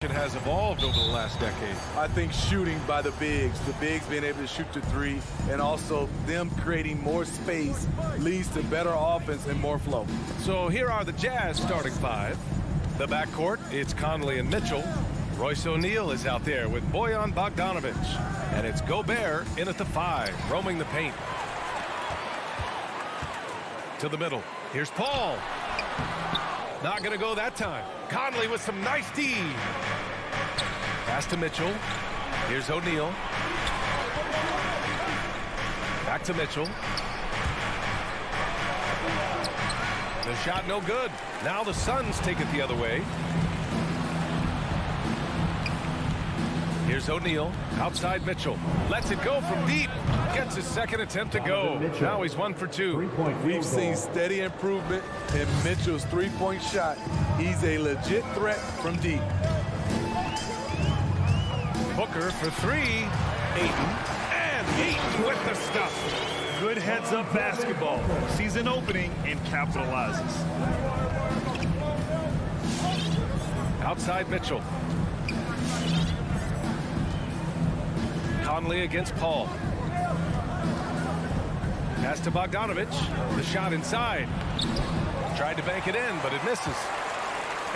it has evolved over the last decade. I think shooting by the bigs being able to shoot the three, and also them creating more space leads to better offense and more flow. So here are the Jazz starting five. The backcourt, it's Conley and Mitchell. Royce O'Neal is out there with Bojan Bogdanovic. And it's Gobert in at the 5, roaming the paint. To the middle. Here's Paul. Not going to go that time. Conley with some nice D. Pass to Mitchell. Here's O'Neal. Back to Mitchell. The shot no good. Now the Suns take it the other way. Here's O'Neal. Outside Mitchell. Lets it go from deep. Gets his second attempt to go. Now he's 1 for 2. We've seen steady improvement in Mitchell's three-point shot. He's a legit threat from deep. Booker for 3. Ayton. And Ayton with the stuff. Good heads-up basketball. Sees an opening and capitalizes. Outside Mitchell. Conley against Paul. Pass to Bogdanovic. The shot inside. Tried to bank it in, but it misses.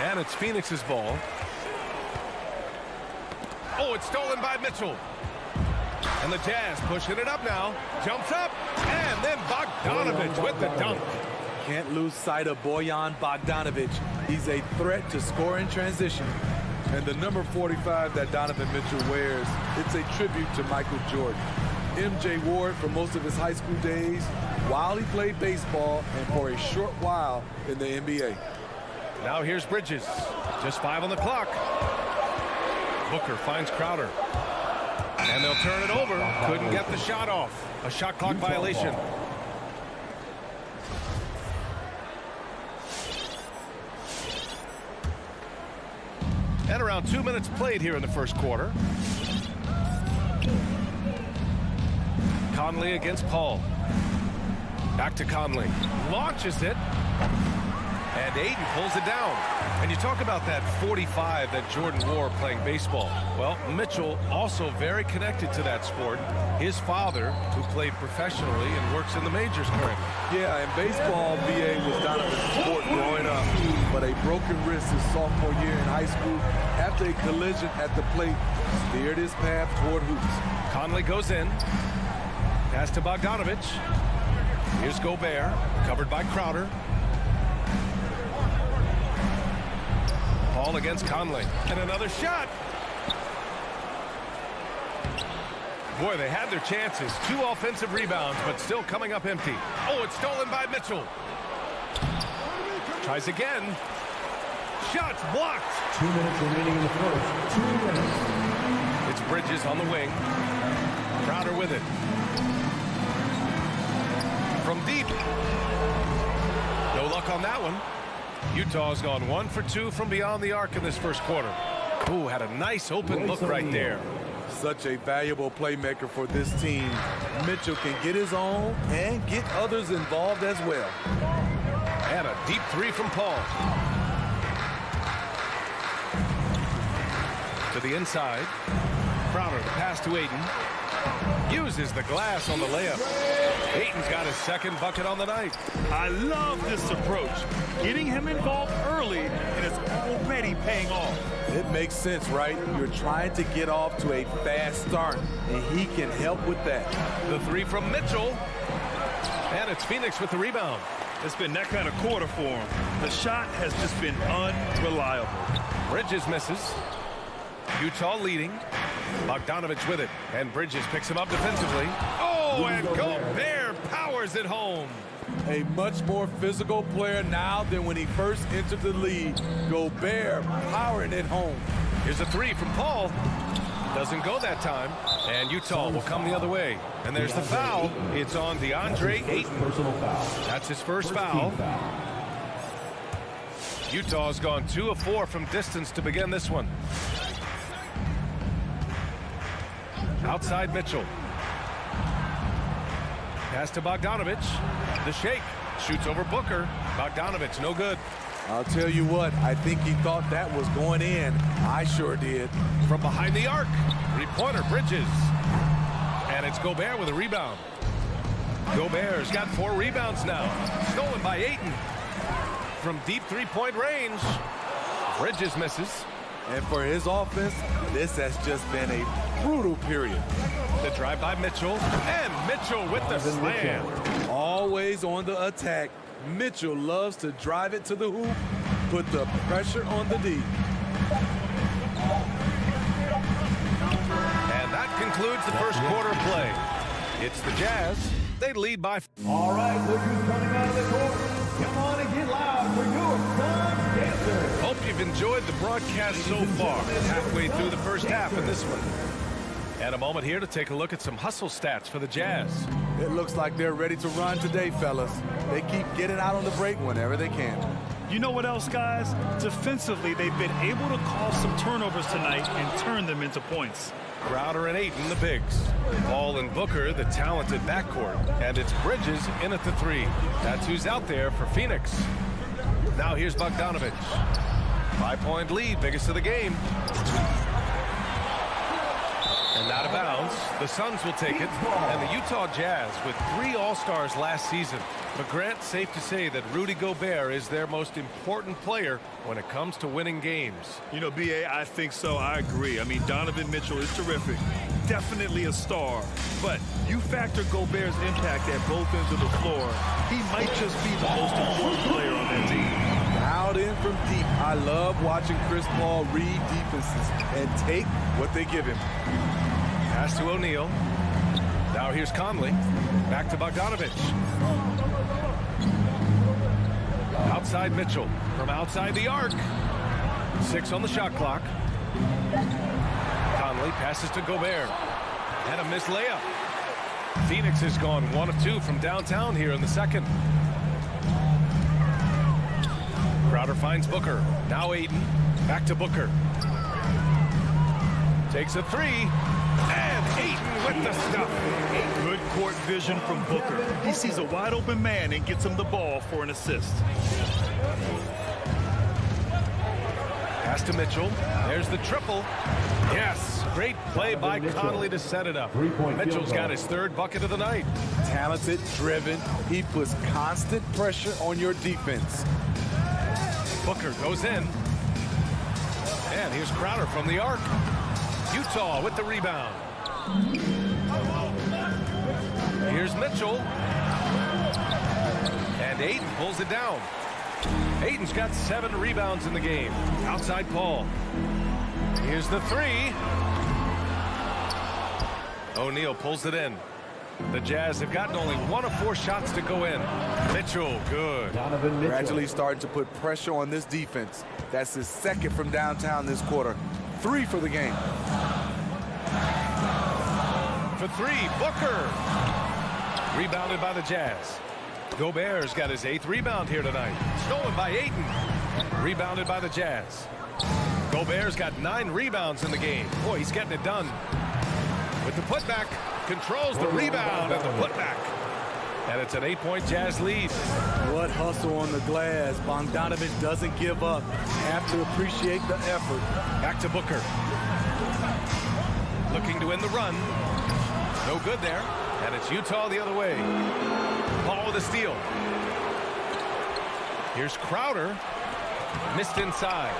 And it's Phoenix's ball. Oh, it's stolen by Mitchell. And the Jazz pushing it up now. Jumps up. And then Bogdanovic with the dunk. Can't lose sight of Bojan Bogdanovic. He's a threat to score in transition. And the number 45 that Donovan Mitchell wears, it's a tribute to Michael Jordan. MJ wore it for most of his high school days while he played baseball and for a short while in the NBA. Now here's Bridges. Just 5 on the clock. Booker finds Crowder. And they'll turn it over. Couldn't get the shot off. A shot clock violation. And around 2 minutes played here in the first quarter. Conley against Paul. Back to Conley. Launches it. And Ayton pulls it down. And you talk about that 45 that Jordan wore playing baseball. Well, Mitchell also very connected to that sport. His father, who played professionally and works in the majors currently. Yeah, and baseball, BA, was Donovan's sport growing up. But a broken wrist his sophomore year in high school after a collision at the plate steered his path toward hoops. Conley goes in. Pass to Bogdanovic. Here's Gobert, covered by Crowder. Paul against Conley. And another shot. Boy, they had their chances. 2 offensive rebounds, but still coming up empty. Oh, it's stolen by Mitchell. Tries again. Shots blocked. 2 minutes remaining in the first. 2 minutes. It's Bridges on the wing. Crowder with it. From deep. No luck on that one. Utah's gone 1 for 2 from beyond the arc in this first quarter. Ooh, had a nice open look right there. Such a valuable playmaker for this team. Mitchell can get his own and get others involved as well. And a deep 3 from Paul. To the inside. Crowder, the pass to Ayton. Uses the glass on the layup. Ayton's got his second bucket on the night. I love this approach. Getting him involved early, and it's already paying off. It makes sense, right? You're trying to get off to a fast start, and he can help with that. The 3 from Mitchell. And it's Phoenix with the rebound. It's been that kind of quarter for him. The shot has just been unreliable. Bridges misses. Utah leading. Bogdanovic with it. And Bridges picks him up defensively. Oh, and Gobert powers it home. A much more physical player now than when he first entered the league. Gobert powering it home. Here's a 3 from Paul. Doesn't go that time. And Utah will come the other way. And there's the foul. It's on DeAndre Ayton. That's his first foul. Utah's gone 2 of 4 from distance to begin this one. Outside Mitchell. Pass to Bogdanovic. The shake. Shoots over Booker. Bogdanovic, no good. I'll tell you what, I think he thought that was going in. I sure did. From behind the arc, three-pointer Bridges. And it's Gobert with a rebound. Gobert's got 4 rebounds now. Stolen by Ayton. From deep three-point range, Bridges misses. And for his offense, this has just been a brutal period. The drive by Mitchell, and Mitchell with the slam. Always on the attack. Mitchell loves to drive it to the hoop, put the pressure on the D. And that concludes the first quarter play. It's the Jazz. They lead by... All right, look who's coming out of the court. Come on and get loud for your Sun Dancers. Hope you've enjoyed the broadcast so far. Halfway through the first half in this one. And a moment here to take a look at some hustle stats for the Jazz. It looks like they're ready to run today, fellas. They keep getting out on the break whenever they can. You know what else, guys? Defensively, they've been able to cause some turnovers tonight and turn them into points. Crowder and Ayton, the bigs. Paul and Booker, the talented backcourt. And it's Bridges in at the 3. That's who's out there for Phoenix. Now here's Bogdanović. 5-point lead, biggest of the game. And out of bounds, the Suns will take it. And the Utah Jazz with 3 All-Stars last season. But Grant, safe to say that Rudy Gobert is their most important player when it comes to winning games. You know, B.A., I think so. I agree. I mean, Donovan Mitchell is terrific. Definitely a star. But you factor Gobert's impact at both ends of the floor, he might just be the most important player on that team. Out in from deep. I love watching Chris Paul read defenses and take what they give him. Pass to O'Neal. Now here's Conley. Back to Bogdanović. Outside Mitchell. From outside the arc. 6 on the shot clock. Conley passes to Gobert. And a missed layup. Phoenix has gone 1 of 2 from downtown here in the second. Crowder finds Booker. Now Ayton. Back to Booker. Takes a 3. And Ayton with the stuff. Good court vision from Booker. He sees a wide open man and gets him the ball for an assist. Pass to Mitchell. There's the triple. Yes, great play by Conley to set it up. Mitchell's got his 3rd bucket of the night. Talented, driven. He puts constant pressure on your defense. Booker goes in. And here's Crowder from the arc. Utah with the rebound. Here's Mitchell. And Ayton pulls it down. Ayton's got 7 rebounds in the game. Outside Paul. Here's the 3. O'Neal pulls it in. The Jazz have gotten only 1 of 4 shots to go in. Mitchell, good. Donovan Mitchell. Gradually starting to put pressure on this defense. That's his 2nd from downtown this quarter. 3 for the game. For 3, Booker. Rebounded by the Jazz. Gobert's got his 8th rebound here tonight. Stolen by Ayton. Rebounded by the Jazz. Gobert's got 9 rebounds in the game. Boy, he's getting it done. With the putback, controls the rebound and the putback. And it's an 8-point Jazz lead. What hustle on the glass. Bogdanović doesn't give up. Have to appreciate the effort. Back to Booker. Looking to win the run. No good there. And it's Utah the other way. Paul with a steal. Here's Crowder. Missed inside.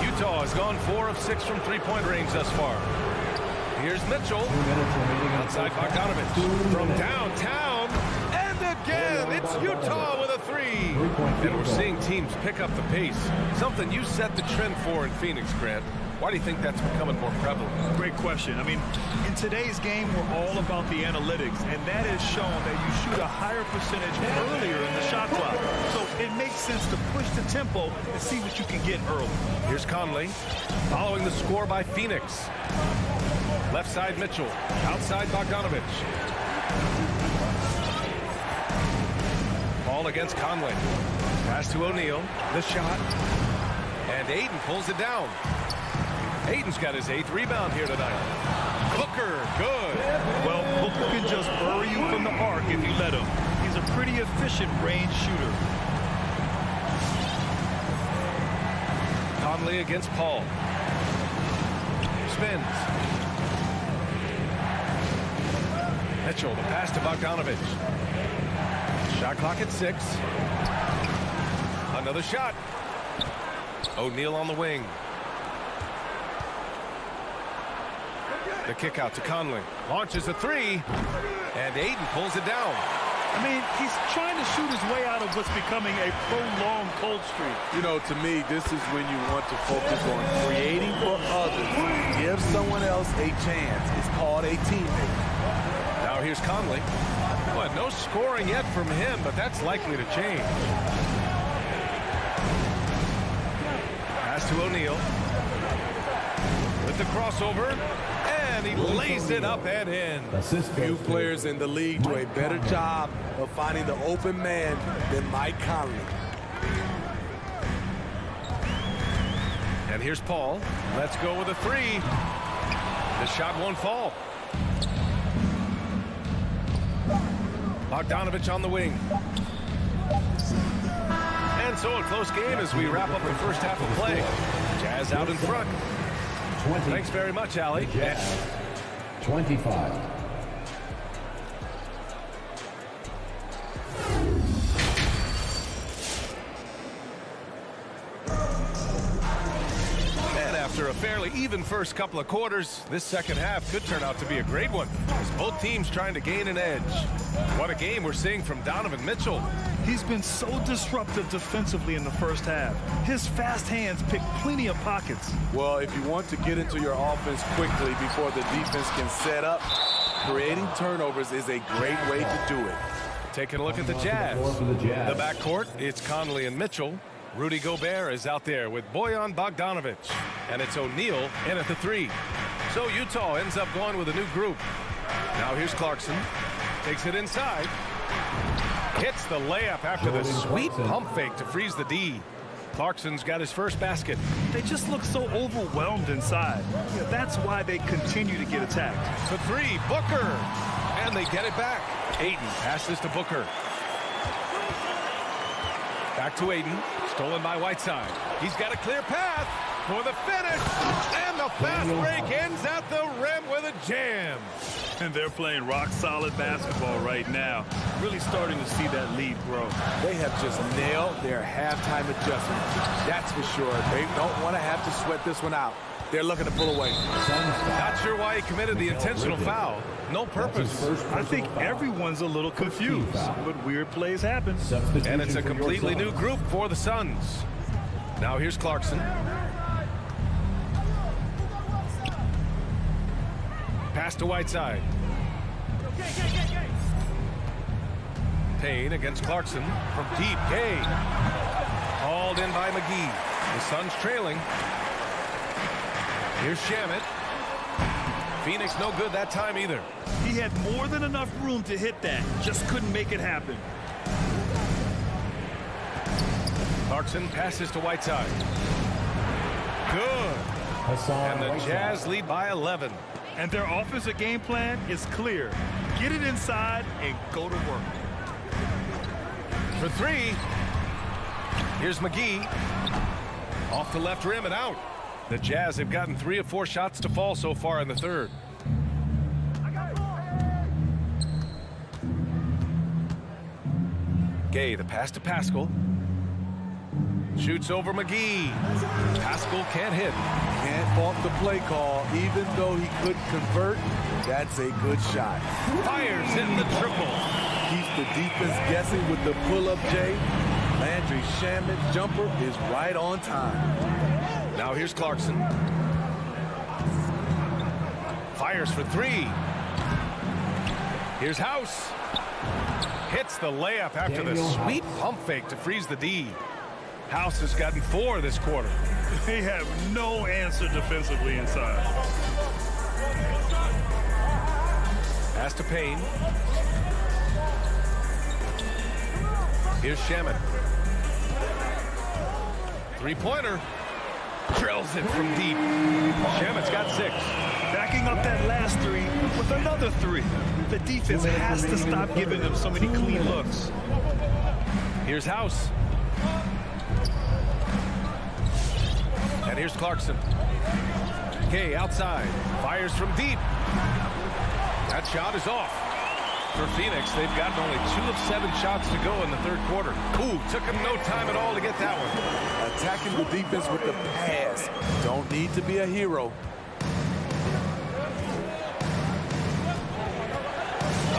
Utah has gone 4 of 6 from 3-point range thus far. Here's Mitchell. 2 minutes remaining. Outside Bogdanović. From downtown. And again, it's Utah with a 3. And we're seeing teams pick up the pace. Something you set the trend for in Phoenix, Grant. Why do you think that's becoming more prevalent? Great question. I mean, in today's game, we're all about the analytics, and that has shown that you shoot a higher percentage earlier in the shot clock. So it makes sense to push the tempo and see what you can get early. Here's Conley, following the score by Phoenix. Left side Mitchell, outside Bogdanović. Ball against Conley. Pass to O'Neal, the shot. And Ayton pulls it down. Ayton's got his 8th rebound here tonight. Booker, good. Well, Booker can just bury you from the arc if you let him. He's a pretty efficient range shooter. Conley against Paul. Spins. Mitchell, the pass to Bogdanovich. Shot clock at 6. Another shot. O'Neal on the wing. The kick out to Conley. Launches a 3. And Ayton pulls it down. I mean, he's trying to shoot his way out of what's becoming a prolonged cold streak. You know, to me, this is when you want to focus on creating for others. Give someone else a chance. It's called a teammate. Now here's Conley. Well, no scoring yet from him, but that's likely to change. Pass to O'Neal. With the crossover. And he lays it up and in. Few players in the league do a better job of finding the open man than Mike Conley. And here's Paul. Let's go with a 3. The shot won't fall. Bogdanovich on the wing. And so a close game as we wrap up the first half of play. Jazz out in front. Thanks very much, Allie. 25. And after a fairly even first couple of quarters, this second half could turn out to be a great one, as both teams trying to gain an edge. What a game we're seeing from Donovan Mitchell. He's been so disruptive defensively in the first half. His fast hands pick plenty of pockets. Well, if you want to get into your offense quickly before the defense can set up, creating turnovers is a great way to do it. Taking a look at the Jazz. The backcourt, it's Conley and Mitchell. Rudy Gobert is out there with Bojan Bogdanovich. And it's O'Neal in at the 3. So Utah ends up going with a new group. Now here's Clarkson. Takes it inside. Hits the layup after the sweet pump fake to freeze the D. Clarkson's got his first basket. They just look so overwhelmed inside. Yeah, that's why they continue to get attacked. The 3, Booker. And they get it back. Ayton passes to Booker. Back to Ayton. Stolen by Whiteside. He's got a clear path for the finish. And the fast break ends at the rim with a jam. And they're playing rock-solid basketball right now. Really starting to see that lead grow. They have just nailed their halftime adjustment. That's for sure. They don't want to have to sweat this one out. They're looking to pull away. Not sure why he committed the intentional foul. No purpose. I think everyone's a little confused, but weird plays happen. And it's a completely new group for the Suns. Now here's Clarkson. Pass to Whiteside. Payne against Clarkson from deep. Gay. Hauled in by McGee. The Suns trailing. Here's Shamet. Phoenix no good that time either. He had more than enough room to hit that. Just couldn't make it happen. Clarkson passes to Whiteside. Good. And the Jazz lead by 11. And their offensive game plan is clear. Get it inside and go to work. For 3. Here's McGee. Off the left rim and out. The Jazz have gotten 3 of 4 shots to fall so far in the third. Gay, the pass to Pascal. Shoots over McGee. Pascal can't hit. Can't fault the play call. Even though he couldn't convert, that's a good shot. Fires in the triple. Keeps the defense guessing with the pull-up J. Landry Shamet's jumper is right on time. Now here's Clarkson. Fires for 3. Here's House. Hits the layup after the sweet pump fake to freeze the D. House has gotten 4 this quarter. They have no answer defensively inside. Pass to Payne. Here's Shamet. 3-pointer. Drills it from deep. Shamet's got 6. Backing up that last 3 with another 3. The defense has to stop giving them so many clean looks. Here's House. And here's Clarkson. Gay outside. Fires from deep. That shot is off. For Phoenix, they've gotten only 2 of 7 shots to go in the third quarter. Ooh, took him no time at all to get that one. Attacking the defense with the pass. Don't need to be a hero.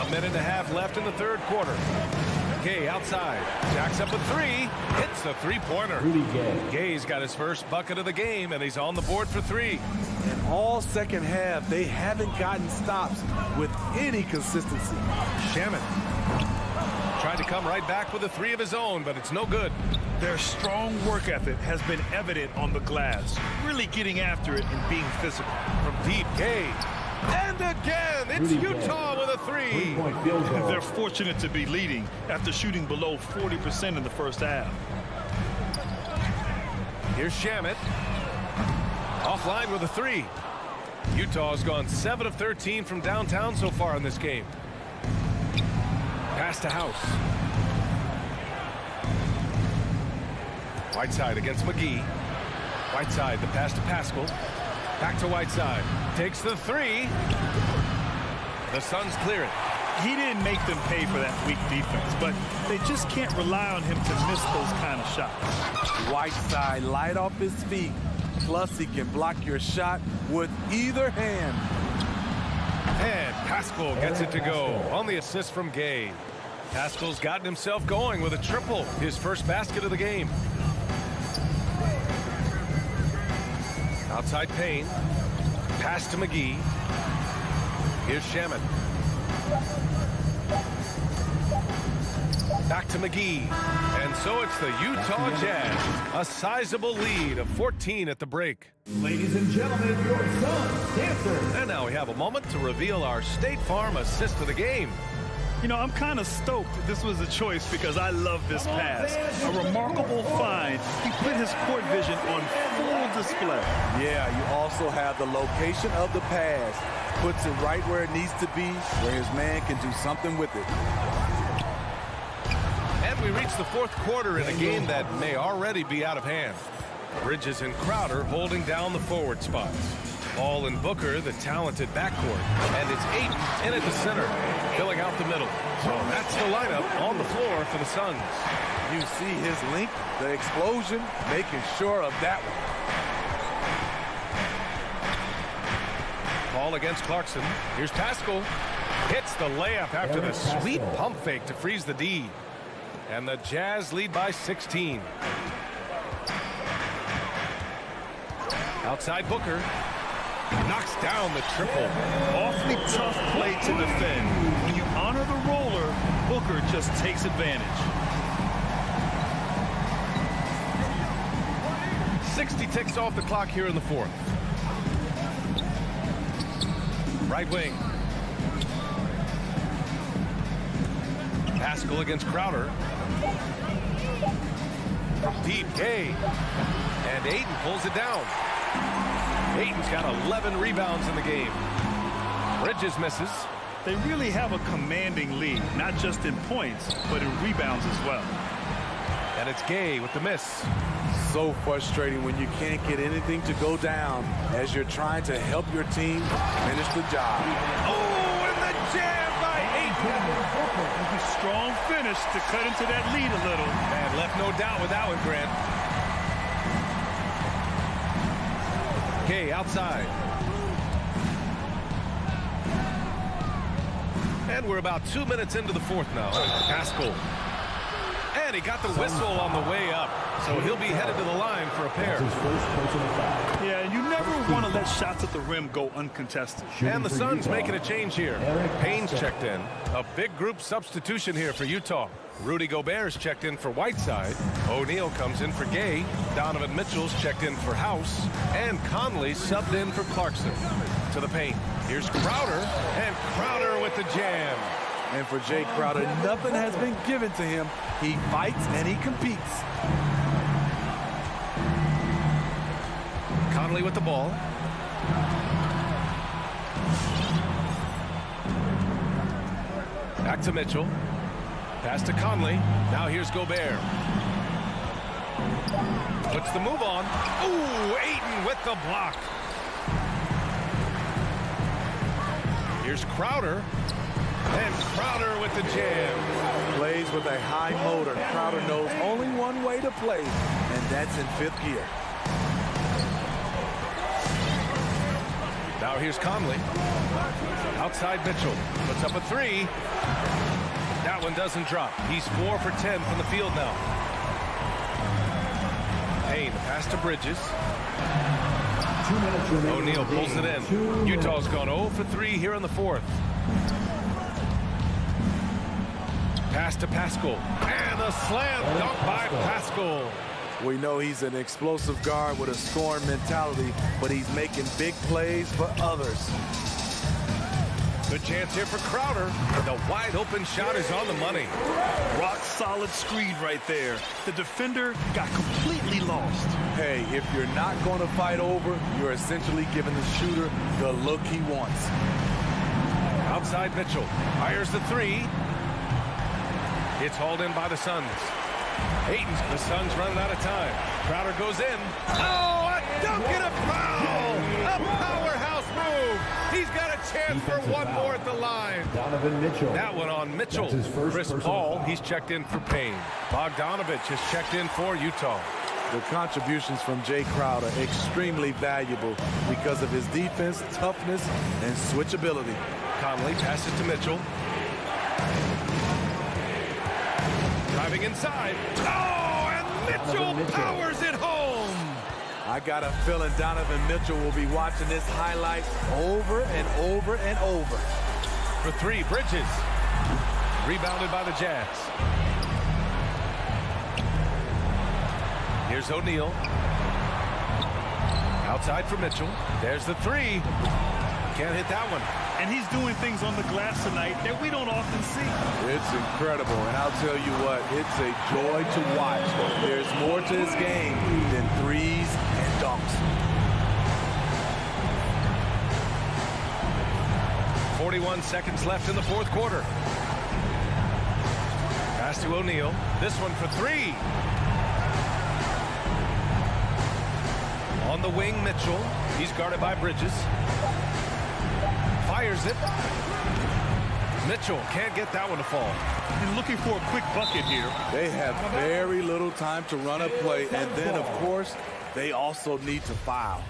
A minute and a half left in the third quarter. Gay outside. Jacks up a 3. Hits a three-pointer. Rudy Gay. Gay's got his first bucket of the game, and he's on the board for 3. In all second half, they haven't gotten stops with any consistency. Shaman tried to come right back with a 3 of his own, but it's no good. Their strong work ethic has been evident on the glass, really getting after it and being physical. From deep, Gay. And again, it's Rudy Utah Gay. with a 3. 3-point field goal. They're fortunate to be leading after shooting below 40% in the first half. Here's Shamet. Offline with a 3. Utah's gone 7 of 13 from downtown so far in this game. Pass to House. Whiteside against McGee. Whiteside, the pass to Pascal. Back to Whiteside. Takes the 3. The Suns clear it. He didn't make them pay for that weak defense, but they just can't rely on him to miss those kind of shots. Whiteside light off his feet. Plus, he can block your shot with either hand. And Pascal gets it to go on the assist from Gay. Pascal's gotten himself going with a triple, his first basket of the game. Outside Payne. Pass to McGee. Here's Shaman. Back to McGee. And so it's the Utah Jazz. A sizable lead of 14 at the break. Ladies and gentlemen, your Suns dancer. And now we have a moment to reveal our State Farm assist of the game. You know, I'm kind of stoked this was a choice because I love this pass. A remarkable find. He put his court vision on full display. Yeah, you also have the location of the pass. Puts it right where it needs to be, where his man can do something with it. And we reach the fourth quarter in a game that may already be out of hand. Bridges and Crowder holding down the forward spots. Ball and Booker, the talented backcourt. And it's Ayton in at the center, filling out the middle. So that's the lineup on the floor for the Suns. You see his length, the explosion, making sure of that one. Ball against Clarkson. Here's Pascal. Hits the layup after the sweet pump fake to freeze the D. And the Jazz lead by 16. Outside Booker. Knocks down the triple. Awfully tough play to defend. When you honor the roller, Booker just takes advantage. 60 ticks off the clock here in the fourth. Right wing. Pascal against Crowder. From deep, Gay. And Ayton pulls it down. Ayton's got 11 rebounds in the game. Bridges misses. They really have a commanding lead, not just in points, but in rebounds as well. And it's Gay with the miss. So frustrating when you can't get anything to go down as you're trying to help your team finish the job. Oh, and the jam by Ayton. A strong finish to cut into that lead a little. And left no doubt with that one, Grant. Gay outside. And we're about 2 minutes into the fourth now. Pascal. And he got the whistle on the way up. So he'll be headed to the line for a pair. His first personal foul. Yeah, and you never want to let shots at the rim go uncontested. And the Suns making a change here. Payne's checked in. A big group substitution here for Utah. Rudy Gobert's checked in for Whiteside. O'Neal comes in for Gay. Donovan Mitchell's checked in for House. And Conley subbed in for Clarkson. To the paint. Here's Crowder. And Crowder with the jam. And for Jay Crowder, nothing has been given to him. He fights and he competes. Conley with the ball. Back to Mitchell. Pass to Conley. Now here's Gobert. Puts the move on. Ooh, Ayton with the block. Here's Crowder. And Crowder with the jam. Plays with a high motor. Crowder knows only one way to play, and that's in fifth gear. Now here's Conley. Outside Mitchell. Puts up a three. That one doesn't drop. He's 4 for 10 from the field now. Payne, pass to Bridges. 2 minutes remaining. O'Neal pulls it in. Utah's gone 0 for 3 here in the fourth. Pass to Pascal. And a slam dunk by Pascal. We know he's an explosive guard with a scoring mentality, but he's making big plays for others. Good chance here for Crowder. The wide open shot is on the money. Rock solid screen right there. The defender got completely lost. Hey, if you're not going to fight over, you're essentially giving the shooter the look he wants. Outside Mitchell. Fires the three. It's hauled in by the Suns. Ayton's, the Suns running out of time. Crowder goes in. Oh, a dunk and a foul! A powerhouse move. He's got a chance for one more at the line. Donovan Mitchell. That one on Mitchell. That's his first Chris personal Paul, foul. he's checked in for Payne. Bogdanovich has checked in for Utah. The contributions from Jay Crowder extremely valuable because of his defense, toughness, and switchability. Conley passes to Mitchell. Driving inside. Oh, and Mitchell powers it home. I got a feeling Donovan Mitchell will be watching this highlight over and over and over. For three, Bridges. Rebounded by the Jazz. Here's O'Neal. Outside for Mitchell. There's the three. Can't hit that one. And he's doing things on the glass tonight that we don't often see. It's incredible, and I'll tell you what, it's a joy to watch. There's more to this game than threes and dunks. 41 seconds left in the fourth quarter. Pass to O'Neal. This one for three. On the wing, Mitchell. He's guarded by Bridges. Fires it. Mitchell can't get that one to fall. And looking for a quick bucket here. They have very little time to run a play, and then, of course, they also need to foul.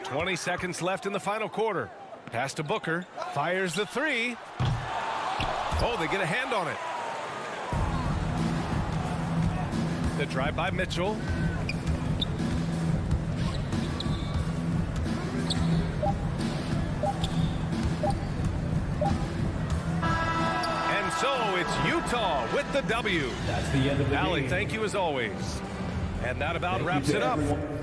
.20 seconds left in the final quarter. Pass to Booker. Fires the three. Oh, they get a hand on it. The drive by Mitchell. And so it's Utah with the W. That's the end of the Allie, game. thank you as always. And that about Thank you wraps to it up. everyone.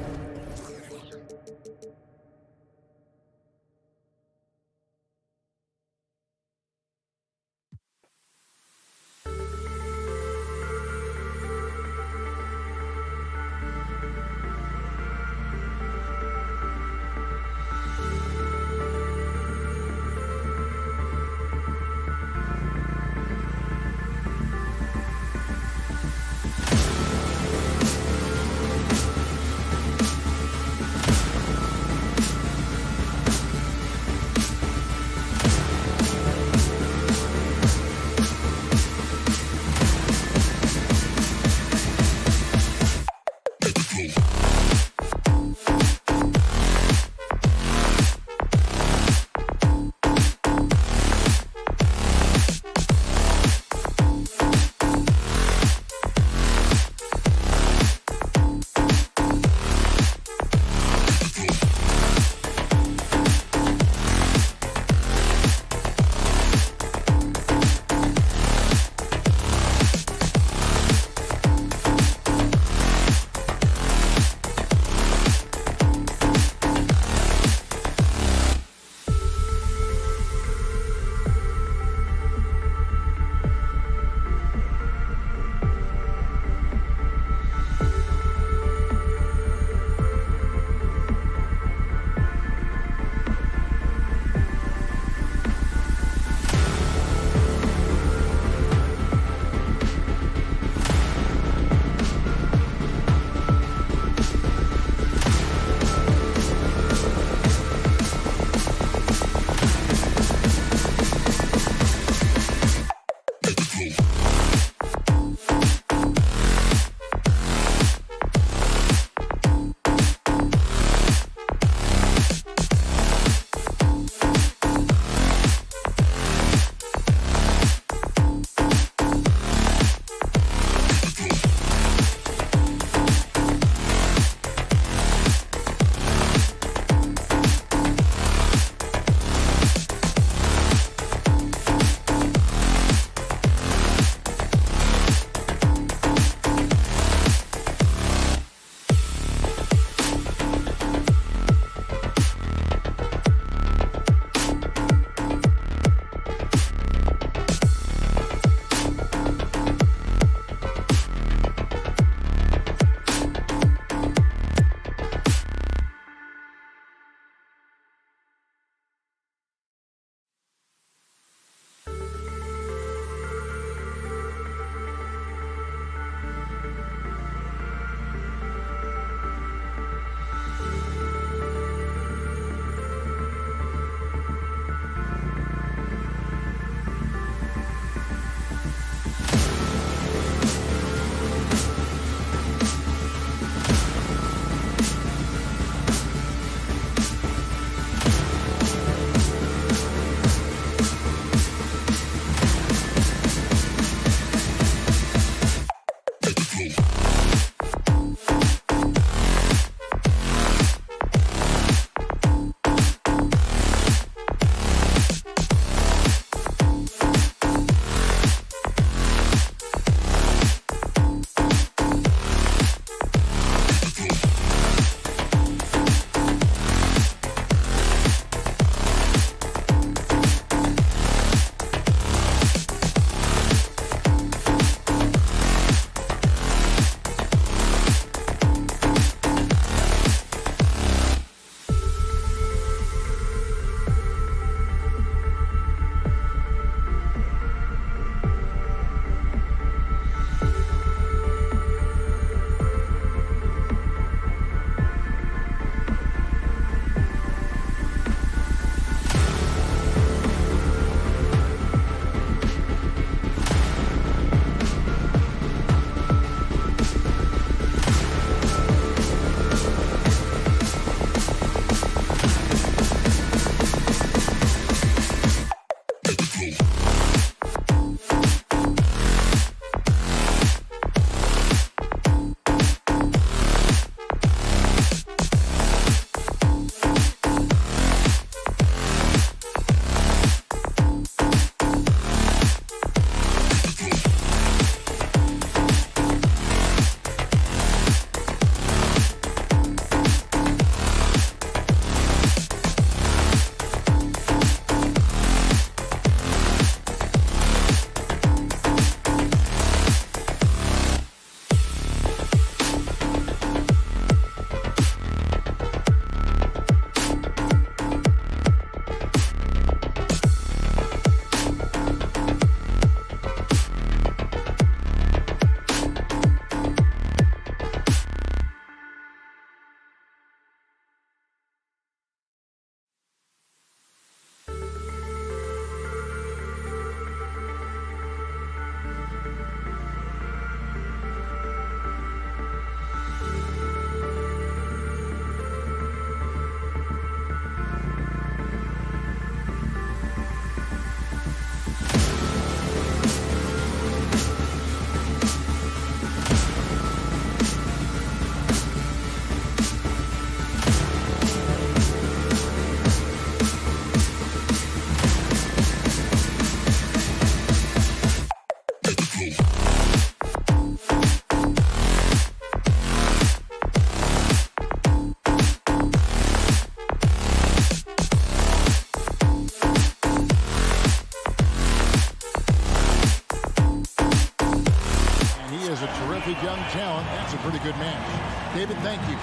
talent, that's a pretty good match. David, thank you.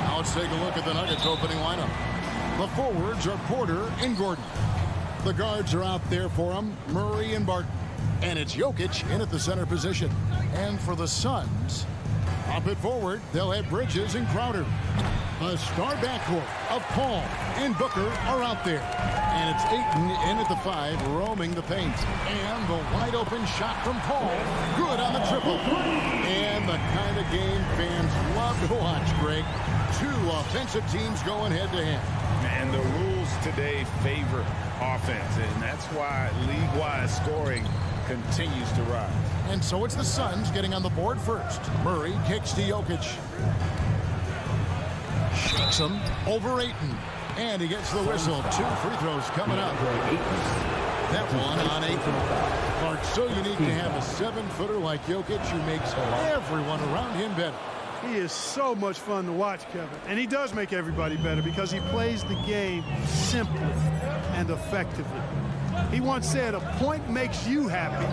Now let's take a look at the Nuggets opening lineup. The forwards are Porter and Gordon. The guards are out there for them, Murray and Barton. And it's Jokic in at the center position. And for the Suns, up at forward, they'll have Bridges and Crowder. The star backcourt of Paul and Booker are out there. And it's Ayton in at the 5, roaming the paint. And the wide open shot from Paul. Good on the triple. And the kind of game fans love to watch, Greg. Two offensive teams going head-to-head. And the rules today favor offense, and that's why league-wide scoring continues to rise. And so it's the Suns getting on the board first. Murray kicks to Jokic. Shakes him over Ayton. And he gets the whistle. 2 free throws coming up. That one on Ayton. Clark, so unique to have a 7-footer like Jokic who makes everyone around him better. He is so much fun to watch, Kevin. And he does make everybody better because he plays the game simply and effectively. He once said, a point makes you happy,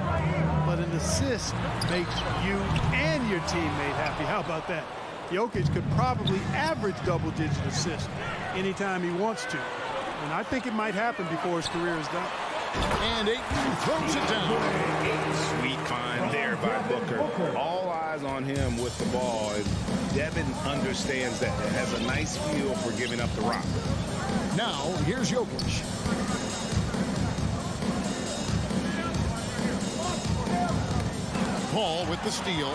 but an assist makes you and your teammate happy. How about that? Jokic could probably average double-digit assists anytime he wants to. And I think it might happen before his career is done. And Ayton throws it down. Sweet find there by Booker. All eyes on him with the ball. Devin understands that and has a nice feel for giving up the rock. Now, here's Jokic. Paul with the steal.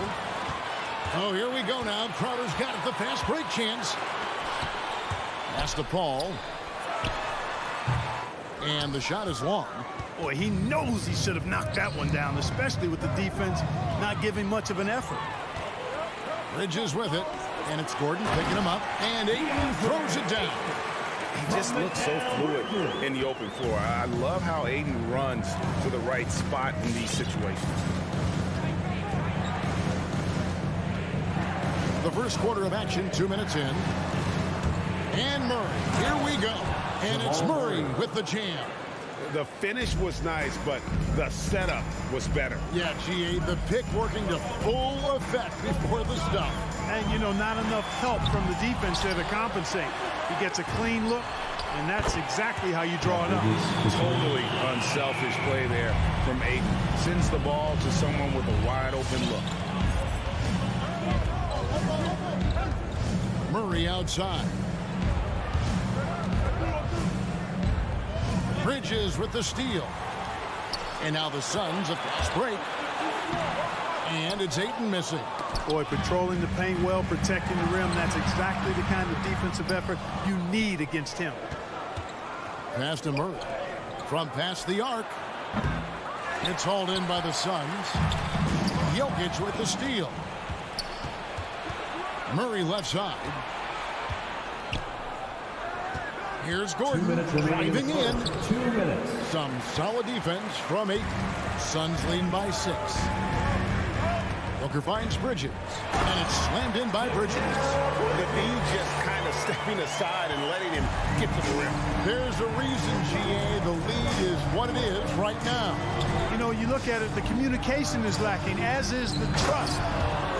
Oh, here we go now. Crowder's got it. The fast break chance. Pass to Paul. And the shot is long. Boy, he knows he should have knocked that one down, especially with the defense not giving much of an effort. Bridges with it. And it's Gordon picking him up. And Ayton throws it down. He just looks so fluid in the open floor. I love how Ayton runs to the right spot in these situations. The first quarter of action, 2 minutes in. And Murray, here we go. And it's Murray with the jam. The finish was nice, but the setup was better. Yeah, GA, the pick working to full effect before the stuff. And, you know, not enough help from the defense there to compensate. He gets a clean look, and that's exactly how you draw it up. Totally unselfish play there from Ayton. Sends the ball to someone with a wide open look. Murray outside. Bridges with the steal. And now the Suns a fast break. And it's Ayton missing. Boy, patrolling the paint well, protecting the rim. That's exactly the kind of defensive effort you need against him. Pass to Murray. From past the arc. It's hauled in by the Suns. Jokic with the steal. Murray left side. Here's Gordon driving in. 2 minutes. Some solid defense from Ayton. Suns lead by 6. Booker finds Bridges. And it's slammed in by Bridges. The D just kind of stepping aside and letting him get to the rim. There's a reason, GA. The lead is what it is right now. You know, you look at it, the communication is lacking, as is the trust.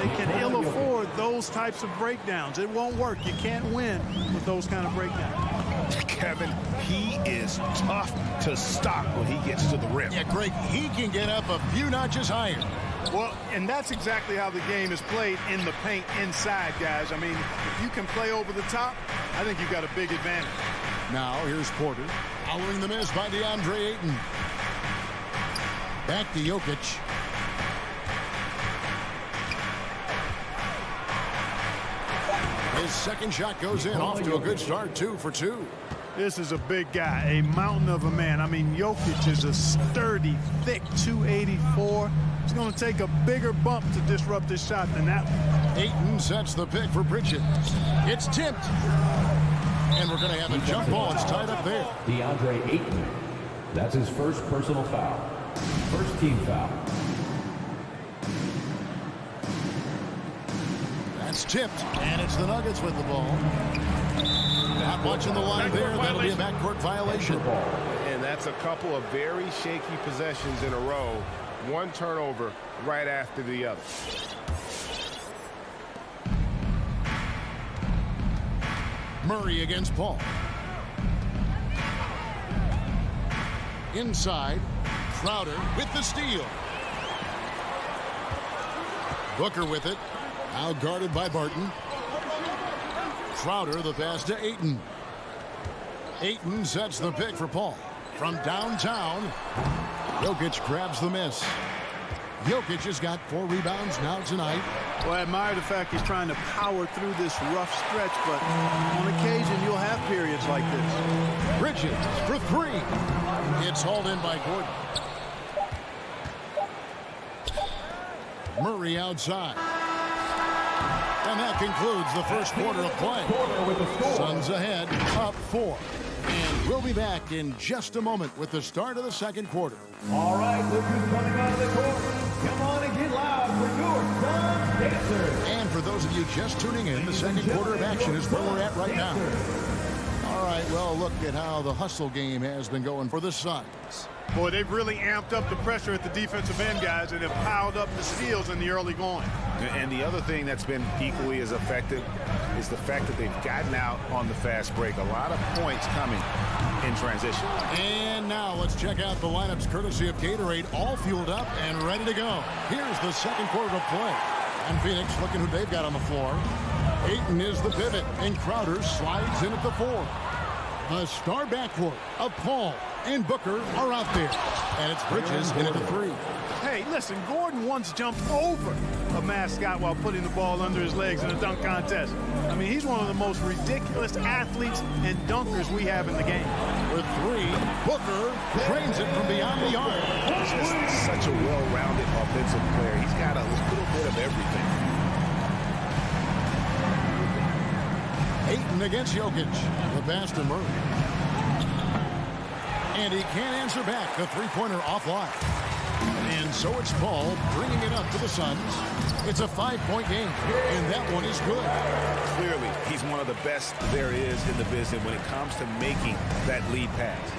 They can ill afford those types of breakdowns. It won't work. You can't win with those kind of breakdowns. Kevin, he is tough to stop when he gets to the rim. Yeah, Greg, he can get up a few notches higher. Well, and that's exactly how the game is played in the paint inside, guys. I mean, if you can play over the top, I think you've got a big advantage. Now, here's Porter. Following the miss by DeAndre Ayton. Back to Jokic. His second shot goes in, off to a good start, 2 for 2. This is a big guy, a mountain of a man. I mean, Jokic is a sturdy, thick 284. He's going to take a bigger bump to disrupt this shot than that one. Ayton sets the pick for Bridges. It's tipped. And we're going to have a jump ball. It's tied up there. DeAndre Ayton. That's his first personal foul. First team foul. That's tipped. And it's the Nuggets with the ball. Not watching the line there. That'll be a backcourt violation. And that's a couple of very shaky possessions in a row. One turnover right after the other. Murray against Paul. Inside, Crowder with the steal. Booker with it. Now guarded by Barton. Crowder the pass to Ayton. Ayton sets the pick for Paul. From downtown, Jokic grabs the miss. Jokic has got 4 rebounds now tonight. Well, I admire the fact he's trying to power through this rough stretch, but on occasion you'll have periods like this. Bridges for 3. It's hauled in by Gordon. Murray outside. And that concludes the first quarter of play. Suns ahead, up 4. And we'll be back in just a moment with the start of the second quarter. All right, look who's coming out of the court. Come on and get loud for your Suns Dancers. And for those of you just tuning in, the second quarter of action is where we're at right now. All right, well, look at how the hustle game has been going for the Suns. Boy, they've really amped up the pressure at the defensive end, guys, and have piled up the steals in the early going. And the other thing that's been equally as effective is the fact that they've gotten out on the fast break. A lot of points coming in transition. And now let's check out the lineups courtesy of Gatorade, all fueled up and ready to go. Here's the second quarter of play. And Phoenix looking who they've got on the floor. Ayton is the pivot, and Crowder slides in at the 4. A star backcourt of Paul and Booker are out there. And it's Bridges in at the 3. Hey, listen, Gordon once jumped over a mascot while putting the ball under his legs in a dunk contest. I mean, he's one of the most ridiculous athletes and dunkers we have in the game. With 3, Booker drains it from beyond the arc. Just such a well-rounded offensive player. He's got a little bit of everything. Ayton against Jokic. The pass to Murray. And he can't answer back. The three-pointer offline. And so it's Paul bringing it up to the Suns. It's a 5-point game, and that one is good. Clearly, he's one of the best there is in the business when it comes to making that lead pass.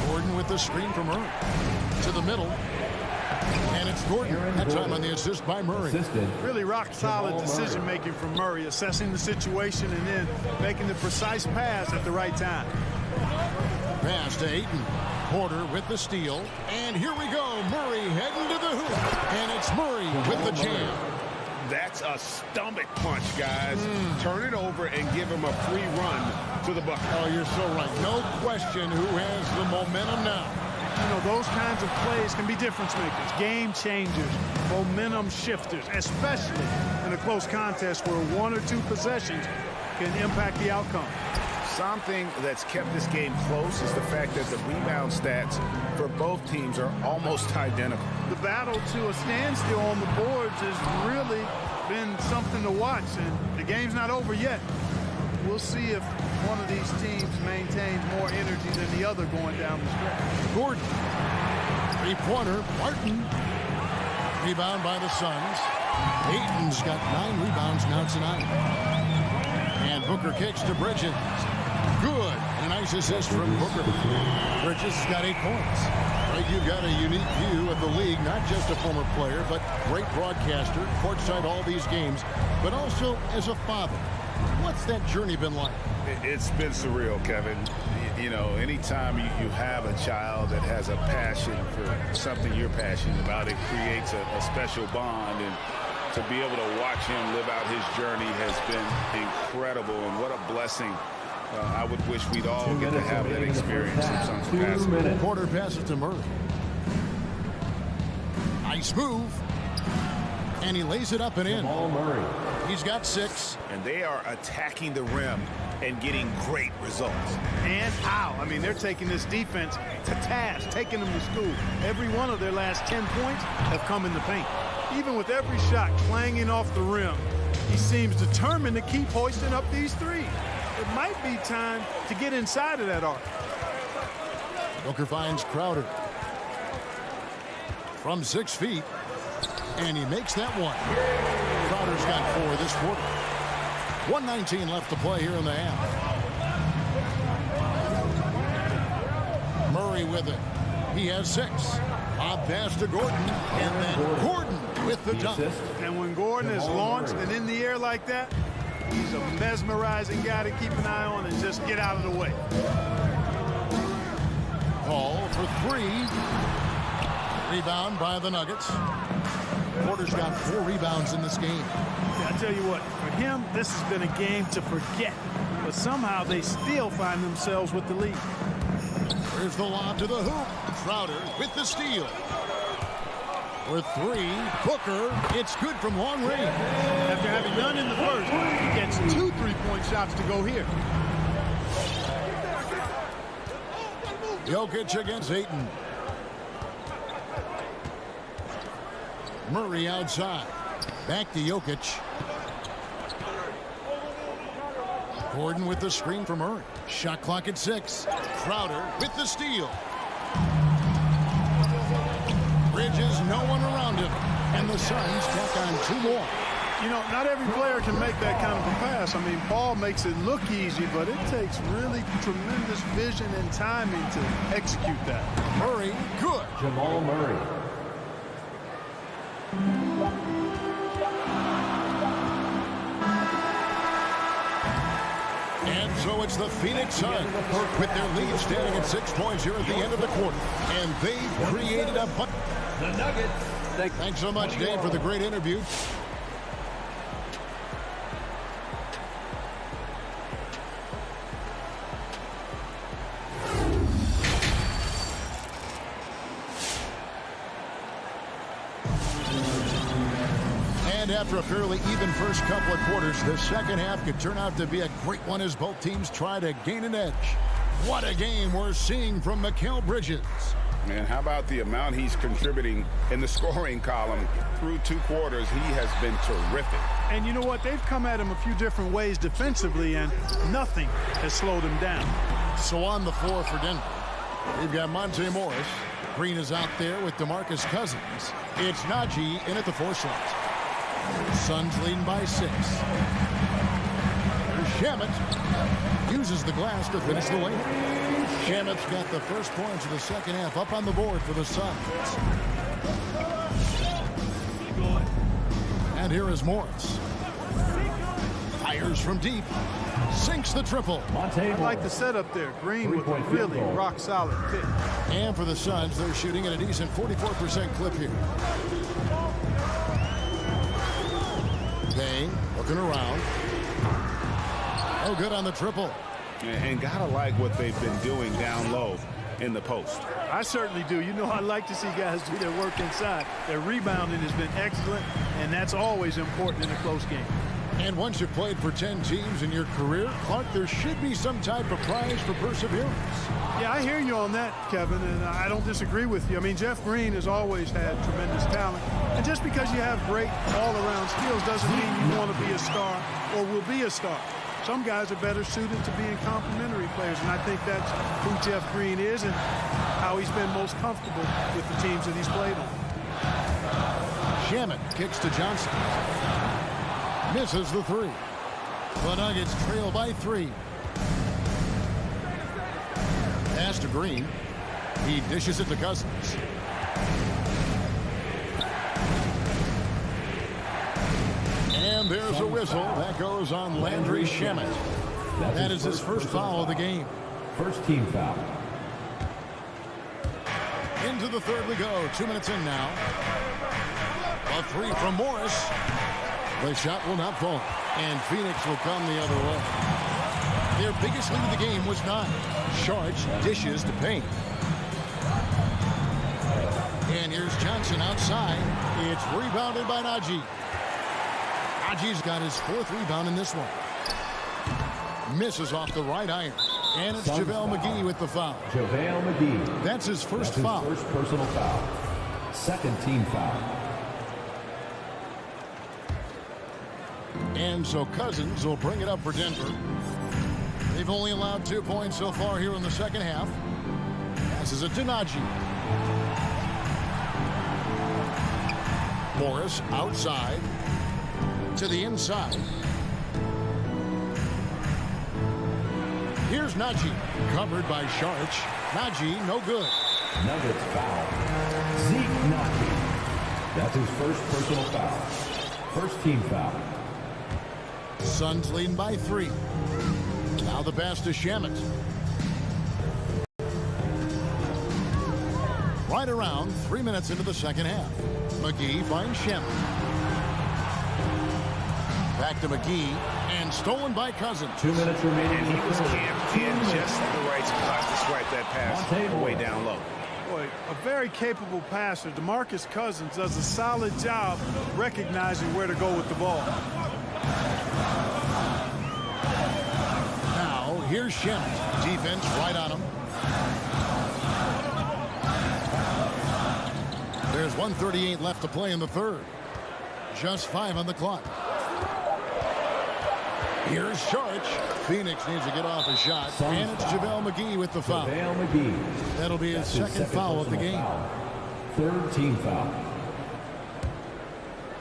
Gordon with the screen from Murray. To the middle. And it's Gordon. That time on the assist by Murray. Really rock-solid decision-making from Murray, assessing the situation and then making the precise pass at the right time. Pass to Ayton. Porter with the steal. And here we go. Murray heading to the hoop. And it's Murray with the jam. That's a stomach punch, guys. Turn it over and give him a free run to the bucket. Oh, you're so right. No question who has the momentum now. You know, those kinds of plays can be difference makers, game changers, momentum shifters, especially in a close contest where 1 or 2 possessions can impact the outcome. Something that's kept this game close is the fact that the rebound stats for both teams are almost identical. The battle to a standstill on the boards has really been something to watch, and the game's not over yet. We'll see if one of these teams maintains more energy than the other going down the stretch. Gordon. Three-pointer. Barton. Rebound by the Suns. Ayton's got 9 rebounds now tonight. And Booker kicks to Bridges. Good. A nice assist from Booker. Bridges has got 8 points. Right, you've got a unique view of the league, not just a former player, but great broadcaster, courtside all these games, but also as a father. What's that journey been like? It's been surreal, Kevin. You know, anytime you have a child that has a passion for something you're passionate about, it creates a special bond. And to be able to watch him live out his journey has been incredible. And what a blessing. I would wish we'd all get to have that experience in some capacity. Porter passes to Murray. Nice move. And he lays it up and in. He's got 6. And they are attacking the rim and getting great results. And how? I mean, they're taking this defense to task, taking them to school. Every one of their last 10 points have come in the paint. Even with every shot clanging off the rim, he seems determined to keep hoisting up these threes. It might be time to get inside of that arc. Booker finds Crowder. From 6 feet. And he makes that one. Crowder's got 4 this quarter. 1:19 left to play here in the half. Murray with it. He has 6. Lob pass to Gordon. And then Gordon with the dunk. And when Gordon is launched and in the air like that, He's a mesmerizing guy to keep an eye on and just get out of the way. Paul for 3. Rebound by the Nuggets. Porter's got 4 rebounds in this game. Yeah, I tell you what, for him, this has been a game to forget. But somehow they still find themselves with the lead. Here's the lob to the hoop. Crowder with the steal. For 3, Booker. It's good from long range. After having none in the first, he gets 2 3-point shots to go here. Jokic against Ayton. Murray outside. Back to Jokic. Gordon with the screen for Murray. Shot clock at 6. Crowder with the steal. Bridges, no one around him. And the Suns tack on 2 more. You know, not every player can make that kind of a pass. I mean, Paul makes it look easy, but it takes really tremendous vision and timing to execute that. Murray, good. Jamal Murray. And so it's the Phoenix Suns with their lead standing at 6 points here at the end of the quarter. And they've created a bunch. The Nuggets. Thanks so much, Dave, for the great interview. And after a fairly even first couple of quarters, the second half could turn out to be a great one as both teams try to gain an edge. What a game we're seeing from Mikal Bridges. Man, how about the amount he's contributing in the scoring column through 2 quarters? He has been terrific. And you know what? They've come at him a few different ways defensively, and nothing has slowed him down. So on the floor for Denver, we've got Monte Morris. Green is out there with DeMarcus Cousins. It's Najee in at the 4 slot. Suns leading by 6. Shamet uses the glass to finish the lane. Shamet's got the first points of the second half up on the board for the Suns. And here is Morris. Fires from deep. Sinks the triple. I like the setup there. Green with a really rock-solid pick. And for the Suns, they're shooting at a decent 44% clip here. Payne looking around. Oh, good on the triple. And gotta like what they've been doing down low in the post. I certainly do. You know, I like to see guys do their work inside. Their rebounding has been excellent, and that's always important in a close game. And once you've played for 10 teams in your career, Clark, there should be some type of prize for perseverance. Yeah, I hear you on that, Kevin, and I don't disagree with you. I mean, Jeff Green has always had tremendous talent. And just because you have great all-around skills doesn't mean you want to be a star or will be a star. Some guys are better suited to being complementary players, and I think that's who Jeff Green is and how he's been most comfortable with the teams that he's played on. Shamet kicks to Johnson. Misses the 3. The Nuggets trail by 3. Pass to Green. He dishes it to Cousins. And there's a whistle. That goes on Landry Shamet. That is his first foul of the game. First team foul. Into the third we go. 2 minutes in now. A 3 from Morris. The shot will not fall. And Phoenix will come the other way. Their biggest lead of the game was 9. Sharch dishes to Payne. And here's Johnson outside. It's rebounded by Najee. Najee's got his 4th rebound in this one. Misses off the right iron. And it's JaVale McGee with the foul. JaVale McGee. That's his first That's foul. his first personal foul. Second team foul. And so Cousins will bring it up for Denver. They've only allowed 2 points so far here in the second half. Passes it to Najee. Morris outside. To the inside. Here's Najee. Covered by Sharch. Najee, no good. Nuggets foul. Zeke Najee. That's his first personal foul. First team foul. Suns leading by 3. Now the pass to Shamet. Right around 3 minutes into the second half. McGee finds Shamet. Back to McGee, and stolen by Cousins. 2 minutes remaining. And he was camped in just the right spot to swipe that pass way down low. Boy, a very capable passer. DeMarcus Cousins does a solid job recognizing where to go with the ball. Now, here's Shamet. Defense right on him. There's 1:38 left to play in the third. Just 5 on the clock. Here's Saric. Phoenix needs to get off a shot. And it's JaVale McGee with the foul. JaVale McGee. That'll be his second foul of the game. Foul. Third team foul.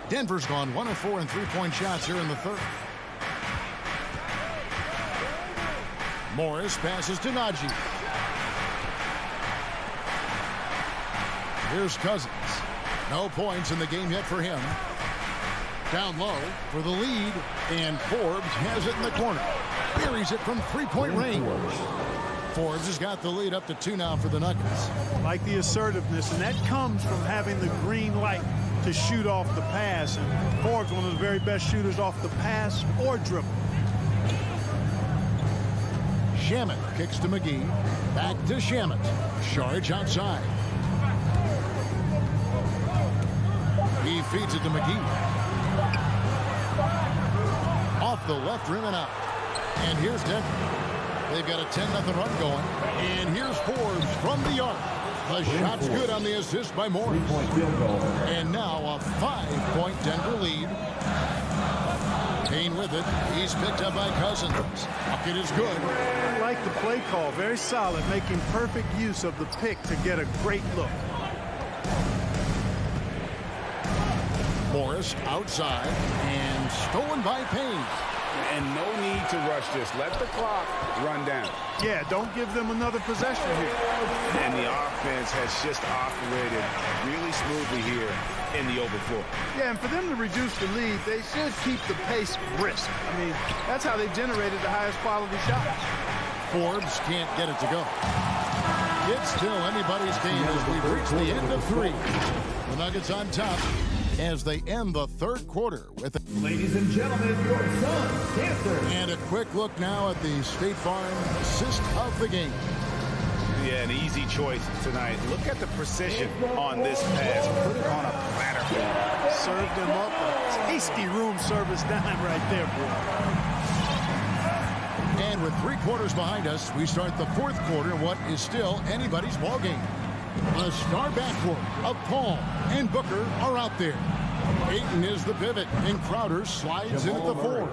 Denver's gone 1 of 4 in three-point shots here in the third. Morris passes to Najee. Here's Cousins. No points in the game yet for him. Down low for the lead, and Forbes has it in the corner. Buries it from three-point range. Forbes has got the lead up to 2 now for the Nuggets. Like the assertiveness, and that comes from having the green light to shoot off the pass. And Forbes, one of the very best shooters off the pass or dribble. Shamet kicks to McGee. Back to Shamet. Saric outside. He feeds it to McGee. Off the left rim and out. And here's Denver. They've got a 10-0 run going. And here's Forbes from the arc. The shot's good on the assist by Morris. 3-point field goal. And now a 5-point Denver lead. Payne with it. He's picked up by Cousins. Bucket is good. I like the play call. Very solid, making perfect use of the pick to get a great look. Morris outside and stolen by Payne. And no need to rush this. Let the clock run down. Yeah, don't give them another possession here. And the offense has just operated really smoothly here in the open floor. Yeah, and for them to reduce the lead, they should keep the pace brisk. I mean, that's how they've generated the highest quality shots. Forbes can't get it to go. It's still anybody's game as we've reached the end of 3. The Nuggets on top as they end the third quarter with Ladies and gentlemen, your Suns Cancer. And a quick look now at the State Farm assist of the game. Yeah, an easy choice tonight. Look at the precision on this pass. Put it on a platter. Served them up a tasty room service dime right there, bro. And with 3 quarters behind us, we start the fourth quarter in what is still anybody's ball game. The star backcourt of Paul and Booker are out there. Ayton is the pivot, and Crowder slides in at the 4.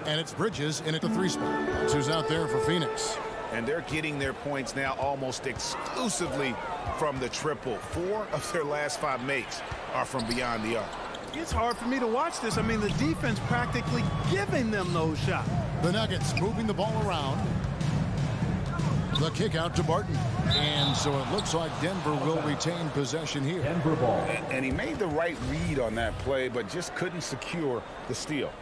And it's Bridges in at the 3 spot. That's who's out there for Phoenix. And they're getting their points now almost exclusively from the triple. 4 of their last 5 makes are from beyond the arc. It's hard for me to watch this. I mean, the defense practically giving them those shots. The Nuggets moving the ball around. The kick out to Barton. And so it looks like Denver will retain possession here. Denver ball. And he made the right read on that play, but just couldn't secure the steal.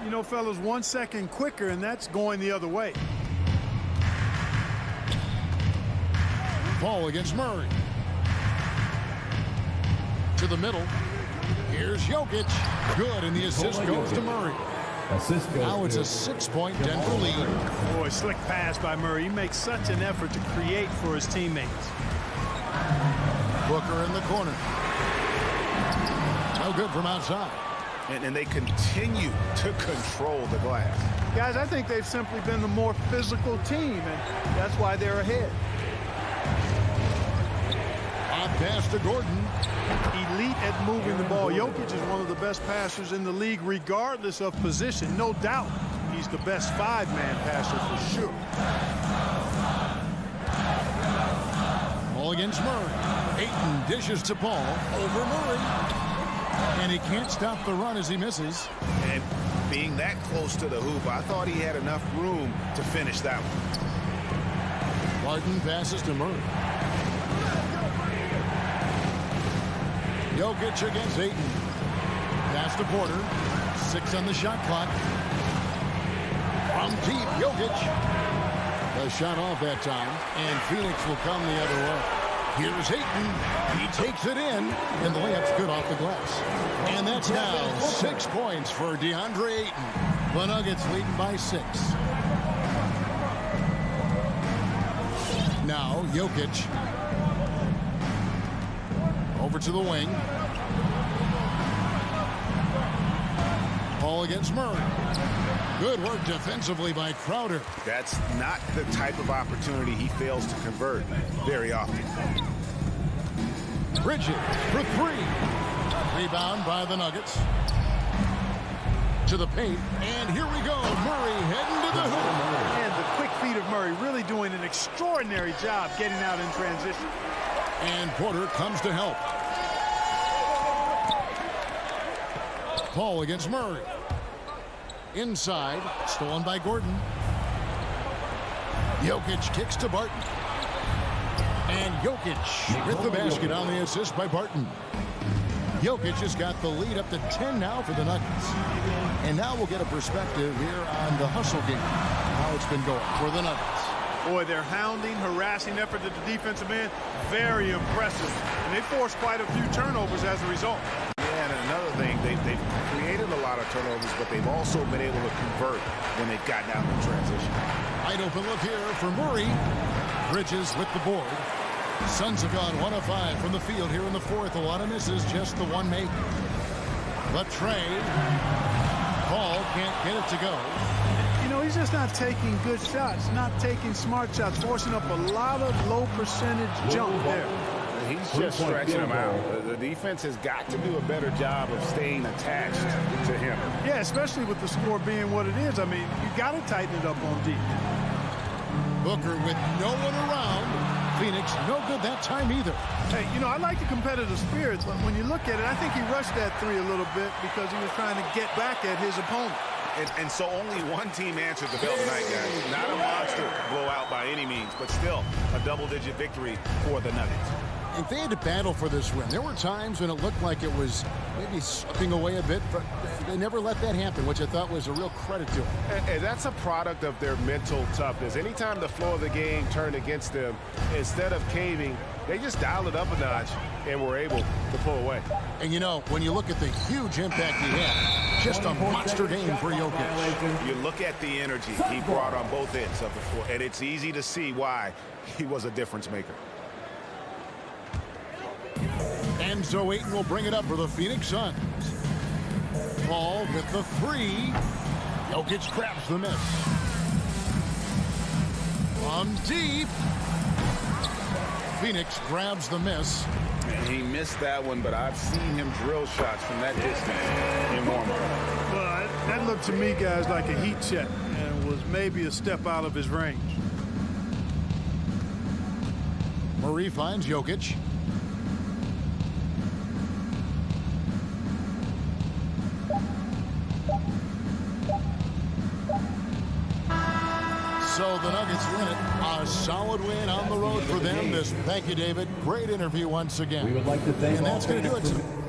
You know, fellas, 1 second quicker, and that's going the other way. Paul against Murray. To the middle. Here's Jokic. Good, and the assist goes to Murray. Assist goes Now it's to a 6-point Denver lead. Boy, slick pass by Murray. He makes such an effort to create for his teammates. Booker in the corner. No good from outside. And they continue to control the glass. Guys, I think they've simply been the more physical team, and that's why they're ahead. Off pass to Gordon. Elite at moving the ball. Jokic is one of the best passers in the league, regardless of position. No doubt he's the best 5-man passer for sure. Ball against Murray. Ayton dishes to Paul. Over Murray. And he can't stop the run as he misses. And being that close to the hoop, I thought he had enough room to finish that one. Barton passes to Murray. Jokic against Ayton. Pass to Porter. 6 on the shot clock. From deep, Jokic. The shot off that time, and Phoenix will come the other way. Here's Ayton. He takes it in, and the layup's good off the glass. And that's now 6 points for DeAndre Ayton. The Nuggets leading by 6. Now, Jokic. Over to the wing. Ball against Murray. Good work defensively by Crowder. That's not the type of opportunity he fails to convert very often. Bridges for 3. Rebound by the Nuggets. To the paint, and here we go. Murray heading to the hoop. And the quick feet of Murray really doing an extraordinary job getting out in transition. And Porter comes to help. Paul against Murray. Inside, stolen by Gordon. Jokic kicks to Barton. And Jokic with the basket on the assist by Barton. Jokic has got the lead up to 10 now for the Nuggets. And now we'll get a perspective here on the hustle game, how it's been going for the Nuggets. Boy, their hounding, harassing effort at the defensive end, very impressive. And they forced quite a few turnovers as a result. Yeah, and another thing, they've created a lot of turnovers, but they've also been able to convert when they've gotten out in transition. Wide open look here for Murray. Bridges with the board. Suns have gone 1 of 5 from the field here in the fourth. A lot of misses, just the one make. But Trey, Paul can't get it to go. You know, he's just not taking good shots, not taking smart shots, forcing up a lot of low percentage jump there. He's just stretching them out. The defense has got to do a better job of staying attached to him. Yeah, especially with the score being what it is. I mean, you got to tighten it up on D. Booker with no one around. Phoenix, no good that time either. Hey, you know, I like the competitive spirit, but when you look at it, I think he rushed that 3 a little bit because he was trying to get back at his opponent. And so only one team answered the bell tonight, guys. Not a monster blowout by any means, but still a double-digit victory for the Nuggets. If they had to battle for this win, there were times when it looked like it was maybe slipping away a bit, but they never let that happen, which I thought was a real credit to them. And that's a product of their mental toughness. Anytime the flow of the game turned against them, instead of caving, they just dialed it up a notch and were able to pull away. And you know, when you look at the huge impact he had, just a monster game for Jokic. You look at the energy he brought on both ends of the floor, and it's easy to see why he was a difference maker. Enzo Ayton will bring it up for the Phoenix Suns. Paul with the 3. Jokic grabs the miss. From deep. Phoenix grabs the miss. He missed that one, but I've seen him drill shots from that distance in warm-up. Well, that looked to me, guys, like a heat check and was maybe a step out of his range. Murray finds Jokic. So the Nuggets win it. A solid win on the road for them. Thank you, David. Great interview once again. We would like to thank and all that's going to do fans it. for-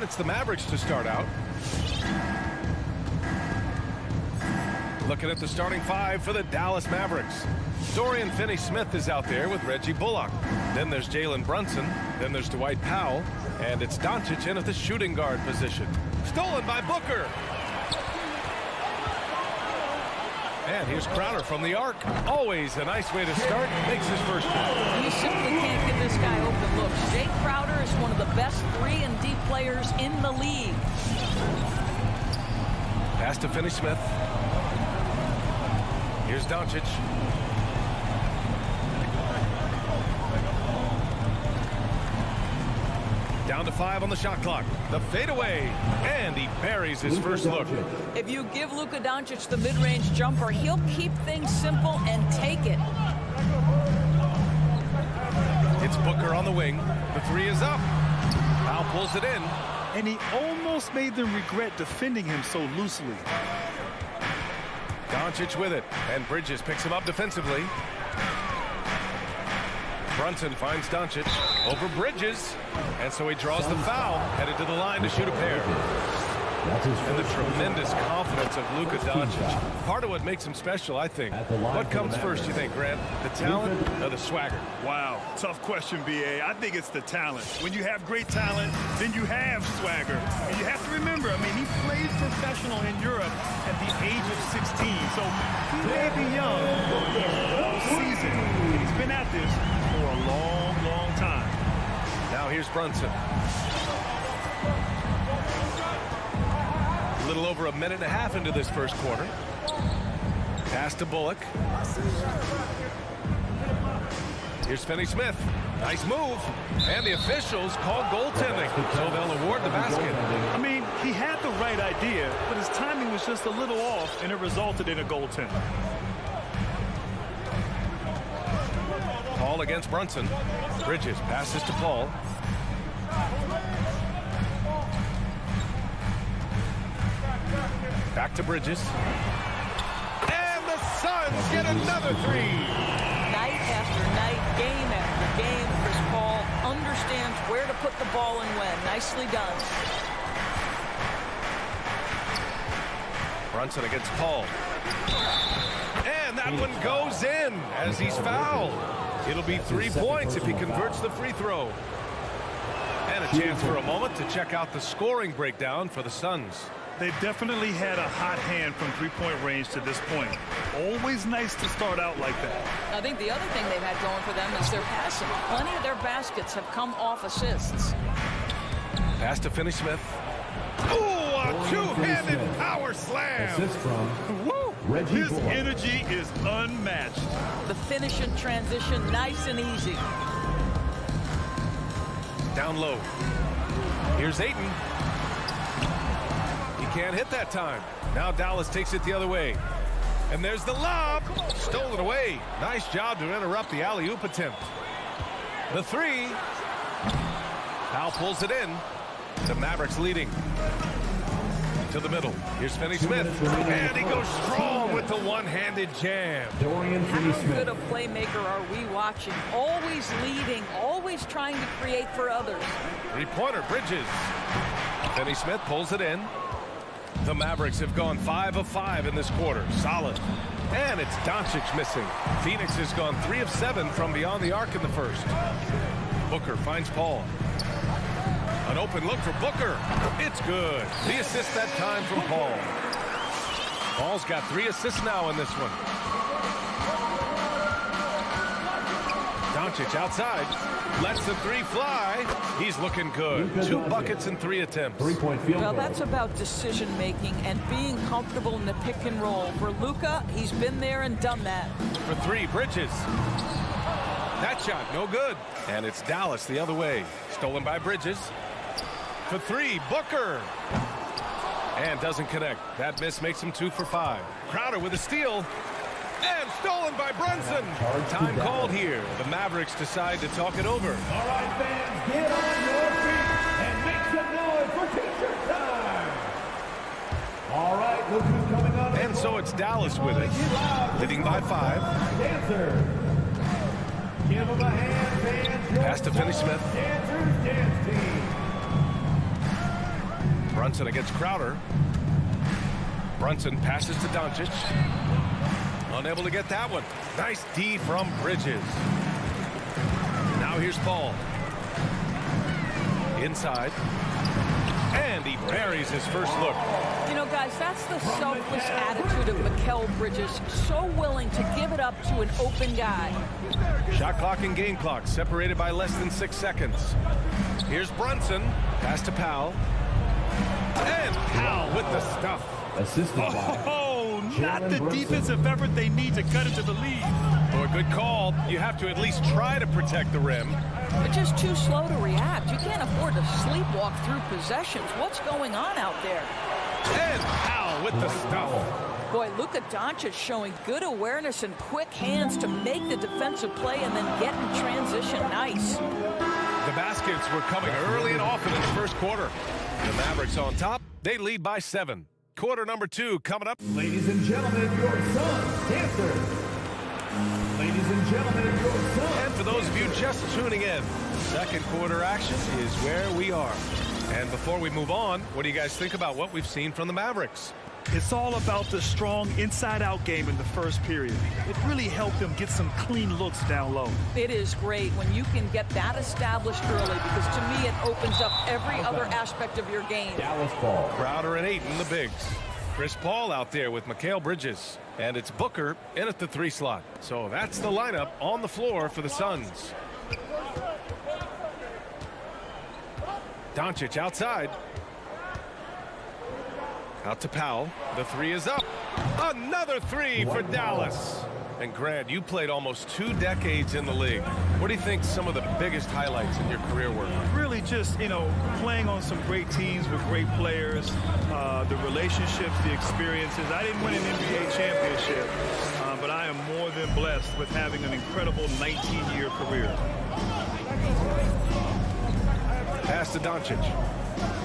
it's the Mavericks to start out. Looking at the starting five for the Dallas Mavericks. Dorian Finney-Smith is out there with Reggie Bullock. Then there's Jalen Brunson. Then there's Dwight Powell. And it's Doncic in at the shooting guard position. Stolen by Booker. And here's Crowder from the arc. Always a nice way to start. Makes his first shot. You simply can't give this guy open looks. Jake Crowder is one of the best 3-and-D players in the league. Pass to Finney-Smith. Here's Doncic. Down to 5 on the shot clock. The fadeaway. And he buries his first look. If you give Luka Doncic the mid-range jumper, he'll keep things simple and take it. It's Booker on the wing. The three is up. Powell pulls it in. And he almost made them regret defending him so loosely. Doncic with it. And Bridges picks him up defensively. Brunson finds Doncic over Bridges. And so he draws the foul. Headed to the line to shoot a pair. And the tremendous confidence of Luka Doncic. Part of what makes him special, I think. What comes first, you think, Grant? The talent or the swagger? Wow, tough question, B.A. I think it's the talent. When you have great talent, then you have swagger. And you have to remember, I mean, he played professional in Europe at the age of 16. So he may be young, but seasoned. He's been at this for a long, long time. Now here's Brunson. A little over a minute and a half into this first quarter. Pass to Bullock. Here's Finney-Smith. Nice move. And the officials call goaltending, so they'll award the basket. I mean, he had the right idea, but his timing was just a little off, and it resulted in a goaltender. Paul against Brunson. Bridges passes to Paul. Back to Bridges. And the Suns get another three. Night after night, game after game, Chris Paul understands where to put the ball and when. Nicely done. Brunson against Paul. And that one goes in as he's fouled. It'll be 3 points if he converts the free throw. And a chance for a moment to check out the scoring breakdown for the Suns. They've definitely had a hot hand from three-point range to this point. Always nice to start out like that. I think the other thing they've had going for them is their passing. Plenty of their baskets have come off assists. Pass to Finney-Smith. Ooh, a two-handed power slam. Assist from Woo! Reggie His Bullock. energy is unmatched. The finish and transition, nice and easy. Down low. Here's Ayton. He can't hit that time. Now Dallas takes it the other way. And there's the lob. Stolen away. Nice job to interrupt the alley-oop attempt. The three. Powell pulls it in. The Mavericks leading. To the middle. Here's Finney-Smith. And he goes strong with the one-handed jam. Dorian How Finney-Smith. good a playmaker are we watching? Always leading, always trying to create for others. Three-pointer, Bridges. Finney-Smith pulls it in. The Mavericks have gone 5 of 5 in this quarter. Solid. And it's Doncic missing. Phoenix has gone 3 of 7 from beyond the arc in the first. Booker finds Paul. An open look for Booker. It's good. The assist that time from Paul. Paul's got 3 assists now in this one. Doncic outside. Lets the three fly. He's looking good. 2 buckets and 3 attempts. 3-point field Well, goal. that's about decision making and being comfortable in the pick and roll. For Luka, he's been there and done that. For 3, Bridges. That shot, no good. And it's Dallas the other way. Stolen by Bridges. For 3, Booker. And doesn't connect. That miss makes him 2 for 5. Crowder with a steal. And stolen by Brunson. Time called here. The Mavericks decide to talk it over. All right, fans, get on your feet and make some noise for T-shirt time. All right, look who's coming up. And so it's Dallas with it. Leading by 5. Dancer. Give him a hand, fans. Pass to Finney-Smith. Dancers dance team. Brunson against Crowder. Brunson passes to Doncic. Unable to get that one. Nice D from Bridges. Now here's Paul. Inside. And he buries his first look. You know, guys, that's the selfless attitude of Mikal Bridges. So willing to give it up to an open guy. Shot clock and game clock separated by less than 6 seconds. Here's Brunson. Pass to Powell. And Powell with the stuff. Assisted by Oh, not the defensive effort they need to cut into the lead. Oh, a good call. You have to at least try to protect the rim. But just too slow to react. You can't afford to sleepwalk through possessions. What's going on out there? And Powell with the stuff. Boy, Luka Doncic showing good awareness and quick hands to make the defensive play and then get in transition. Nice. The baskets were coming early and often in the first quarter. The Mavericks on top. They lead by 7. Quarter number 2 coming up. Ladies and gentlemen, your Suns dancers. Ladies and gentlemen, your Suns. And for those of you just tuning in, second quarter action is where we are. And before we move on, what do you guys think about what we've seen from the Mavericks? It's all about the strong inside-out game in the first period. It really helped them get some clean looks down low. It is great when you can get that established early because to me it opens up every other aspect of your game. Dallas Ball. Crowder and Ayton, the bigs. Chris Paul out there with Mikal Bridges. And it's Booker in at the 3 slot. So that's the lineup on the floor for the Suns. Doncic outside. Out to Powell. The 3 is up. Another 3 for Dallas. And Grant, you played almost 2 decades in the league. What do you think some of the biggest highlights in your career were? Really just, playing on some great teams with great players, the relationships, the experiences. I didn't win an NBA championship, but I am more than blessed with having an incredible 19-year career. Pass to Doncic.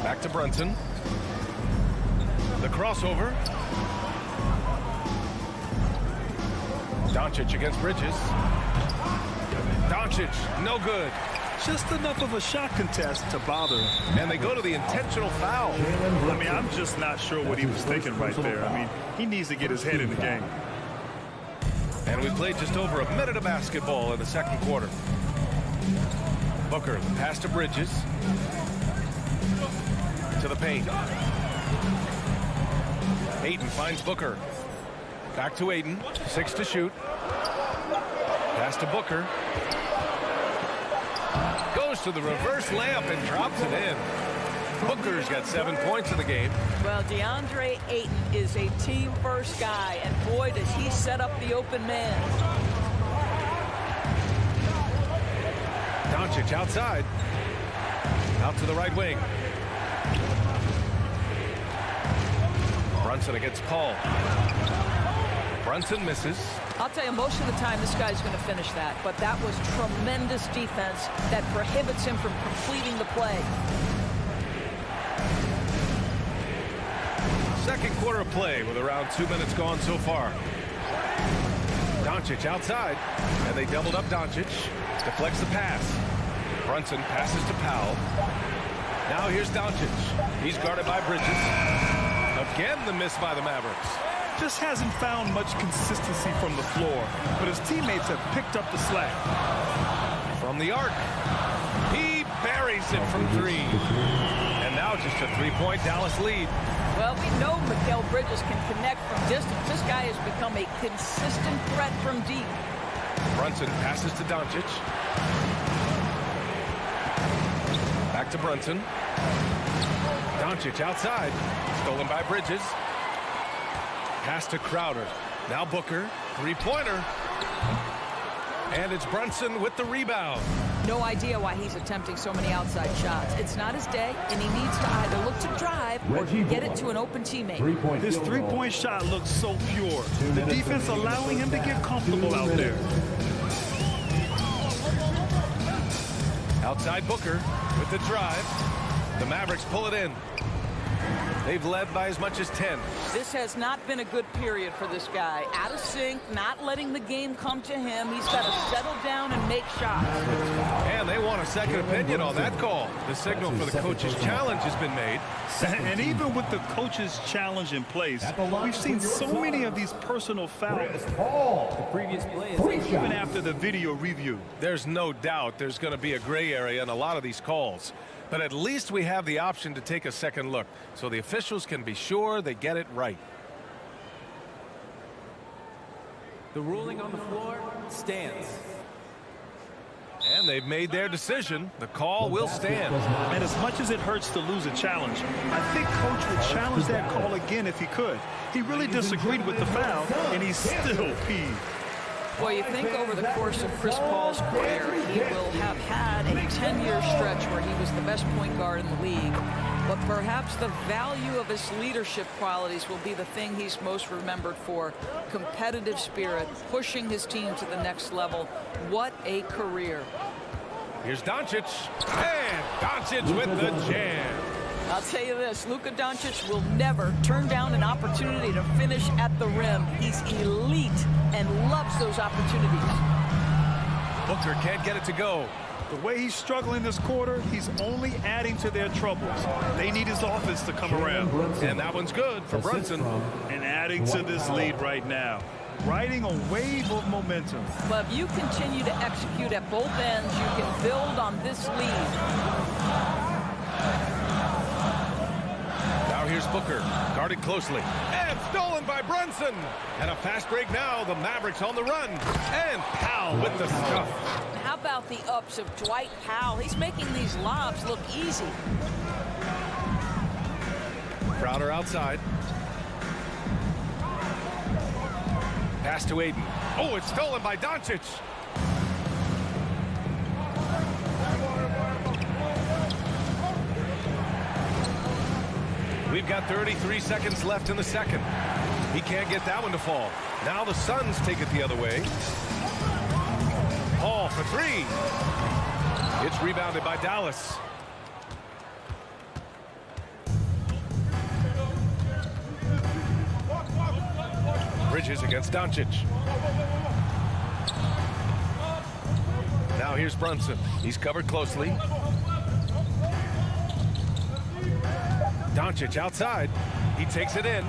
Back to Brunson. The crossover. Doncic against Bridges. Doncic, no good. Just enough of a shot contest to bother him. And they go to the intentional foul. I mean, I'm just not sure what he was thinking right there. I mean, he needs to get his head in the game. And we played just over a minute of basketball in the second quarter. Booker, the pass to Bridges. To the paint. Ayton finds Booker. Back to Ayton. 6 to shoot. Pass to Booker. Goes to the reverse layup and drops it in. Booker's got 7 points in the game. Well, DeAndre Ayton is a team-first guy, and boy, does he set up the open man. Doncic outside. Out to the right wing. Brunson against Paul. Brunson misses. I'll tell you, most of the time this guy's going to finish that, but that was tremendous defense that prohibits him from completing the play. Second quarter of play with around 2 minutes gone so far. Doncic outside, and they doubled up Doncic. Deflects the pass. Brunson passes to Powell. Now here's Doncic. He's guarded by Bridges. Again, the miss by the Mavericks. Just hasn't found much consistency from the floor, but his teammates have picked up the slack. From the arc. He buries it from 3. And now just a 3-point Dallas lead. Well, we know Mikal Bridges can connect from distance. This guy has become a consistent threat from deep. Brunson passes to Doncic. Back to Brunson. Doncic outside. Stolen by Bridges. Pass to Crowder. Now Booker. 3-pointer. And it's Brunson with the rebound. No idea why he's attempting so many outside shots. It's not his day, and he needs to either look to drive or get it to an open teammate. His three-point shot looks so pure. The defense allowing him to get comfortable out there. Outside Booker with the drive. The Mavericks pull it in. They've led by as much as 10. This has not been a good period for this guy. Out of sync, not letting the game come to him. He's got to settle down and make shots. And they want a second opinion on that call. The signal for the coach's challenge has been made. And even with the coach's challenge in place, we've seen so many of these personal fouls. The previous play is Even after the video review. There's no doubt there's going to be a gray area in a lot of these calls. But at least we have the option to take a second look, so the officials can be sure they get it right. The ruling on the floor stands. And they've made their decision. The call will stand. And as much as it hurts to lose a challenge, I think Coach would challenge that call again if he could. He really disagreed with the foul, and he's still peeved. Well, you think over the course of Chris Paul's career, he will have had a 10-year stretch where he was the best point guard in the league. But perhaps the value of his leadership qualities will be the thing he's most remembered for. Competitive spirit, pushing his team to the next level. What a career. Here's Doncic. And Doncic with the jam. I'll tell you this, Luka Doncic will never turn down an opportunity to finish at the rim. He's elite and loves those opportunities. Booker can't get it to go. The way he's struggling this quarter, he's only adding to their troubles. They need his offense to come around. And that one's good for Brunson. And adding to this lead right now. Riding a wave of momentum. But if you continue to execute at both ends, you can build on this lead. Now here's Booker, guarded closely, and stolen by Brunson. And a fast break now, the Mavericks on the run. And Powell with the stuff. How about the ups of Dwight Powell? He's making these lobs look easy. Crowder outside. Pass to Aiden. Oh, it's stolen by Doncic. We've got 33 seconds left in the second. He can't get that one to fall. Now the Suns take it the other way. Paul for three. It's rebounded by Dallas. Bridges against Doncic. Now here's Brunson. He's covered closely. Doncic outside. He takes it in.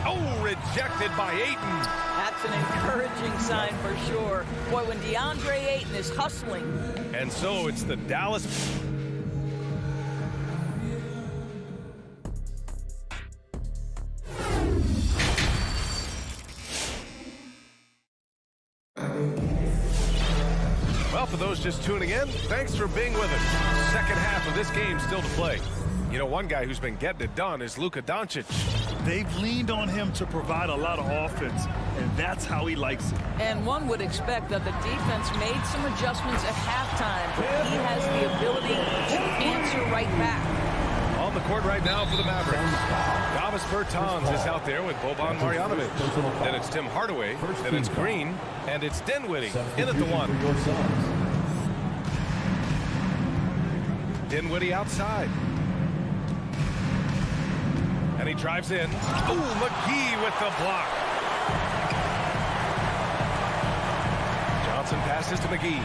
Oh, rejected by Ayton. That's an encouraging sign for sure. Boy, when DeAndre Ayton is hustling. And so it's the Dallas. Well, for those just tuning in, thanks for being with us. Second half of this game still to play. You know, one guy who's been getting it done is Luka Doncic. They've leaned on him to provide a lot of offense, and that's how he likes it. And one would expect that the defense made some adjustments at halftime, but he has the ability to answer right back. On the court right now for the Mavericks. Davis Bertans is out there with Boban Marjanovic. Then it's Tim Hardaway. Then it's Green. And it's Dinwiddie in at the one. Dinwiddie outside. And he drives in. Oh, McGee with the block. Johnson passes to McGee.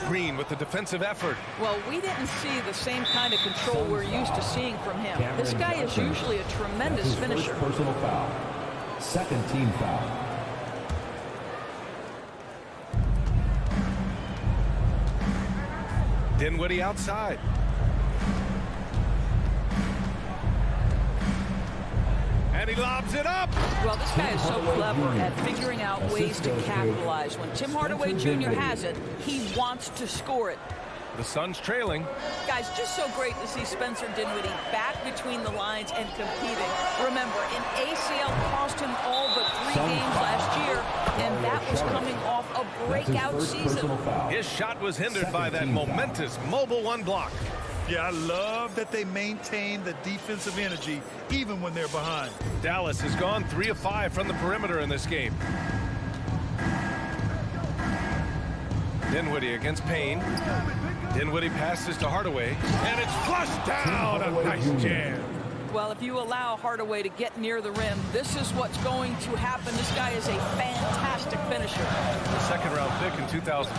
Green with the defensive effort. Well, we didn't see the same kind of control we're used to seeing from him. This guy is usually a tremendous finisher. First personal foul. Second team foul. Dinwiddie outside. And he lobs it up. Well, this guy is so clever at figuring out ways to capitalize. When Tim Hardaway Jr. has it, he wants to score it. The Suns trailing. Guys, just so great to see Spencer Dinwiddie back between the lines and competing. Remember, an ACL cost him all but 3 games last year, and that was coming off a breakout season. His shot was hindered by that momentous mobile one block. Yeah, I love that they maintain the defensive energy even when they're behind. Dallas has gone 3 of 5 from the perimeter in this game. Dinwiddie against Payne. Dinwiddie passes to Hardaway, and it's flushed down. A nice jam. Well, if you allow Hardaway to get near the rim, this is what's going to happen. This guy is a fantastic finisher. The second-round pick in 2014.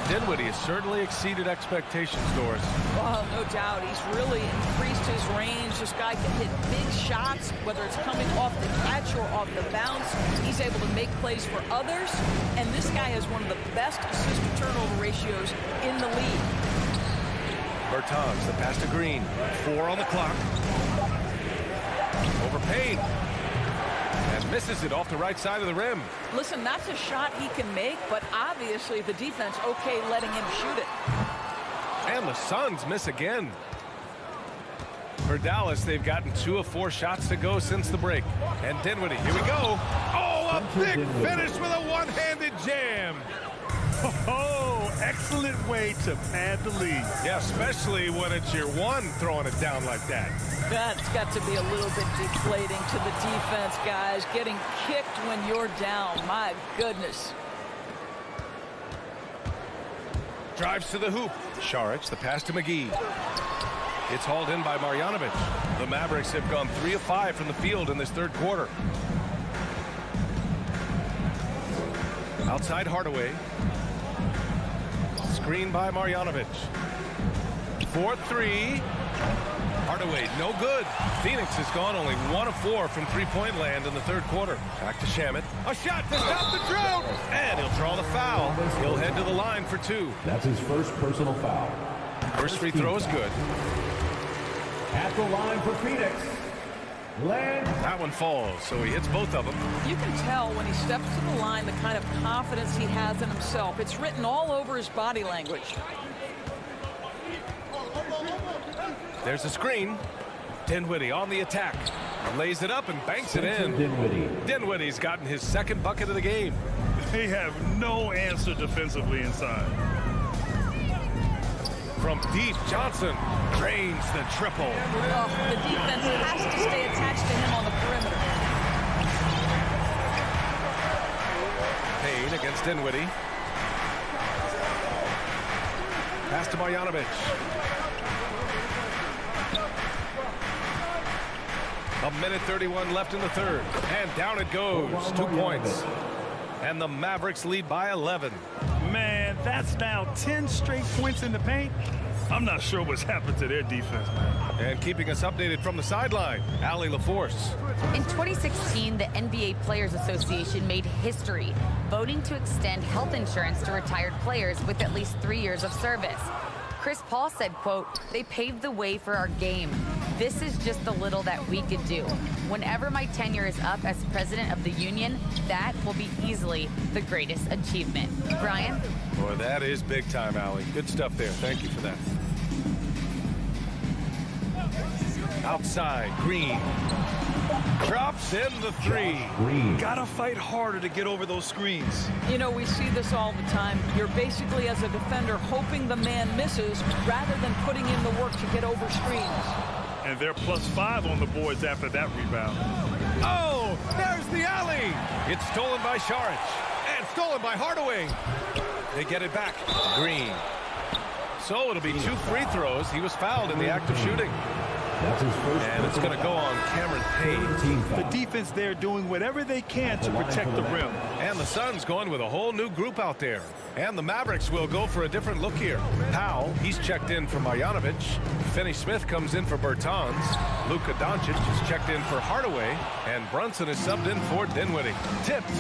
Dinwiddie has certainly exceeded expectations, Doris. Well, no doubt. He's really increased his range. This guy can hit big shots, whether it's coming off the catch or off the bounce. He's able to make plays for others. And this guy has one of the best assist-to-turnover ratios in the league. Bertans, the pass to Green. 4 on the clock. Over Payne. And misses it off the right side of the rim. Listen, that's a shot he can make, but obviously the defense okay letting him shoot it. And the Suns miss again. For Dallas, they've gotten 2 of 4 shots to go since the break. And Dinwiddie, here we go. Oh, a big finish with a one-handed jam. Oh, excellent way to pad the lead. Yeah, especially when it's your one throwing it down like that. That's got to be a little bit deflating to the defense, guys. Getting kicked when you're down. My goodness. Drives to the hoop. Saric, the pass to McGee. It's hauled in by Marjanovic. The Mavericks have gone 3 of 5 from the field in this third quarter. Outside Hardaway. Screen by Marjanovic. 4-3. Hardaway, no good. Phoenix has gone only 1 of 4 from three-point land in the third quarter. Back to Shamet. A shot to stop the drought. And he'll draw the foul. He'll head to the line for 2. That's his first personal foul. First free throw is good. At the line for Phoenix, Lance. That one falls, so he hits both of them. You can tell when he steps to the line the kind of confidence he has in himself. It's written all over his body language. There's a screen. Dinwiddie on the attack. Lays it up and banks it in. Dinwiddie's gotten his second bucket of the game. They have no answer defensively inside. From deep, Johnson drains the triple. Oh, the defense has to stay attached to him on the perimeter. Payne against Dinwiddie. Pass to Marjanovic. A minute 31 left in the third. And down it goes. 2 points. And the Mavericks lead by 11. Man, that's now 10 straight points in the paint. I'm not sure what's happened to their defense, man. And keeping us updated from the sideline, Allie LaForce. In 2016, the NBA Players Association made history, voting to extend health insurance to retired players with at least 3 years of service. Chris Paul said, quote, "They paved the way for our game. This is just the little that we could do. Whenever my tenure is up as president of the union, that will be easily the greatest achievement." Brian? Boy, that is big time, Allie. Good stuff there. Thank you for that. Outside, Green. Drops in the 3. Gotta fight harder to get over those screens. You know, we see this all the time. You're basically, as a defender, hoping the man misses rather than putting in the work to get over screens. And they're +5 on the boards after that rebound. Oh, there's the alley. It's stolen by Saric and stolen by Hardaway. They get it back. Green. So it'll be 2 free throws. He was fouled in the act of shooting. That's his first. And it's going to go on Cameron Payne. The defense there doing whatever they can to protect the rim. And the Suns going with a whole new group out there. And the Mavericks will go for a different look here. Powell, he's checked in for Marjanovic. Finney-Smith comes in for Bertans. Luka Doncic is checked in for Hardaway. And Brunson is subbed in for Dinwiddie. Tipped.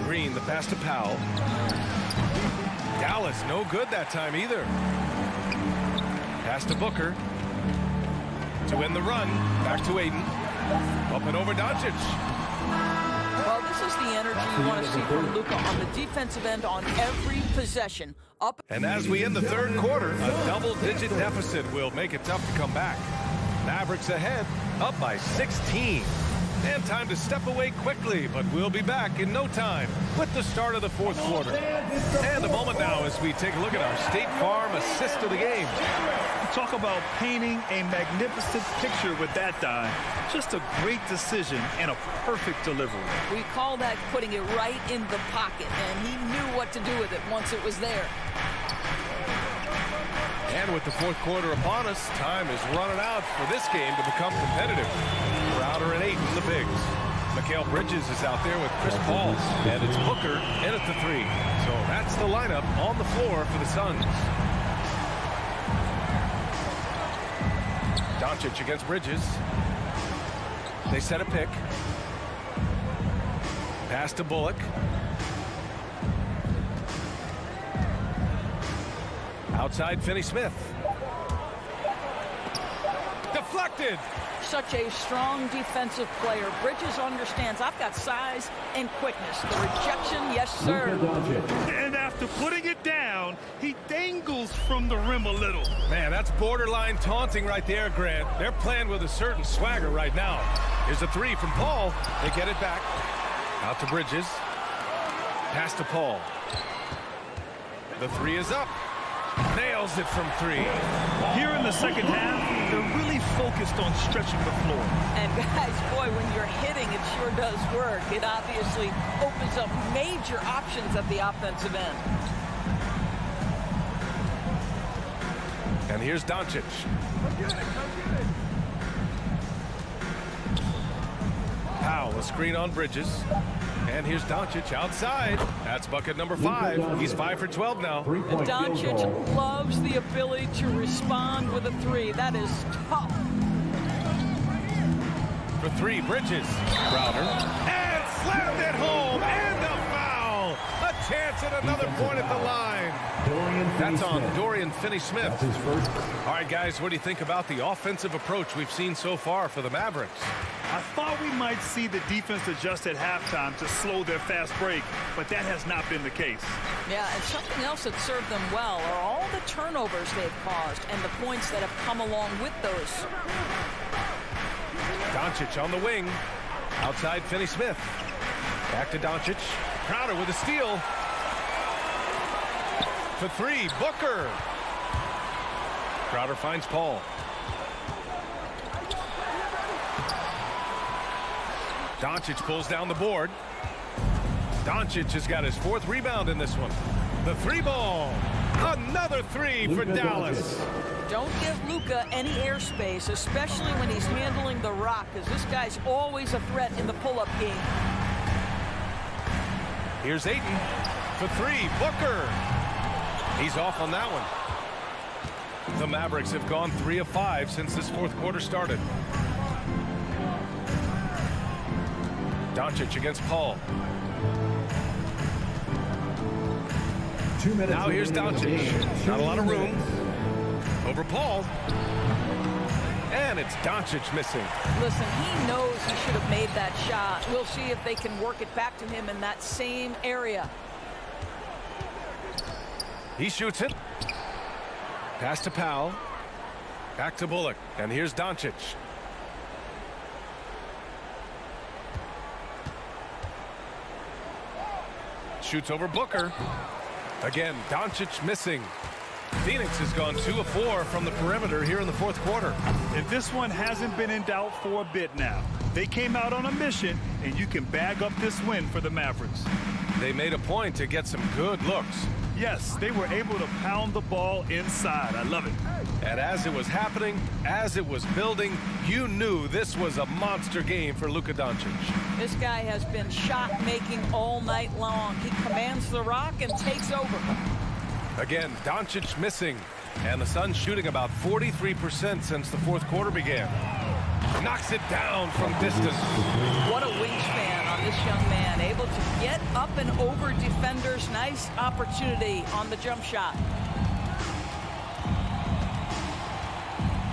Green, the pass to Powell. Dallas, no good that time either. Pass to Booker. To win the run. Back to Ayton. Up and over Doncic. Well, this is the energy you want to see from Luka on the defensive end on every possession. Up. And as we end the third quarter, a double-digit deficit will make it tough to come back. Mavericks ahead, up by 16. And time to step away quickly, but we'll be back in no time with the start of the fourth quarter. And a moment now as we take a look at our State Farm assist of the game. Talk about painting a magnificent picture with that dive. Just a great decision and a perfect delivery. We call that putting it right in the pocket, and he knew what to do with it once it was there. And with the fourth quarter upon us, time is running out for this game to become competitive. Crowder and Ayton, the bigs. Mikal Bridges is out there with Chris Paul. And it's Booker in at the 3. So that's the lineup on the floor for the Suns. Doncic against Bridges. They set a pick. Pass to Bullock. Outside Finney-Smith. Deflected. Such a strong defensive player. Bridges understands I've got size and quickness. The rejection, yes, sir. And after putting it down, he dangles from the rim a little. Man, that's borderline taunting right there, Grant. They're playing with a certain swagger right now. Here's a 3 from Paul. They get it back. Out to Bridges. Pass to Paul. The 3 is up. Nails it from 3. Here in the second half, they're really focused on stretching the floor. And guys, boy, when you're hitting, it sure does work. It obviously opens up major options at the offensive end. And here's Doncic. Powell, a screen on Bridges. And here's Doncic outside. That's bucket number 5. He's 5 for 12 now. And Doncic loves the ability to respond with a 3. That is tough. For 3, Bridges. Crowder. And slammed it home. And a foul. A chance at another point at the line. That's on Dorian Finney-Smith. All right, guys, what do you think about the offensive approach we've seen so far for the Mavericks? I thought we might see the defense adjust at halftime to slow their fast break, but that has not been the case. Yeah, and something else that served them well are all the turnovers they've caused and the points that have come along with those. Doncic on the wing. Outside Finney-Smith. Back to Doncic. Crowder with a steal. For 3, Booker. Crowder finds Paul. Doncic pulls down the board. Doncic has got his 4th rebound in this one. The 3 ball. Another 3 for Dallas. Don't give Luka any airspace, especially when he's handling the rock, because this guy's always a threat in the pull-up game. Here's Ayton for 3. Booker. He's off on that one. The Mavericks have gone 3 of 5 since this fourth quarter started. Doncic against Paul. 2 minutes. Now here's Doncic. Not a lot of room. Over Paul. And it's Doncic missing. Listen, he knows he should have made that shot. We'll see if they can work it back to him in that same area. He shoots it. Pass to Powell. Back to Bullock. And here's Doncic. Shoots over Booker. Again, Doncic missing. Phoenix has gone 2 of 4 from the perimeter here in the fourth quarter. And this one hasn't been in doubt for a bit now. They came out on a mission, and you can bag up this win for the Mavericks. They made a point to get some good looks. Yes, they were able to pound the ball inside. I love it. And as it was happening, as it was building, you knew this was a monster game for Luka Doncic. This guy has been shot-making all night long. He commands the rock and takes over. Again, Doncic missing. And the Suns shooting about 43% since the fourth quarter began. Knocks it down from distance. What a wingspan on this young man. Able to get up and over defenders. Nice opportunity on the jump shot.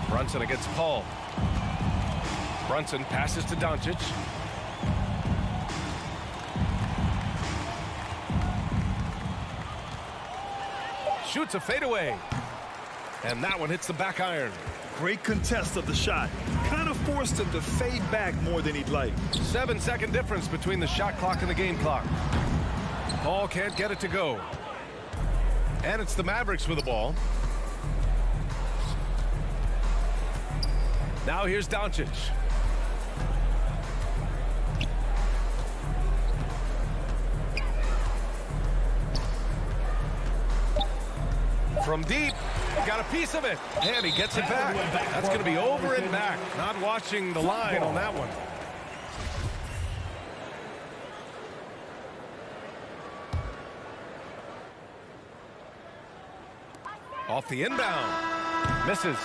Brunson against Paul. Brunson passes to Doncic. Shoots a fadeaway. And that one hits the back iron. Great contest of the shot. Kind of forced him to fade back more than he'd like. 7-second difference between the shot clock and the game clock. Paul can't get it to go. And it's the Mavericks with the ball. Now here's Doncic. From deep, Got a piece of it, and he gets it back. That's going to be over and back. Not watching the line on that one. Off the inbound. Misses.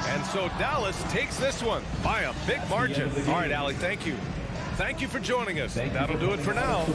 And so Dallas takes this one by a big margin. All right, Allie, thank you. Thank you for joining us. That'll do it for now.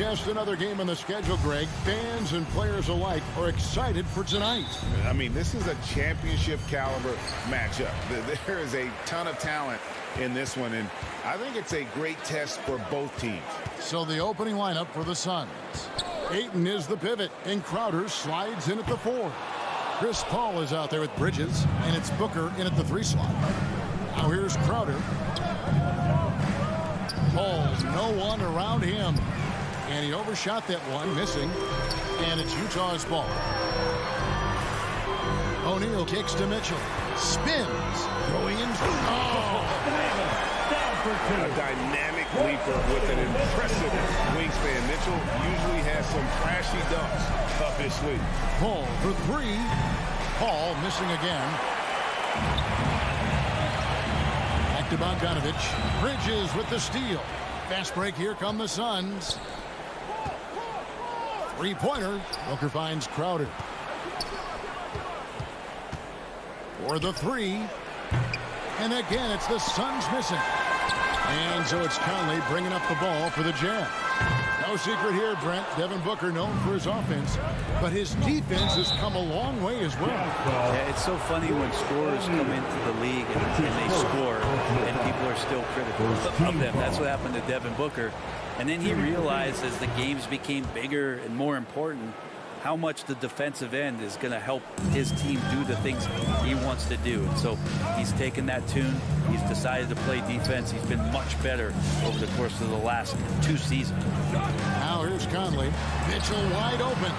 Just another game on the schedule, Greg. Fans and players alike are excited for tonight. I mean, this is a championship caliber matchup. There is a ton of talent in this one, and I think it's a great test for both teams. So the opening lineup for the Suns. Ayton is the pivot, and Crowder slides in at the 4. Chris Paul is out there with Bridges, and it's Booker in at the 3 slot. Now here's Crowder. Paul, no one around him. And he overshot that one, missing. And it's Utah's ball. O'Neal kicks to Mitchell. Spins. Going in. A dynamic leaper with an impressive wingspan. Mitchell usually has some flashy dunks up his sleeve. Paul for 3. Paul missing again. Back to Bogdanovich. Bridges with the steal. Fast break. Here come the Suns. 3-pointer. Booker finds Crowder. For the 3. And again, it's the Suns missing. And so it's Conley bringing up the ball for the Jazz. No secret here, Brent. Devin Booker known for his offense, but his defense has come a long way as well. Yeah, it's so funny when scorers come into the league and they score, and people are still critical of them. That's what happened to Devin Booker. And then he realized as the games became bigger and more important, how much the defensive end is going to help his team do the things he wants to do. And so he's taken that tune. He's decided to play defense. He's been much better over the course of the last 2 seasons. Now here's Conley. Mitchell wide open.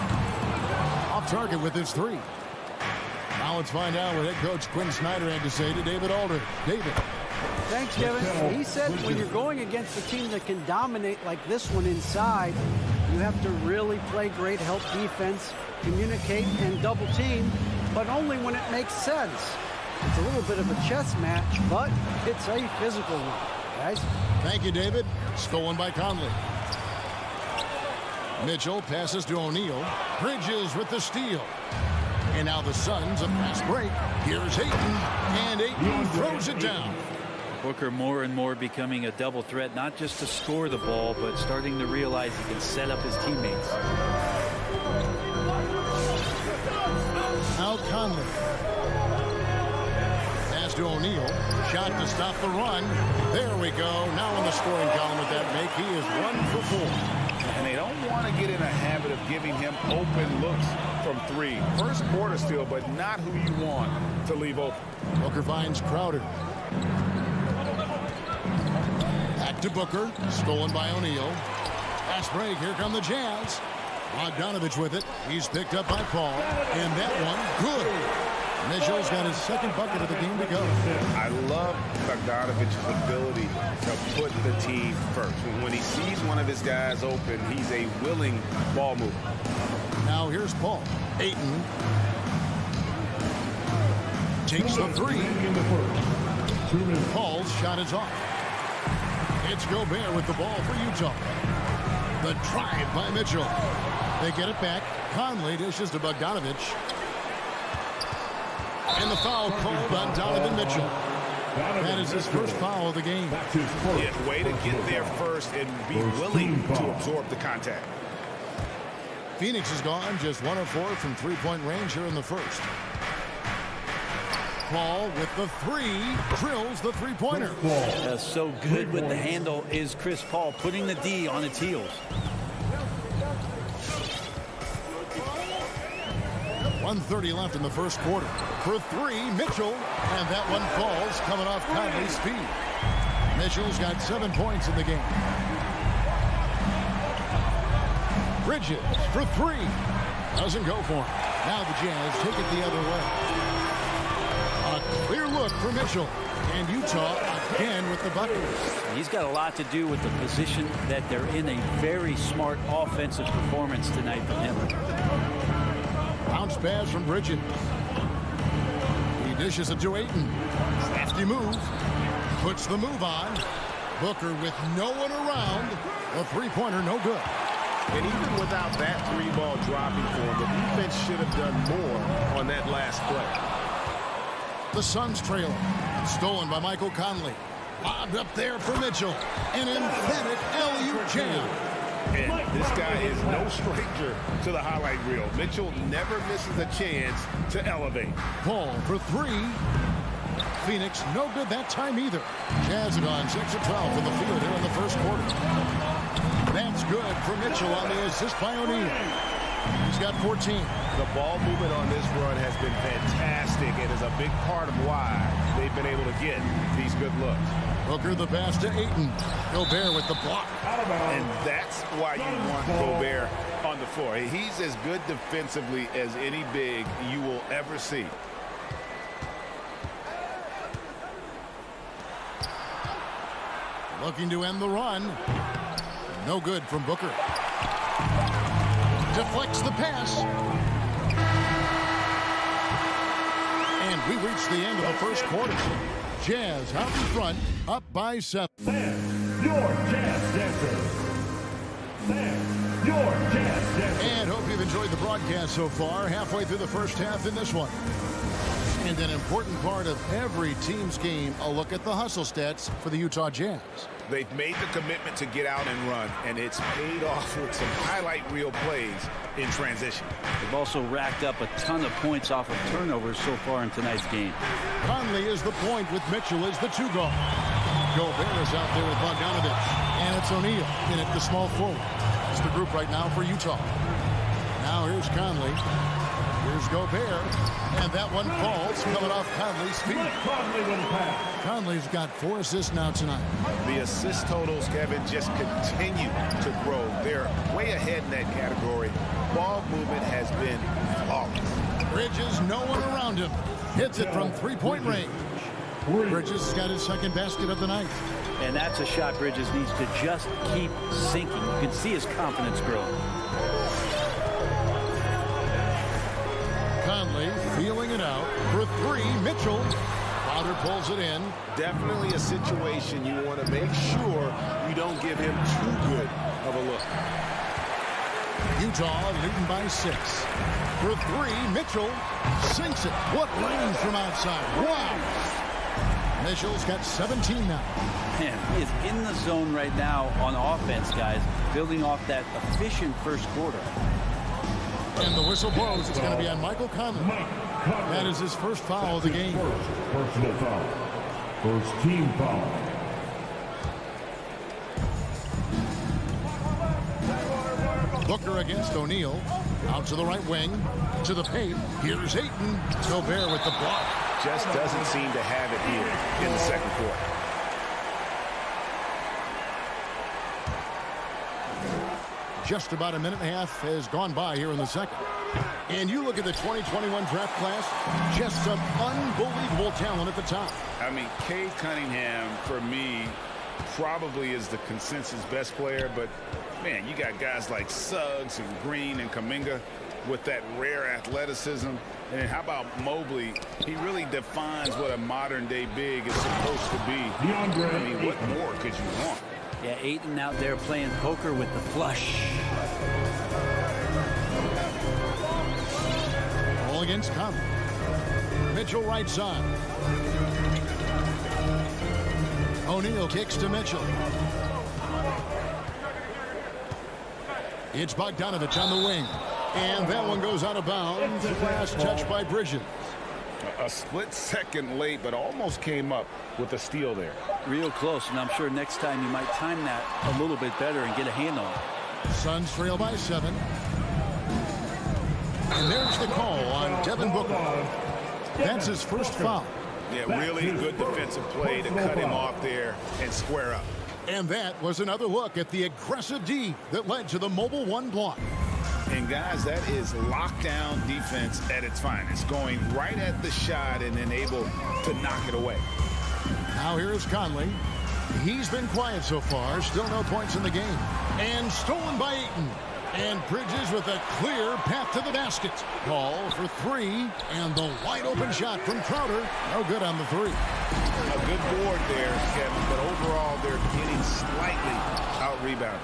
Off target with his 3. Now let's find out what head coach Quinn Snyder had to say to David Aldridge. David. Thanks, Kevin. He said when you're going against a team that can dominate like this one inside, you have to really play great help defense, communicate, and double team, but only when it makes sense. It's a little bit of a chess match, but it's a physical one, guys. Thank you, David. Stolen by Conley. Mitchell passes to O'Neal. Bridges with the steal. And now the Suns, a fast break. Here's Ayton, and Ayton throws it down. Booker more and more becoming a double threat, not just to score the ball, but starting to realize he can set up his teammates. Now Conley. Pass to O'Neal. Shot to stop the run. There we go. Now in the scoring column with that make, he is 1 for 4. And they don't want to get in a habit of giving him open looks from 3. First quarter still, but not who you want to leave open. Booker finds Crowder. Back to Booker. Stolen by O'Neal. Fast break. Here come the Jazz. Bogdanovich with it. He's picked up by Paul. And that one, good. Mitchell's got his second bucket of the game to go. I love Bogdanovich's ability to put the team first. When he sees one of his guys open, he's a willing ball mover. Now here's Paul. Ayton takes the 3. Paul's shot is off. It's Gobert with the ball for Utah. The drive by Mitchell. They get it back. Conley dishes to Bogdanovich. And the foul called on Donovan Mitchell. That is his first foul of the game. Yeah, way to get there first and be willing to absorb the contact. Phoenix is gone, just 1 of 4 from 3-point range here in the first. Paul with the 3, drills the 3-pointer. So good with the handle is Chris Paul, putting the D on its heels. 1:30 left in the first quarter. For 3, Mitchell, and that one falls, coming off Conley's feet. Mitchell's got 7 points in the game. Bridges for 3. Doesn't go for him. Now the Jazz take it the other way. A clear look for Mitchell. And Utah again with the bucket. He's got a lot to do with the position that they're in. A very smart offensive performance tonight from him. Bounce pass from Bridges. He dishes it to Ayton. Nasty move. Puts the move on. Booker with no one around. The 3-pointer no good. And even without that 3-ball dropping for him, the defense should have done more on that last play. The Suns trail. Stolen by Michael Conley. Lobbed up there for Mitchell. An emphatic alley-oop jam. And this guy is no stranger to the highlight reel. Mitchell never misses a chance to elevate. Paul for three. Phoenix no good that time either. Jazz have gone 6 of 12 from the field here in the first quarter. That's good for Mitchell on the assist by O'Neal. He's got 14. The ball movement on this run has been fantastic and is a big part of why they've been able to get these good looks. Booker the pass to Ayton. Gobert with the block. And that's why you want Gobert on the floor. He's as good defensively as any big you will ever see. Looking to end the run. No good from Booker. Deflects the pass. And we reach the end of the first quarter. Jazz out in front, up by 7. Sam, your Jazz Dancer. Sam, your Jazz Dancer. And hope you've enjoyed the broadcast so far. Halfway through the first half in this one. And an important part of every team's game, a look at the hustle stats for the Utah Jazz. They've made the commitment to get out and run, and it's paid off with some highlight reel plays in transition. They've also racked up a ton of points off of turnovers so far in tonight's game. Conley is the point with Mitchell as the 2 guard. Gobert is out there with Bogdanovich. And it's O'Neal in at the small forward. It's the group right now for Utah. Now here's Conley. Here's Gobert. And that one falls coming off Conley's feet. Conley's got 4 assists now tonight. The assist totals, Kevin, just continue to grow. They're way ahead in that category. Ball movement has been flawless. Bridges, no one around him. Hits it from 3-point range. Bridges has got his second basket of the night. And that's a shot Bridges needs to just keep sinking. You can see his confidence grow. Conley feeling it out for 3. Mitchell. Crowder pulls it in. Definitely a situation you want to make sure you don't give him too good of a look. Utah leading by 6. For 3, Mitchell sinks it. What range from outside. Wow. Mitchell's got 17 now. Man, he is in the zone right now on offense, guys, building off that efficient first quarter. And the whistle blows. It's going to be on Michael Conley. That is his first foul of the game. First personal foul. First team foul. Booker against O'Neal. Out to the right wing. To the paint. Here's Ayton. Gobert with the block. Just doesn't seem to have it here in the second quarter. Just about a minute and a half has gone by here in the second. And you look at the 2021 draft class, just some unbelievable talent at the top. I mean, Cade Cunningham, for me, probably is the consensus best player. But, man, you got guys like Suggs and Green and Kuminga with that rare athleticism. And how about Mobley? He really defines what a modern-day big is supposed to be. I mean, what more could you want? Yeah, Ayton out there playing poker with the flush. Ball against Conley. Mitchell right side. O'Neal kicks to Mitchell. It's Bogdanovich on the wing. And that one goes out of bounds. Last touch by Bridges. A split second late, but almost came up with a steal there. Real close, and I'm sure next time you might time that a little bit better and get a hand on it. Suns trail by 7. And there's the call on Devin Booker. That's his first foul. Yeah, really good defensive play to cut him off there and square up. And that was another look at the aggressive D that led to the Mobile One block. And, guys, that is lockdown defense at its finest, going right at the shot and then able to knock it away. Now here's Conley. He's been quiet so far. Still no points in the game. And stolen by Ayton. And Bridges with a clear path to the basket. Ball for 3. And the wide open shot from Crowder. No good on the 3. A good board there, Kevin, but overall they're getting slightly out-rebounded.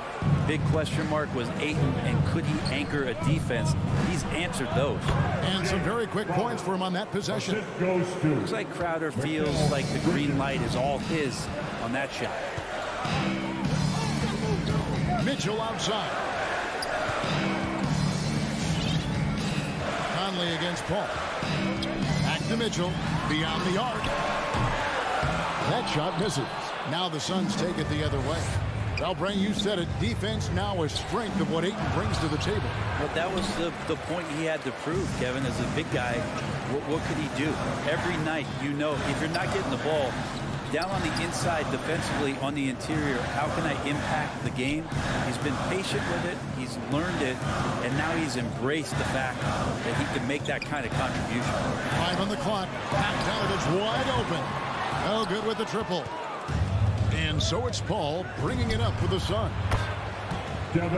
Big question mark was Ayton, and could he anchor a defense? He's answered those. And some very quick points for him on that possession. Looks like Crowder feels like the green light is all his on that shot. Mitchell outside. Conley against Paul. Back to Mitchell. Beyond the arc. That shot misses. Now the Suns take it the other way. Well, Brent, you said it. Defense now a strength of what Ayton brings to the table. Well, that was the point he had to prove, Kevin. As a big guy, what could he do? Every night, you know, if you're not getting the ball down on the inside defensively on the interior, how can I impact the game? He's been patient with it. He's learned it. And now he's embraced the fact that he can make that kind of contribution. 5 on the clock. Bogdanovich wide open. Oh, good with the triple. And so it's Paul bringing it up for the Suns.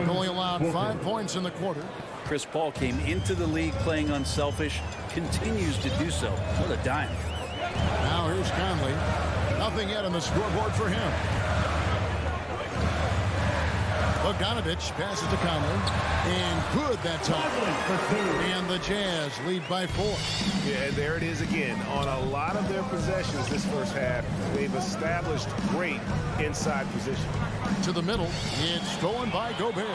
Only allowed 5 points in the quarter. Chris Paul came into the league playing unselfish, continues to do so. What a dime. Now here's Conley. Nothing yet on the scoreboard for him. Bogdanovich passes to Conley. And good that time. And the Jazz lead by 4. Yeah, there it is again. On a lot of their possessions this first half, they've established great inside position. To the middle. It's stolen by Gobert.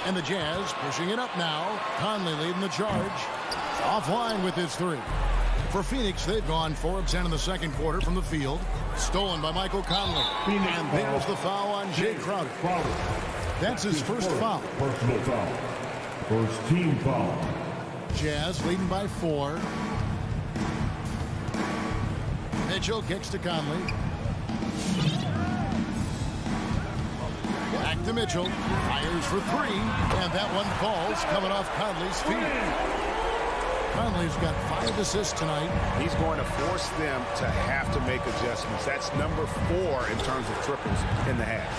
And the Jazz pushing it up now. Conley leading the charge. Offline with his 3. For Phoenix, they've gone 4 of 10 in the second quarter from the field. Stolen by Michael Conley. And there's the foul on Jay Crowder. That's his first foul. Personal foul. First team foul. Jazz leading by 4. Mitchell kicks to Conley. Back to Mitchell. Fires for 3. And that one falls coming off Conley's feet. Conley's got 5 assists tonight. He's going to force them to have to make adjustments. That's number 4 in terms of triples in the half.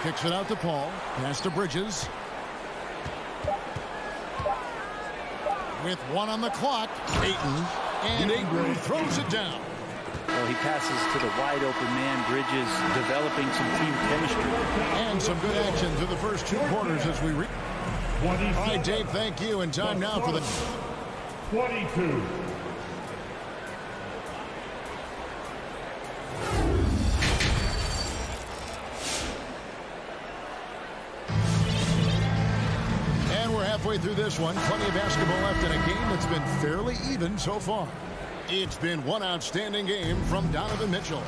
Kicks it out to Paul. Pass to Bridges. With 1 on the clock. Ayton. And Ayton throws it down. Well, he passes to the wide open man. Bridges developing some team chemistry. And some good action through the first 2 quarters as we reach. All right, Dave, thank you. And time now for the 22. And we're halfway through this one. Plenty of basketball left in a game that's been fairly even so far. It's been one outstanding game from Donovan Mitchell.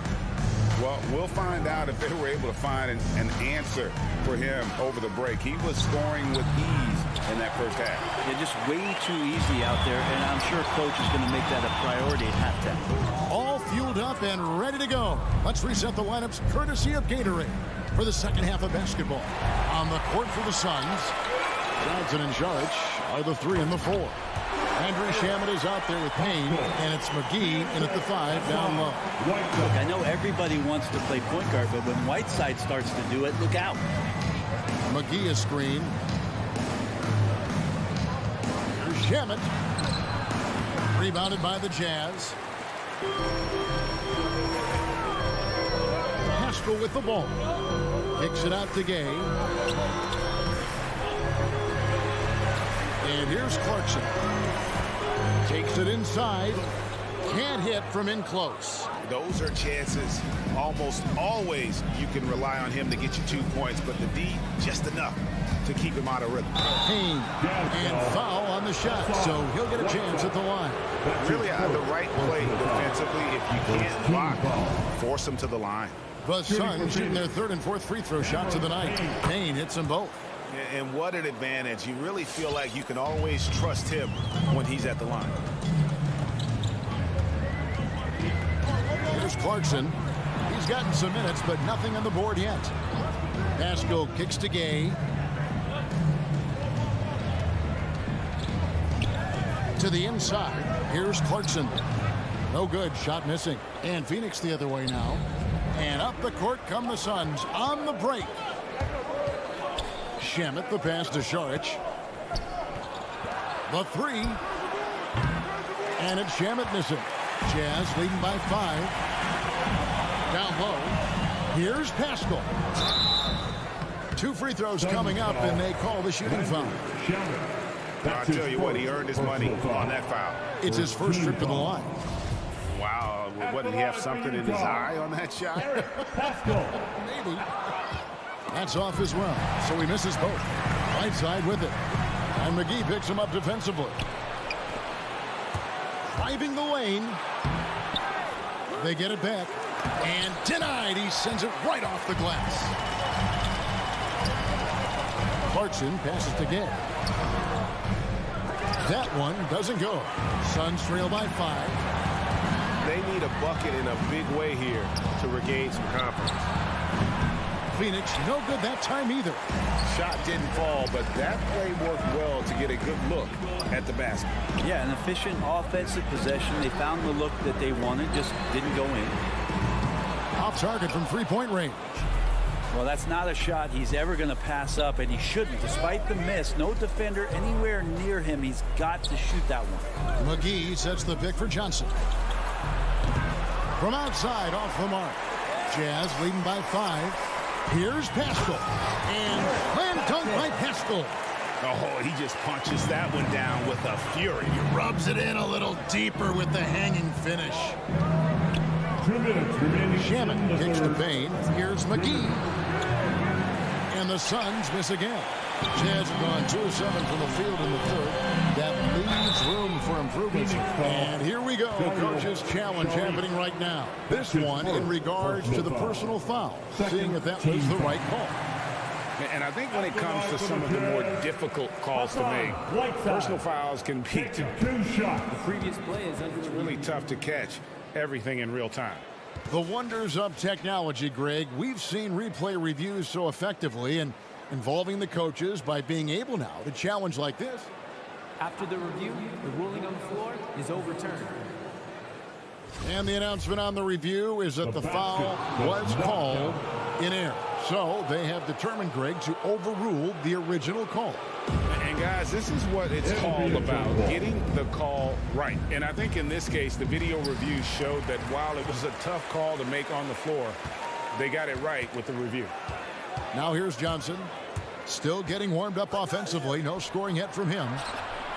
Well, we'll find out if they were able to find an answer for him over the break. He was scoring with ease in that first half. Yeah, just way too easy out there, and I'm sure coach is going to make that a priority at halftime. All fueled up and ready to go. Let's reset the lineups courtesy of Gatorade for the second half of basketball. On the court for the Suns, Johnson and Saric are the 3 and the 4. Andrew Shamet is out there with Payne, and it's McGee in at the 5 down low. Look, I know everybody wants to play point guard, but when Whiteside starts to do it, look out. McGee is screen. Here's Shamet. Rebounded by the Jazz. Haskell with the ball. Kicks it out to Gay. And here's Clarkson. Takes it inside. Can't hit from in close. Those are chances. Almost always you can rely on him to get you 2 points, but the D, just enough to keep him out of rhythm. Payne and foul on the shot, so he'll get a chance at the line. Really the right play defensively. If you can't block, force him to the line. The Suns shooting their 3rd and 4th free throw shots of the night. Payne hits them both. And what an advantage. You really feel like you can always trust him when he's at the line. Here's Clarkson. He's gotten some minutes, but nothing on the board yet. Haskell kicks to Gay. To the inside. Here's Clarkson. No good. Shot missing. And Phoenix the other way now. And up the court come the Suns on the break. Shamet, the pass to Saric. The 3. And it's Shamet missing. Jazz leading by 5. Down low. Here's Pascal. 2 free throws coming up, and they call the shooting foul. I tell you what, he earned his money on that foul. It's his first trip to the line. Wow, what, did he have something in his eye on that shot? Maybe. That's off as well, so he misses both. Right side with it. And McGee picks him up defensively. Driving the lane. They get it back. And denied. He sends it right off the glass. Clarkson passes to Gay. That one doesn't go. Suns trail by 5. They need a bucket in a big way here to regain some confidence. Phoenix, no good that time either. Shot didn't fall, but that play worked well to get a good look at the basket. Yeah, an efficient offensive possession. They found the look that they wanted, just didn't go in. Off target from three-point range. Well, that's not a shot he's ever going to pass up, and he shouldn't. Despite the miss, no defender anywhere near him. He's got to shoot that one. McGee sets the pick for Johnson. From outside, off the mark. Jazz leading by 5. Here's Pascal. And slam dunk by Pascal. Oh, he just punches that one down with a fury. He rubs it in a little deeper with the hanging finish. 2 minutes remaining. Shaman kicks to Payne. Here's McGee. And the Suns miss again. Jazz have gone 2 of 7 from the field in the third. That leaves room for improvements. And here we go. Coach's challenge happening right now. This one in regards to the personal foul. Seeing if that was the right call. And I think when it comes to some of the more difficult calls to make, personal fouls can be The previous play is it's really tough to catch everything in real time. The wonders of technology, Greg. We've seen replay reviews so effectively and involving the coaches by being able now to challenge like this. After the review, the ruling on the floor is overturned. And the announcement on the review is that the foul was called in error. So they have determined, Greg, to overrule the original call. And guys, this is what it's called about, getting the call right. And I think in this case, the video review showed that while it was a tough call to make on the floor, they got it right with the review. Now here's Johnson, still getting warmed up offensively. No scoring yet from him.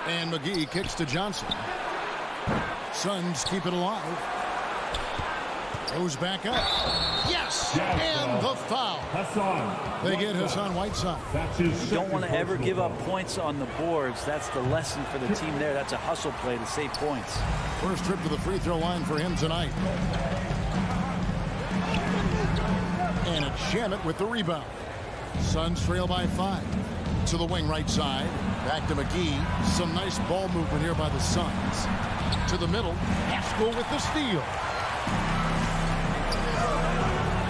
And McGee kicks to Johnson. Suns keep it alive. Goes back up. Yes! And the foul. They get Hassan Whiteside. You don't want to ever give up points on the boards. That's the lesson for the team there. That's a hustle play to save points. First trip to the free throw line for him tonight. And it's Shamet with the rebound. Suns trail by 5. To the wing right side. Back to McGee. Some nice ball movement here by the Suns. To the middle. Pascal with the steal.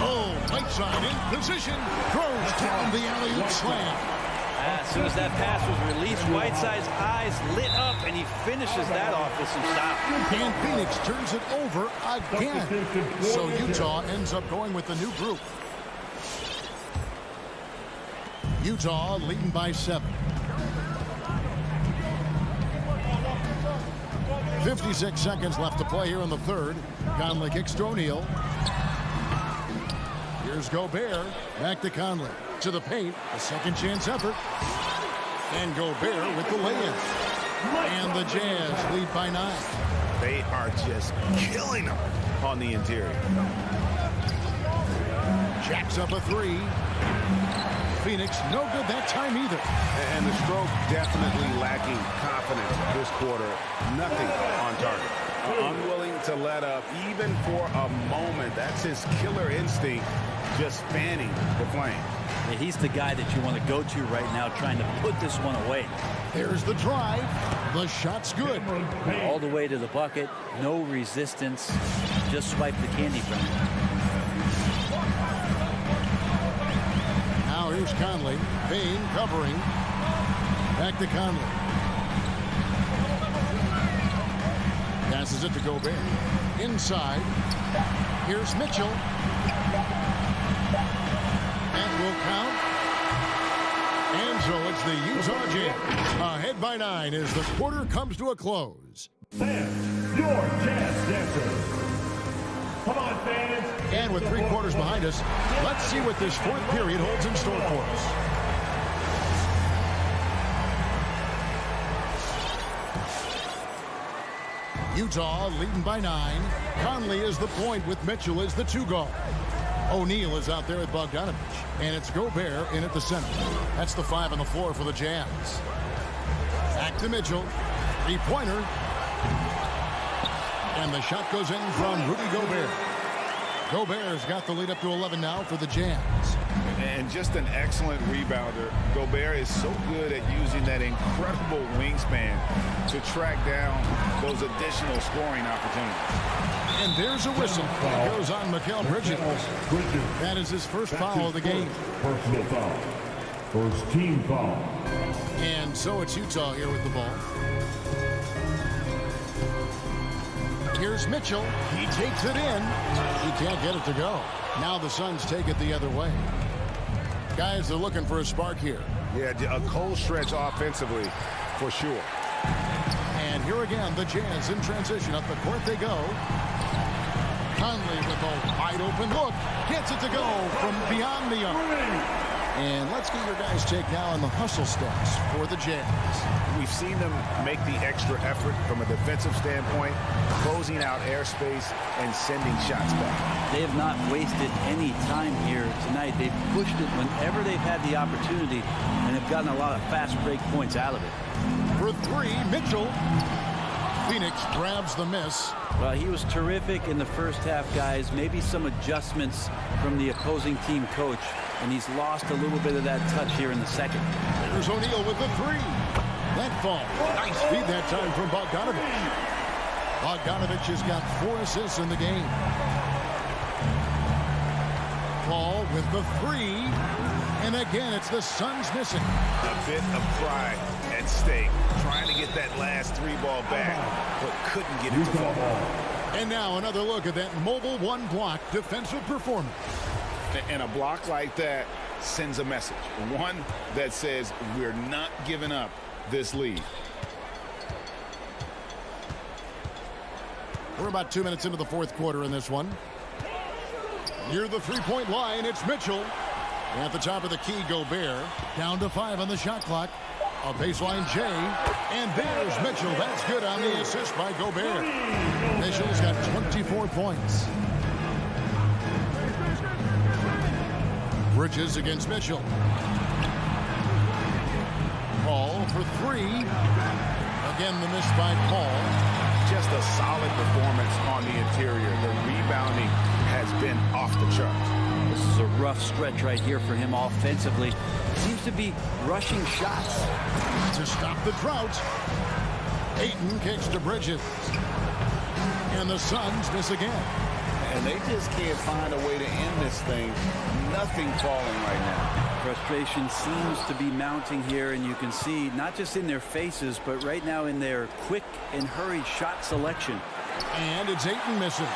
Oh, Whiteside in position. Throws down the alley-oop slam. As soon as that pass was released, Whiteside's eyes lit up, and he finishes that off with some stop. And Phoenix turns it over again. So Utah ends up going with the new group. Utah leading by 7. 56 seconds left to play here in the third. Conley kicks to O'Neal. Here's Gobert. Back to Conley. To the paint. A second chance effort. And Gobert with the lay-in. And the Jazz lead by 9. They are just killing them on the interior. Jacks up a 3. Phoenix, no good that time either. And the stroke definitely lacking confidence this quarter. Nothing on target. Unwilling to let up even for a moment. That's his killer instinct, just fanning the flame. Yeah, he's the guy that you want to go to right now, trying to put this one away. There's the drive. The shot's good. All the way to the bucket. No resistance. Just swipe the candy from him. Now here's Conley. Payne covering. Back to Conley. Passes it to Gobert. Inside. Here's Mitchell. That will count. And so it's the Utah Jazz ahead by 9 as the quarter comes to a close. Fans, your Jazz dancers. Come on, fans. And with 3 quarters behind us, let's see what this fourth period holds in store for us. Utah leading by 9. Conley is the point with Mitchell as the 2 guard. O'Neal is out there with Bogdanovich. And it's Gobert in at the center. That's the 5 on the floor for the Jazz. Back to Mitchell. Three-pointer. And the shot goes in from Rudy Gobert. Gobert's got the lead up to 11 now for the Jazz. And just an excellent rebounder. Gobert is so good at using that incredible wingspan to track down those additional scoring opportunities. And there's a whistle that goes on Mikal Bridges. That is his first foul of the game. Personal foul. First team foul. And so it's Utah here with the ball. Here's Mitchell. He takes it in. He can't get it to go. Now the Suns take it the other way. Guys, they're looking for a spark here. Yeah, a cold stretch offensively, for sure. And here again, the Jazz in transition. Up the court they go. Conley with a wide open look. Gets it to go from beyond the arc. And let's get your guys' take now on the hustle stats for the Jazz. We've seen them make the extra effort from a defensive standpoint, closing out airspace and sending shots back. They have not wasted any time here tonight. They've pushed it whenever they've had the opportunity, and have gotten a lot of fast break points out of it. For three, Mitchell. Phoenix grabs the miss. Well, he was terrific in the first half, guys. Maybe some adjustments from the opposing team coach, and he's lost a little bit of that touch here in the second. There's O'Neal with the three. That fall. Nice feed that time from Bogdanovich. Bogdanovich has got 4 assists in the game. Paul with the three. And again, it's the Suns missing. A bit of pride at stake, trying to get that last 3-ball back, but couldn't get it to fall. And now another look at that mobile one block defensive performance. And a block like that sends a message. One that says we're not giving up this lead. We're about 2 minutes into the fourth quarter in this one. Near the three-point line, it's Mitchell. At the top of the key, Gobert. Down to 5 on the shot clock. A baseline J. And there's Mitchell. That's good on the assist by Gobert. Mitchell's got 24 points. Bridges against Mitchell. Paul for three. Again, the miss by Paul. Just a solid performance on the interior. The rebounding has been off the charts. This is a rough stretch right here for him offensively. Seems to be rushing shots. To stop the drought. Ayton kicks to Bridges. And the Suns miss again. And they just can't find a way to end this thing. Nothing falling right now. Frustration seems to be mounting here, and you can see not just in their faces, but right now in their quick and hurried shot selection. And it's Ayton missing.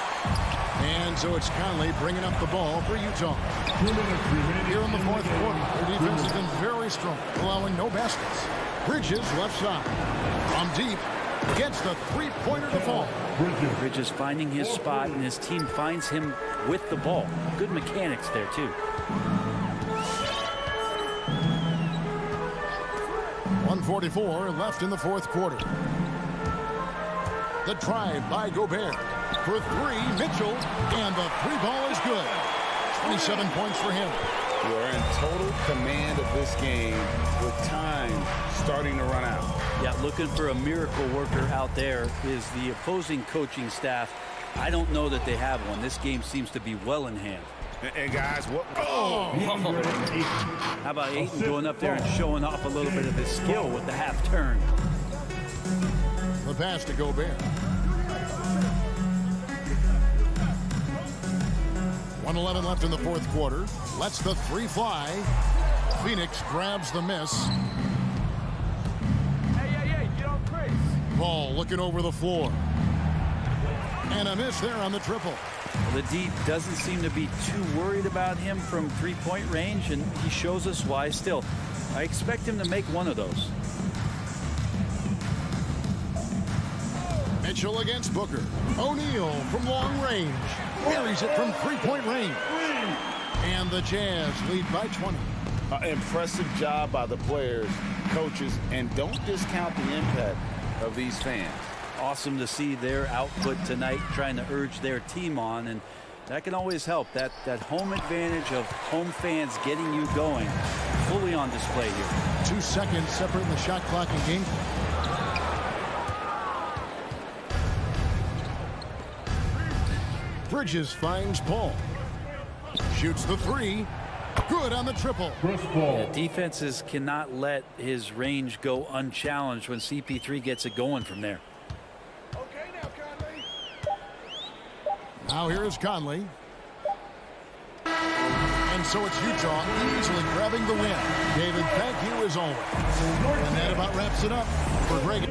And so it's Conley bringing up the ball for Utah. Here in the fourth quarter, their defense has been very strong, allowing no baskets. Bridges left side. From deep, gets the three-pointer to fall. Bridges finding his spot, and his team finds him with the ball. Good mechanics there, too. 1:44 left in the fourth quarter. The drive by Gobert. For three, Mitchell. And the three ball is good. 27 points for him. We're in total command of this game with time starting to run out. Yeah, looking for a miracle worker out there is the opposing coaching staff. I don't know that they have one. This game seems to be well in hand. And guys, what? Oh! How about Ayton going up there and showing off a little bit of his skill with the half turn? The pass to Gobert. 1:11 left in the fourth quarter. Lets the three fly. Phoenix grabs the miss. Hey, get on Chris. Ball looking over the floor. And a miss there on the triple. The D doesn't seem to be too worried about him from three-point range, and he shows us why still. I expect him to make one of those. Mitchell against Booker. O'Neal from long range. Buries it from three-point range. And the Jazz lead by 20. Impressive job by the players, coaches, and don't discount the impact of these fans. Awesome to see their output tonight, trying to urge their team on. And That can always help. That home advantage of home fans getting you going, fully on display here. 2 seconds separating the shot clock and game clock. Bridges finds Paul. Shoots the three. Good on the triple. Yeah, defenses cannot let his range go unchallenged when CP3 gets it going from there. Now here is Conley. And so it's Utah easily grabbing the win. David, thank you as always. And that about wraps it up for Greg.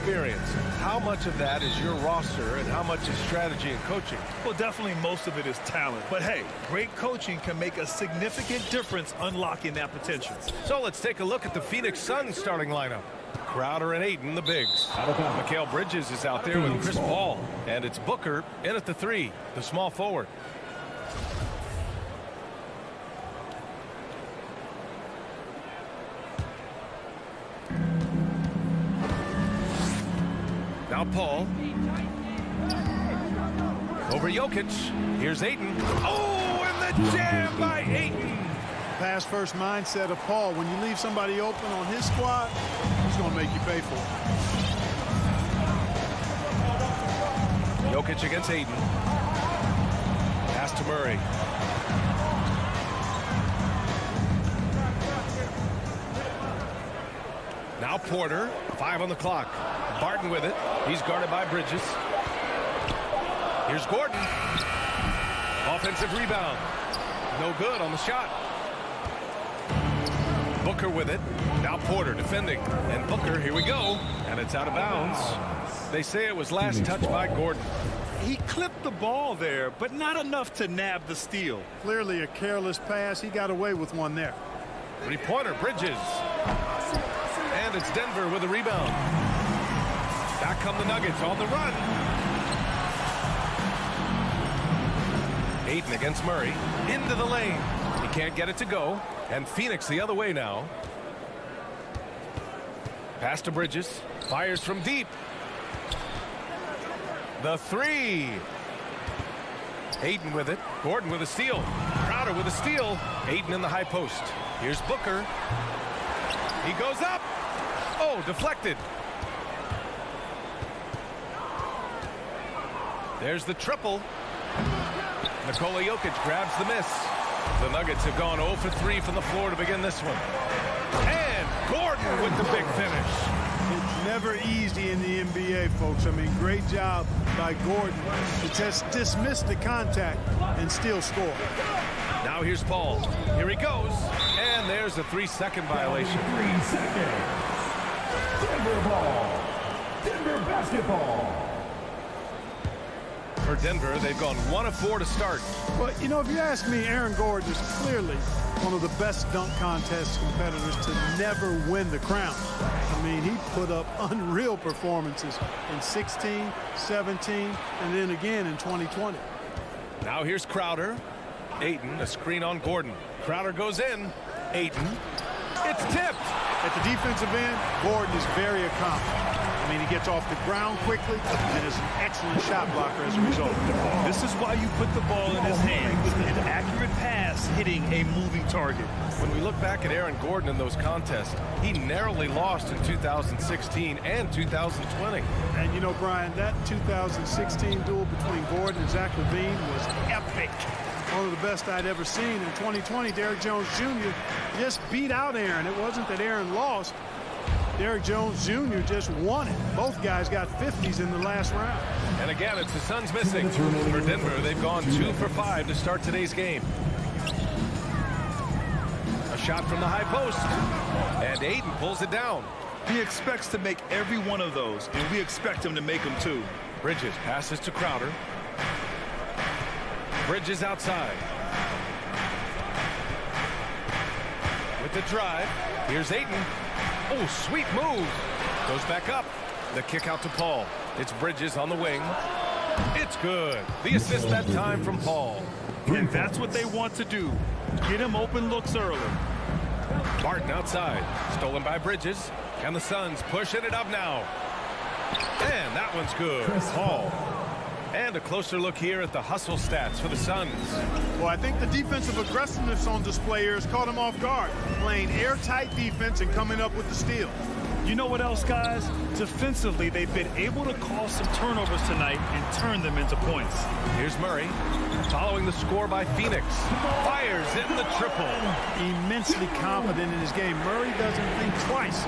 experience. How much of that is your roster and how much is strategy and coaching? Well, definitely most of it is talent. But hey, great coaching can make a significant difference unlocking that potential. So let's take a look at the Phoenix Suns starting lineup. Crowder and Ayton, the bigs. Mikal Bridges is out there with Chris Paul. And it's Booker in at the 3, the small forward. Now Paul. Over Jokic. Here's Ayton. Oh, and the jam by Ayton. Pass first mindset of Paul. When you leave somebody open on his squad, he's going to make you pay for it. Jokic against Ayton. Pass to Murray. Now Porter. 5 on the clock. Barton with it. He's guarded by Bridges. Here's Gordon. Offensive rebound. No good on the shot. Booker with it. Now Porter defending. And Booker, here we go. And it's out of bounds. They say it was last touched by Gordon. He clipped the ball there, but not enough to nab the steal. Clearly a careless pass. He got away with one there. 3-pointer, Bridges. And it's Denver with a rebound. Back come the Nuggets on the run. Ayton against Murray. Into the lane. He can't get it to go. And Phoenix the other way now. Pass to Bridges. Fires from deep. The 3. Ayton with it. Gordon with a steal. Crowder with a steal. Ayton in the high post. Here's Booker. He goes up. Oh, deflected. There's the triple. Nikola Jokic grabs the miss. The Nuggets have gone 0 for 3 from the floor to begin this one. And Gordon with the big finish. It's never easy in the NBA, folks. I mean, great job by Gordon to just dismiss the contact and still score. Now here's Paul. Here he goes. And there's a 3-second violation. 3 seconds. Denver ball. Denver basketball. For Denver, they've gone 1 of 4 to start. But, you know, if you ask me, Aaron Gordon is clearly one of the best dunk contest competitors to never win the crown. I mean, he put up unreal performances in 16, 17, and then again in 2020. Now here's Crowder. Ayton, a screen on Gordon. Crowder goes in. Ayton. It's tipped. At the defensive end, Gordon is very accomplished. I mean, he gets off the ground quickly and is an excellent shot blocker as a result. This is why you put the ball in his hands. An accurate pass hitting a moving target. When we look back at Aaron Gordon in those contests, he narrowly lost in 2016 and 2020. And, you know, Brian, that 2016 duel between Gordon and Zach LaVine was epic. One of the best I'd ever seen. In 2020, Derrick Jones Jr. just beat out Aaron. It wasn't that Aaron lost. Derrick Jones Jr. just won it. Both guys got 50s in the last round. And again, it's the Suns missing. For Denver, they've gone 2 for 5 to start today's game. A shot from the high post. And Ayton pulls it down. He expects to make every one of those, and we expect him to make them too. Bridges passes to Crowder. Bridges outside. With the drive. Here's Ayton. Oh, sweet move. Goes back up. The kick out to Paul. It's Bridges on the wing. It's good. The assist that time from Paul. And that's what they want to do. Get him open looks early. Barton outside. Stolen by Bridges. And the Suns pushing it up now. And that one's good. Paul. And a closer look here at the hustle stats for the Suns. Well, I think the defensive aggressiveness on display here has caught him off guard. Playing airtight defense and coming up with the steal. You know what else, guys? Defensively, they've been able to cause some turnovers tonight and turn them into points. Here's Murray. Following the score by Phoenix. Fires in the triple. Immensely confident in his game. Murray doesn't think twice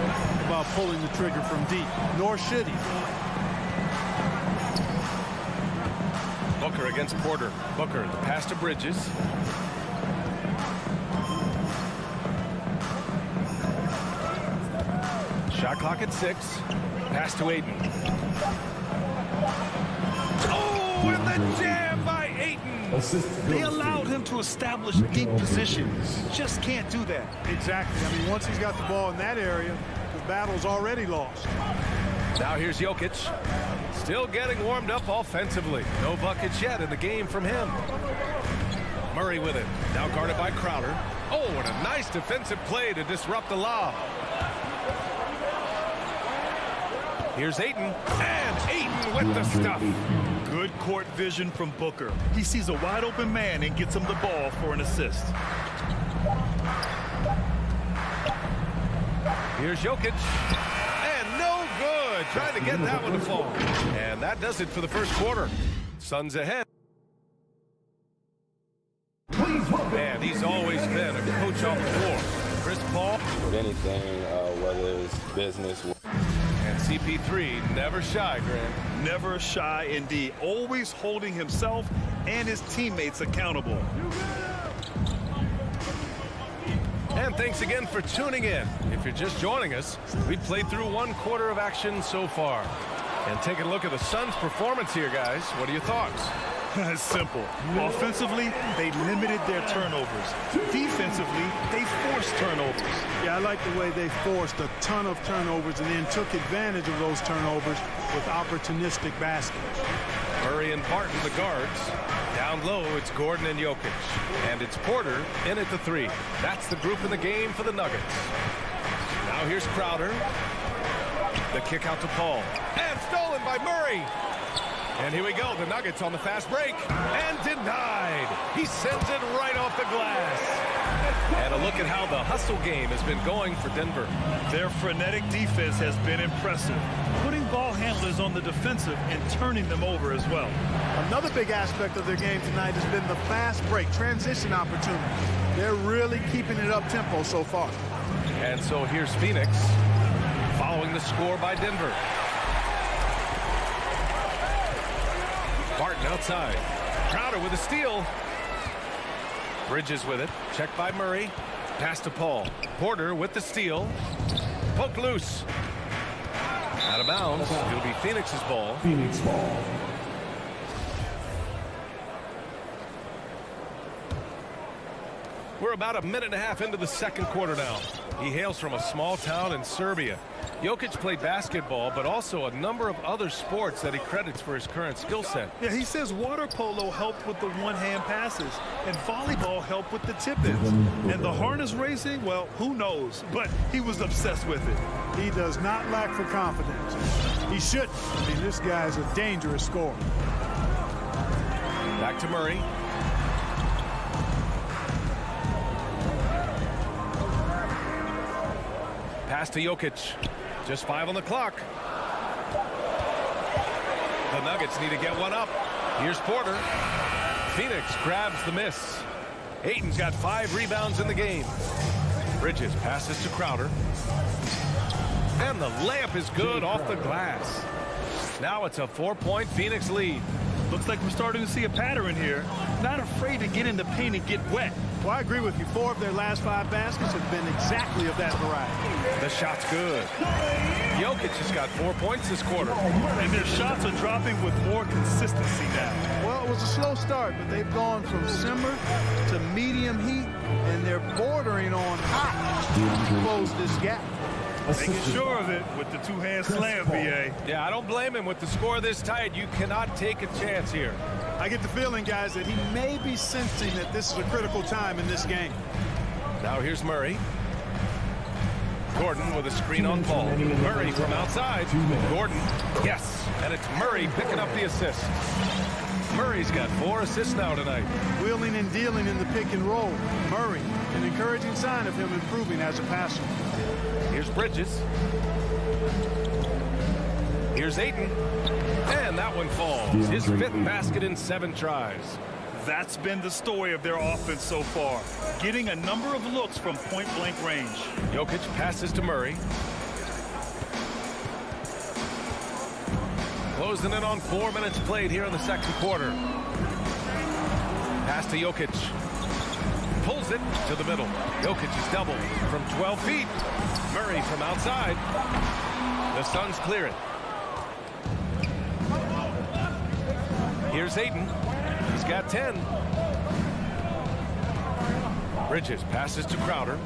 about pulling the trigger from deep, nor should he. Booker against Porter. Booker, the pass to Bridges. Shot clock at 6. Pass to Ayton. Oh, and the jam by Ayton. They allowed him to establish deep positions. Just can't do that. Exactly. I mean, once he's got the ball in that area, the battle's already lost. Now here's Jokic. Still getting warmed up offensively. No buckets yet in the game from him. Murray with it. Now guarded by Crowder. Oh, and a nice defensive play to disrupt the lob. Here's Ayton. And Ayton with the stuff. Good court vision from Booker. He sees a wide open man and gets him the ball for an assist. Here's Jokic. And no good. Trying to get that one to fall. And that does it for the first quarter. Suns ahead. And he's always been a coach on the floor. Chris Paul. With anything, whether it's business. And CP3, never shy, Grant. Never shy indeed. Always holding himself and his teammates accountable. And thanks again for tuning in. If you're just joining us, we played through one quarter of action so far. And taking a look at the Suns' performance here, guys. What are your thoughts? It's simple. Offensively, they limited their turnovers. Defensively, they forced turnovers. Yeah, I like the way they forced a ton of turnovers and then took advantage of those turnovers with opportunistic baskets. Murray and Barton, the guards. Down low, it's Gordon and Jokic. And it's Porter in at the 3. That's the group in the game for the Nuggets. Now here's Crowder. The kick out to Paul. And stolen by Murray. And here we go, the Nuggets on the fast break. And denied. He sends it right off the glass. And a look at how the hustle game has been going for Denver. Their frenetic defense has been impressive, putting ball handlers on the defensive and turning them over as well. Another big aspect of their game tonight has been the fast break, transition opportunity. They're really keeping it up tempo so far. And so here's Phoenix following the score by Denver. Barton outside. Crowder with a steal. Bridges with it. Checked by Murray. Pass to Paul. Porter with the steal. Poked loose. Out of bounds. It'll be Phoenix's ball. Phoenix ball. We're about a minute and a half into the second quarter now. He hails from a small town in Serbia. Jokic played basketball, but also a number of other sports that he credits for his current skill set. Yeah, he says water polo helped with the one-hand passes, and volleyball helped with the tip-ins. And the harness racing, well, who knows? But he was obsessed with it. He does not lack for confidence. He shouldn't. I mean, this guy's a dangerous scorer. Back to Murray. Pass to Jokic. Just 5 on the clock. The Nuggets need to get one up. Here's Porter. Phoenix grabs the miss. Ayton's got 5 rebounds in the game. Bridges passes to Crowder. And the layup is good off the glass. Now it's a 4-point Phoenix lead. Looks like we're starting to see a pattern here. Not afraid to get in the paint and get wet. Well, I agree with you. 4 of their last 5 baskets have been exactly of that variety. The shot's good. Jokic has got 4 points this quarter. And their shots are dropping with more consistency now. Well, it was a slow start, but they've gone from simmer to medium heat, and they're bordering on hot to close this gap. Making sure of it with the 2-hand slam, BA. Yeah, I don't blame him. With the score this tight, you cannot take a chance here. I get the feeling, guys, that he may be sensing that this is a critical time in this game. Now here's Murray. Gordon with a screen on Paul. Murray from outside. Gordon, yes. And it's Murray picking up the assist. Murray's got 4 assists now tonight. Wheeling and dealing in the pick and roll. Murray, an encouraging sign of him improving as a passer. Here's Bridges. Here's Ayton. And that one falls. His 5th basket in 7 tries. That's been the story of their offense so far. Getting a number of looks from point-blank range. Jokic passes to Murray. Closing in on 4 minutes played here in the second quarter. Pass to Jokic. pulls it to the middle. Jokic is doubled from 12 feet. Murray from outside. The Suns clear it. Here's Ayton. He's got 10. Bridges passes to Crowder.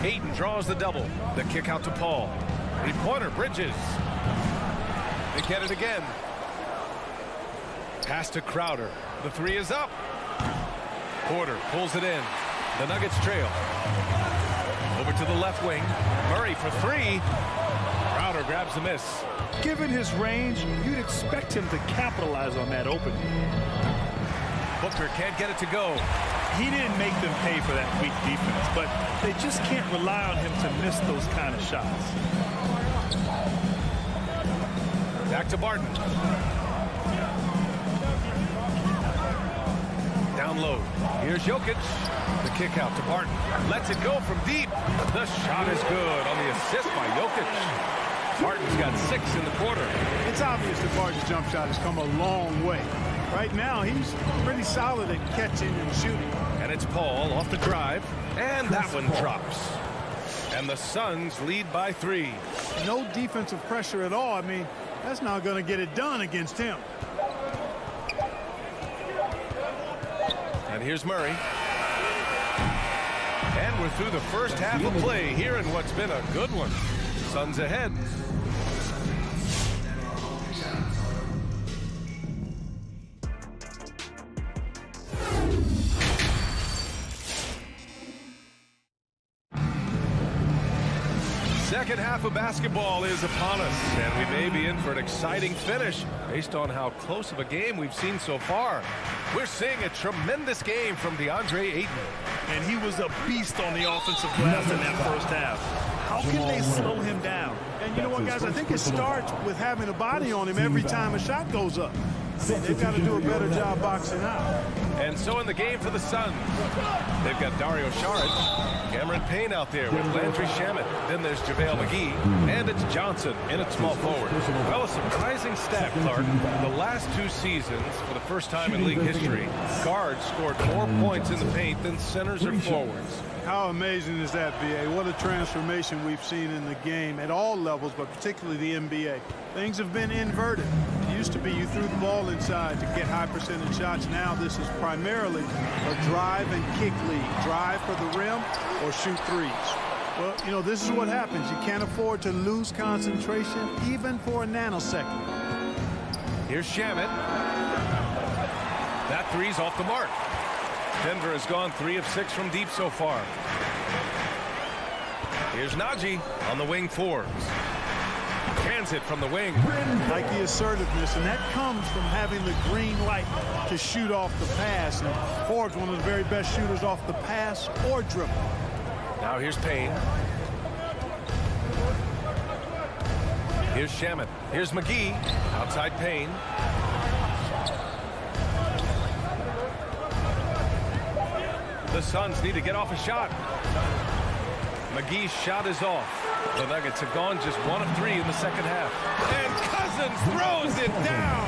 Ayton draws the double. The kick out to Paul. Three-pointer, Bridges. They get it again. Pass to Crowder. The three is up. Porter pulls it in. The Nuggets trail. Over to the left wing. Murray for three. Crowder grabs the miss. Given his range, you'd expect him to capitalize on that opening. Booker can't get it to go. He didn't make them pay for that weak defense, but they just can't rely on him to miss those kind of shots. Back to Barton. Down low. Here's Jokic. The kick out to Barton. Lets it go from deep. The shot is good on the assist by Jokic. Barton's got 6 in the quarter. It's obvious that Barton's jump shot has come a long way. Right now, he's pretty solid at catching and shooting. And it's Paul off the drive. And that one drops. And the Suns lead by 3. No defensive pressure at all. I mean, that's not going to get it done against him. And here's Murray. And we're through the first half of play here in what's been a good one. Suns ahead. Second half of basketball is upon us, and we may be in for an exciting finish based on how close of a game we've seen so far. We're seeing a tremendous game from DeAndre Ayton. And he was a beast on the offensive glass in that first half. How can they slow him down? And you know what, guys? I think it starts with having a body on him every time a shot goes up. They've got to do a better job boxing out. And so in the game for the Suns, they've got Dario Saric, Cameron Payne out there with Landry Shamet. Then there's JaVale McGee, and it's Johnson in at small forward. Well, a surprising stat, Clark. The last 2 seasons, for the first time in league history, guards scored more points in the paint than centers or forwards. How amazing is that, B.A.? What a transformation we've seen in the game at all levels, but particularly the NBA. Things have been inverted. It used to be you threw the ball inside to get high percentage shots. Now this is primarily a drive and kick league. Drive for the rim or shoot threes. Well, you know, this is what happens. You can't afford to lose concentration even for a nanosecond. Here's Shamet. That three's off the mark. Denver has gone 3 of 6 from deep so far. Here's Najee on the wing Forbes. Cans it from the wing. Like the assertiveness, and that comes from having the green light to shoot off the pass. And Forbes, one of the very best shooters off the pass or dribble. Now here's Payne. Here's Shamet. Here's McGee. Outside Payne. The Suns need to get off a shot. McGee's shot is off. The Nuggets have gone just 1 of 3 in the second half. And Cousins throws it down.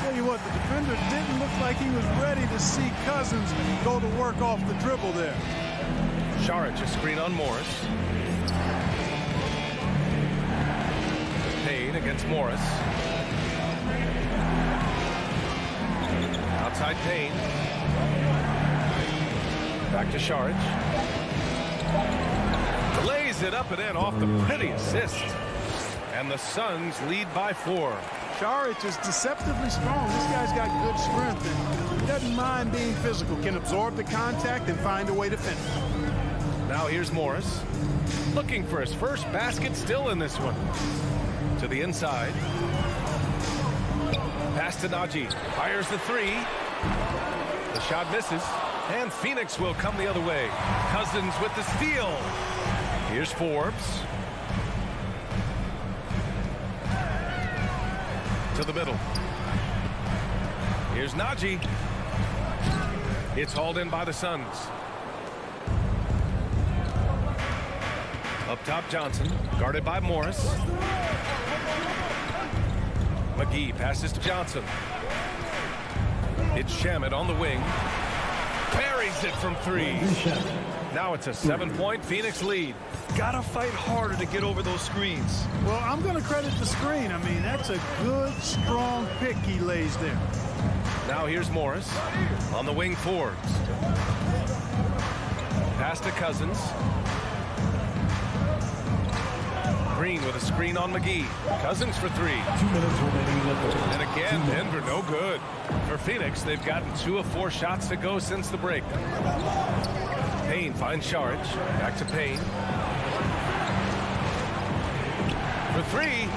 Tell you what, the defender didn't look like he was ready to see Cousins go to work off the dribble there. Saric a screen on Morris. Payne against Morris. Outside Payne. Back to Saric. Lays it up and in off the pretty assist. And the Suns lead by 4. Saric is deceptively strong. This guy's got good strength and he doesn't mind being physical. Can absorb the contact and find a way to finish. Now here's Morris. Looking for his first basket still in this one. To the inside. Pass to Najee. Fires the 3. The shot misses. And Phoenix will come the other way. Cousins with the steal. Here's Forbes. To the middle. Here's Najee. It's hauled in by the Suns. Up top, Johnson. Guarded by Morris. McGee passes to Johnson. It's Shamet on the wing. Buries it from 3. Now it's a 7-point Phoenix lead. Gotta fight harder to get over those screens. Well, I'm going to credit the screen. I mean, that's a good, strong pick he lays there. Now here's Morris on the wing forwards. Pass to Cousins. Green with a screen on McGee. Cousins for 3. 2 minutes remaining in the third. And again, Denver no good. For Phoenix, they've gotten 2 of 4 shots to go since the break. Payne finds Saric. Back to Payne. For 3.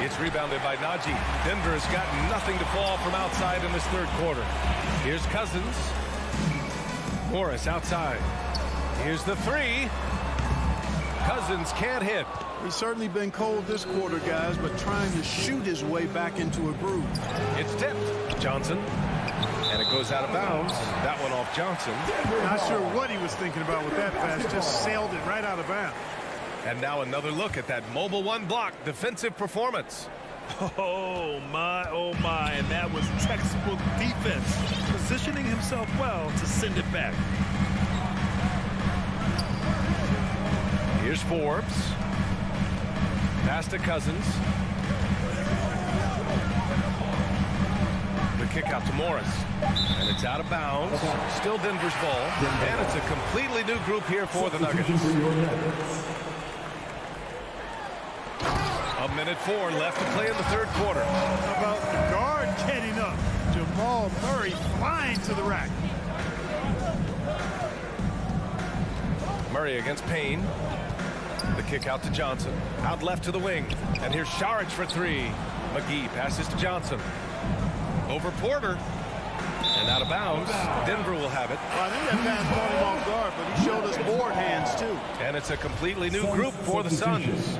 It's rebounded by Najee. Denver has got nothing to fall from outside in this third quarter. Here's Cousins. Morris outside. Here's the 3. Cousins can't hit. He's certainly been cold this quarter, guys, but trying to shoot his way back into a groove. It's tipped. Johnson. And it goes out of bounds. That one off Johnson. Not sure what he was thinking about with that pass. Just sailed it right out of bounds. And now another look at that mobile 1 block defensive performance. Oh my, and that was textbook defense, positioning himself well to send it back. Here's Forbes. Pass to Cousins. The kick out to Morris. And it's out of bounds. Still Denver's ball. And it's a completely new group here for the Nuggets. 1:04 left to play in the third quarter. How about the guard getting up? Jamal Murray flying to the rack. Murray against Payne. The kick out to Johnson. Out left to the wing. And here's Saric for 3. McGee passes to Johnson. Over Porter. And out of bounds. Denver will have it. Well, I think that pass caught him off guard, but he showed us board hands, too. And it's a completely new group for the Suns.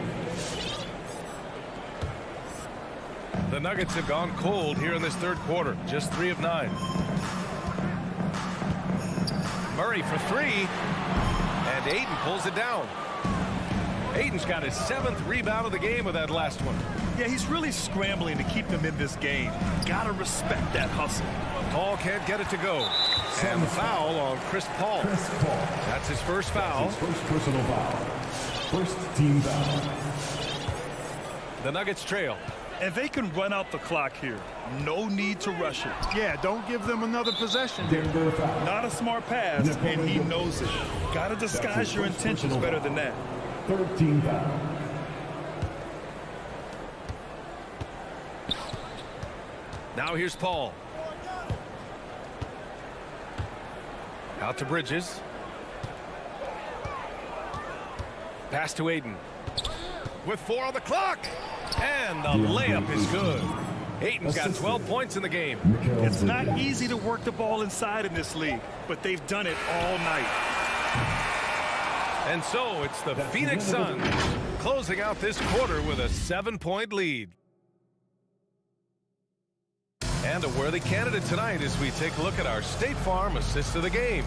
The Nuggets have gone cold here in this third quarter. Just 3 of 9. Murray for 3. And Ayton pulls it down. Ayton's got his 7th rebound of the game with that last one. Yeah, he's really scrambling to keep them in this game. Gotta respect that hustle. Paul can't get it to go. And foul on Chris Paul. That's his first foul. First personal foul. First team foul. The Nuggets trail. And they can run out the clock here. No need to rush it. Yeah, don't give them another possession. Not a smart pass, and he knows it. Gotta disguise your intentions better than that. Third team foul. Now here's Paul. Out to Bridges. Pass to Ayton. With 4 on the clock. And the layup is good. Ayton's got 12 points in the game. It's not easy to work the ball inside in this league, but they've done it all night. And so it's the Phoenix Suns closing out this quarter with a 7-point lead. And a worthy candidate tonight as we take a look at our State Farm assist of the game.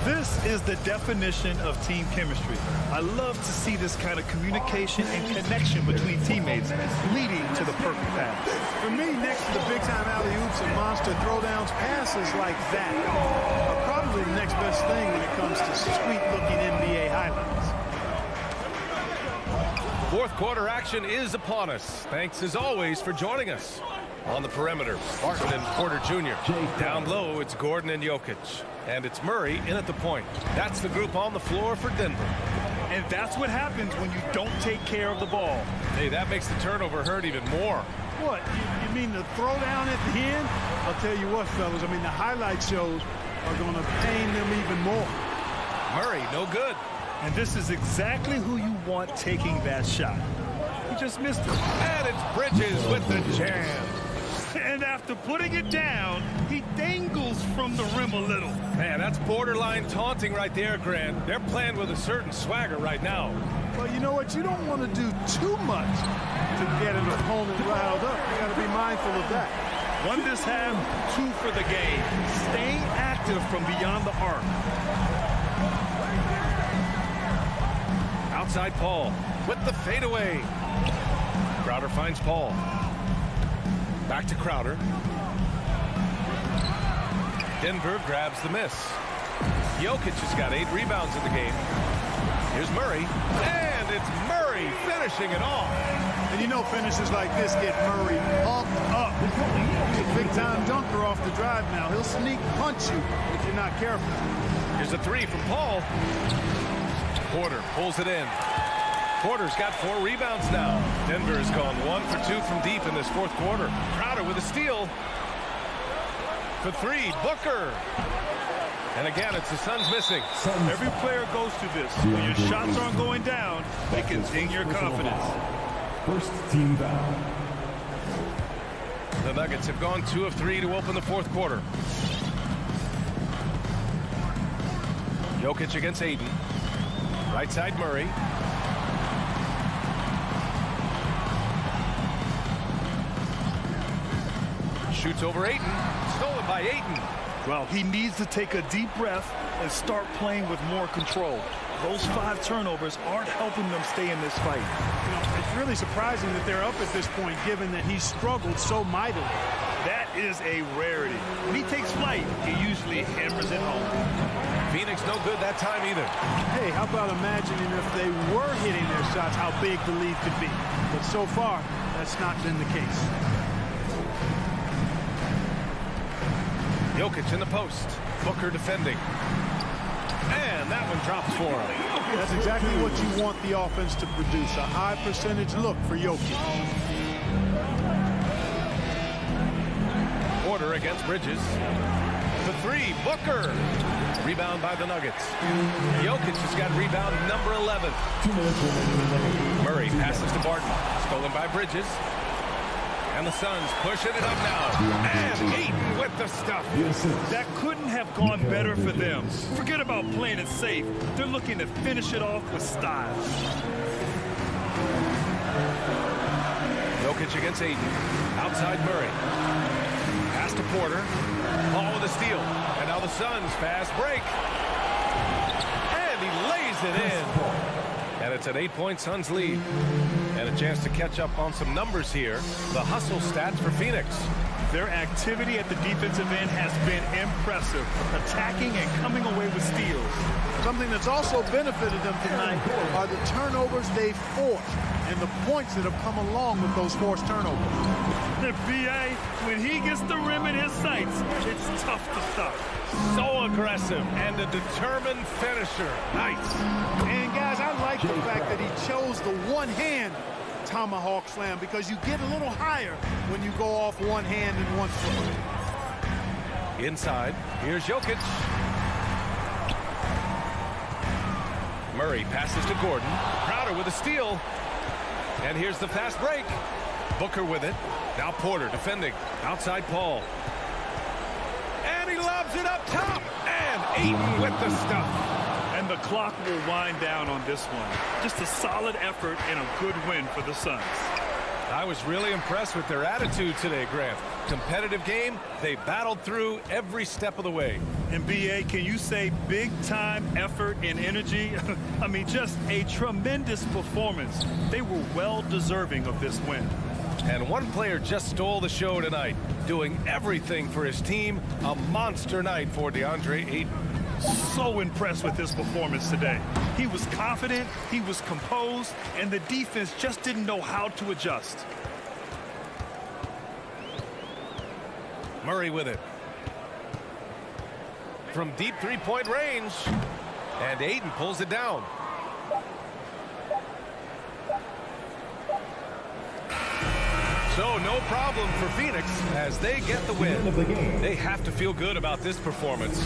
This is the definition of team chemistry. I love to see this kind of communication and connection between teammates leading to the perfect pass. For me, next to the big-time alley-oops and monster throwdowns, passes like that are probably the next best thing when it comes to sweet-looking NBA highlights. Fourth quarter action is upon us. Thanks, as always, for joining us. On the perimeter, Barton and Porter Jr. Down low, it's Gordon and Jokic. And it's Murray in at the point. That's the group on the floor for Denver. And that's what happens when you don't take care of the ball. Hey, that makes the turnover hurt even more. What? You mean the throwdown at the end? I'll tell you what, fellas. I mean, the highlight shows are going to pain them even more. Murray, no good. And this is exactly who you want taking that shot. He just missed it. And it's Bridges with the jam. And after putting it down, he dangles from the rim a little. Man, that's borderline taunting right there, Grant. They're playing with a certain swagger right now. Well, you know what? You don't want to do too much to get an opponent riled up. You got to be mindful of that. 1 this half, 2 for the game. Staying active from beyond the arc. Outside Paul with the fadeaway. Crowder finds Paul. Back to Crowder. Denver grabs the miss. Jokic has got 8 rebounds in the game. Here's Murray, and it's Murray finishing it off. And you know finishes like this get Murray pumped up. He's a big-time dunker off the drive now. He'll sneak punch you if you're not careful. Here's a 3 from Paul. Porter pulls it in. Porter's got 4 rebounds now. Denver has gone 1 for 2 from deep in this fourth quarter. Crowder with a steal. For 3, Booker. And again, it's the Suns missing. Every player goes through this. When your shots aren't going down, they can ding your confidence. First team foul. The Nuggets have gone 2 of 3 to open the fourth quarter. Jokic against Ayton. Right side Murray. Shoots over Ayton. Stolen by Ayton. Well, he needs to take a deep breath and start playing with more control. Those 5 turnovers aren't helping them stay in this fight. You know, it's really surprising that they're up at this point, given that he struggled so mightily. That is a rarity. When he takes flight, he usually hammers it home. Phoenix no good that time either. Hey, how about imagining if they were hitting their shots, how big the lead could be. But so far, that's not been the case. Jokic in the post. Booker defending. And that one drops for him. That's exactly what you want the offense to produce. A high percentage look for Jokic. Porter against Bridges. The 3, Booker. Rebound by the Nuggets. Jokic has got rebound number 11. Murray passes to Barton. Stolen by Bridges. And the Suns pushing it up now. And Ayton with the stuff. That couldn't have gone better for them. Forget about playing it safe. They're looking to finish it off with style. Jokic against Ayton. Outside Murray. Pass to Porter. Paul with a steal. And now the Suns fast break. And he lays it in. And it's an 8-point Suns lead. And a chance to catch up on some numbers here. The hustle stats for Phoenix. Their activity at the defensive end has been impressive, attacking and coming away with steals. Something that's also benefited them tonight are the turnovers they've forced and the points that have come along with those forced turnovers. The BA, when he gets the rim in his sights, it's tough to stop. So aggressive and a determined finisher. Nice. And guys, I like the fact that he chose the one-hand tomahawk slam because you get a little higher when you go off one hand and one foot. Inside, here's Jokic. Murray passes to Gordon. Crowder with a steal. And here's the fast break. Booker with it. Now Porter defending. Outside Paul. And he lobs it up top. And Ayton with the stuff. And the clock will wind down on this one. Just a solid effort and a good win for the Suns. I was really impressed with their attitude today, Grant. Competitive game, they battled through every step of the way. And BA, can you say big time effort and energy? I mean, just a tremendous performance. They were well deserving of this win. And one player just stole the show tonight, doing everything for his team. A monster night for DeAndre Ayton. So impressed with his performance today. He was confident, he was composed, and the defense just didn't know how to adjust. Murray with it. From deep three-point range. And Ayton pulls it down. So no problem for Phoenix as they get the win. They have to feel good about this performance.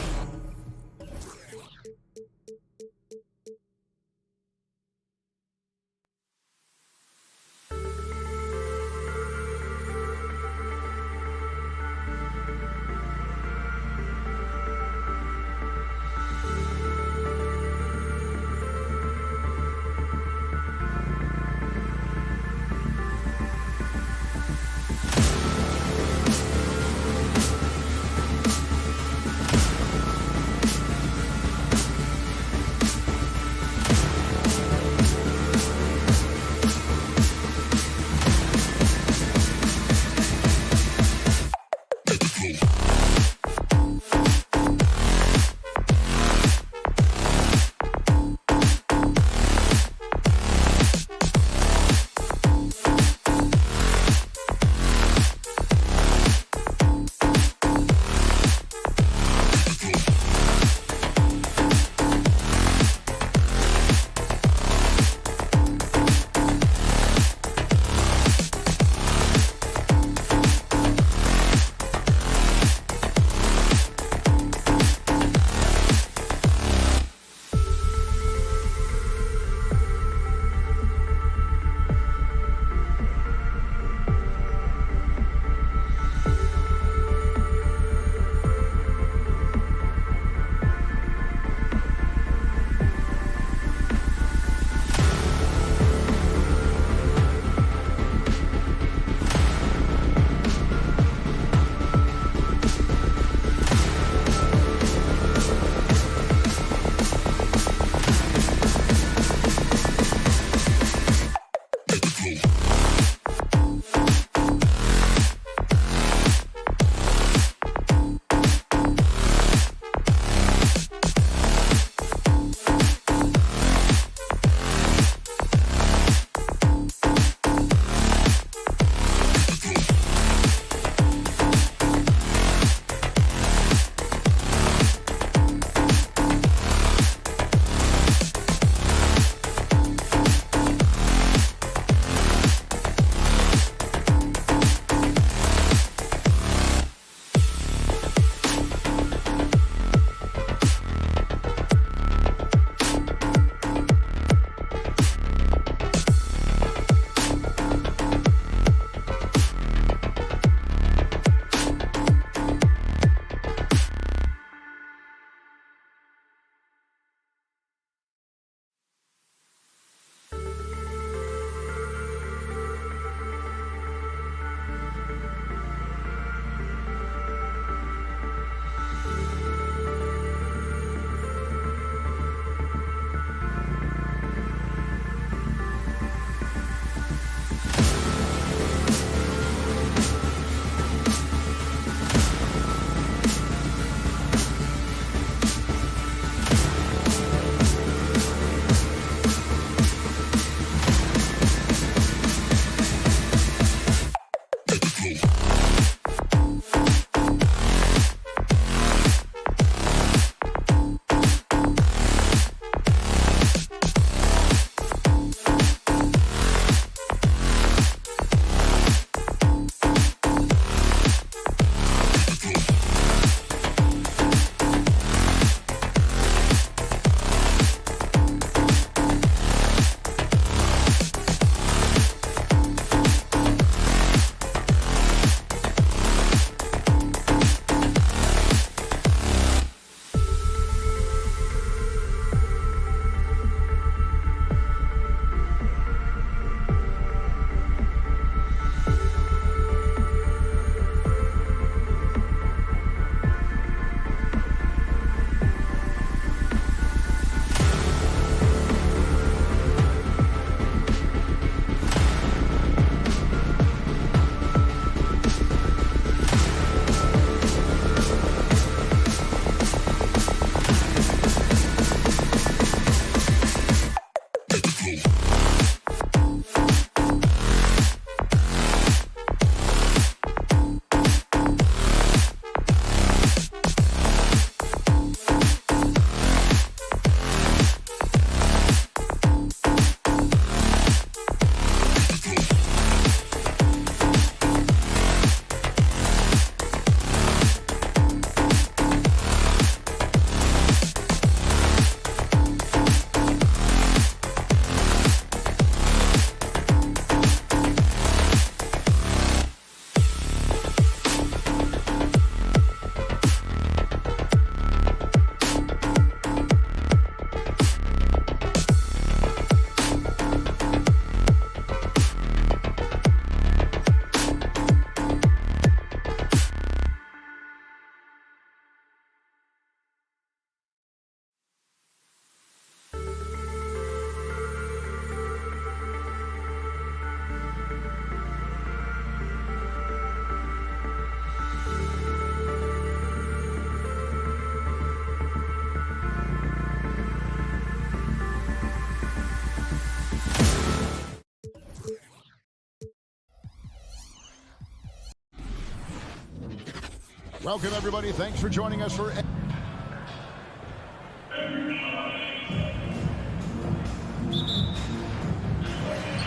Welcome, everybody. Thanks for joining us for...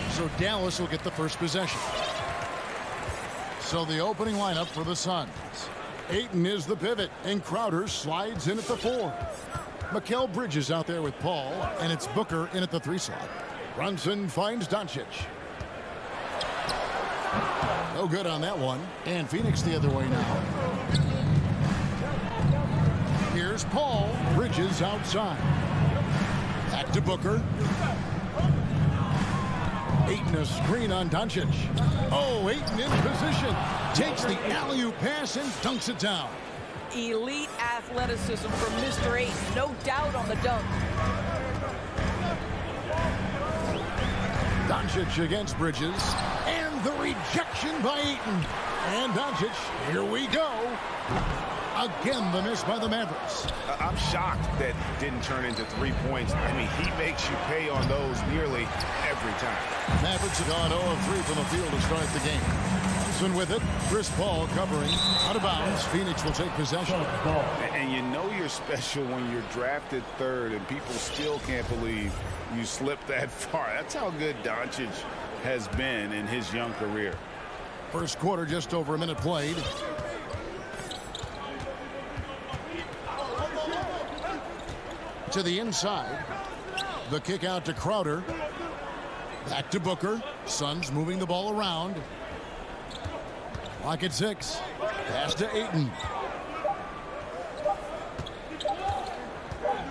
So Dallas will get the first possession. So the opening lineup for the Suns. Ayton is the pivot, and Crowder slides in at the 4. Mikal Bridges out there with Paul, and it's Booker in at the 3 slot. Brunson finds Doncic. No good on that one. And Phoenix the other way now. Here's Paul. Bridges outside. Back to Booker. Ayton a screen on Doncic. Oh, Ayton in position. Takes the alley-oop pass and dunks it down. Elite athleticism from Mr. Ayton. No doubt on the dunk. Doncic against Bridges. And the rejection by Ayton. And Doncic, here we go. Again, the miss by the Mavericks. I'm shocked that didn't turn into 3 points. I mean, he makes you pay on those nearly every time. Mavericks have gone 0 of 3 from the field to start the game. Brunson with it. Chris Paul covering. Out of bounds. Phoenix will take possession. And you know you're special when you're drafted 3rd and people still can't believe you slipped that far. That's how good Doncic has been in his young career. First quarter, just over a minute played. To the inside. The kick out to Crowder. Back to Booker. Suns moving the ball around. Clock at 6. Pass to Ayton.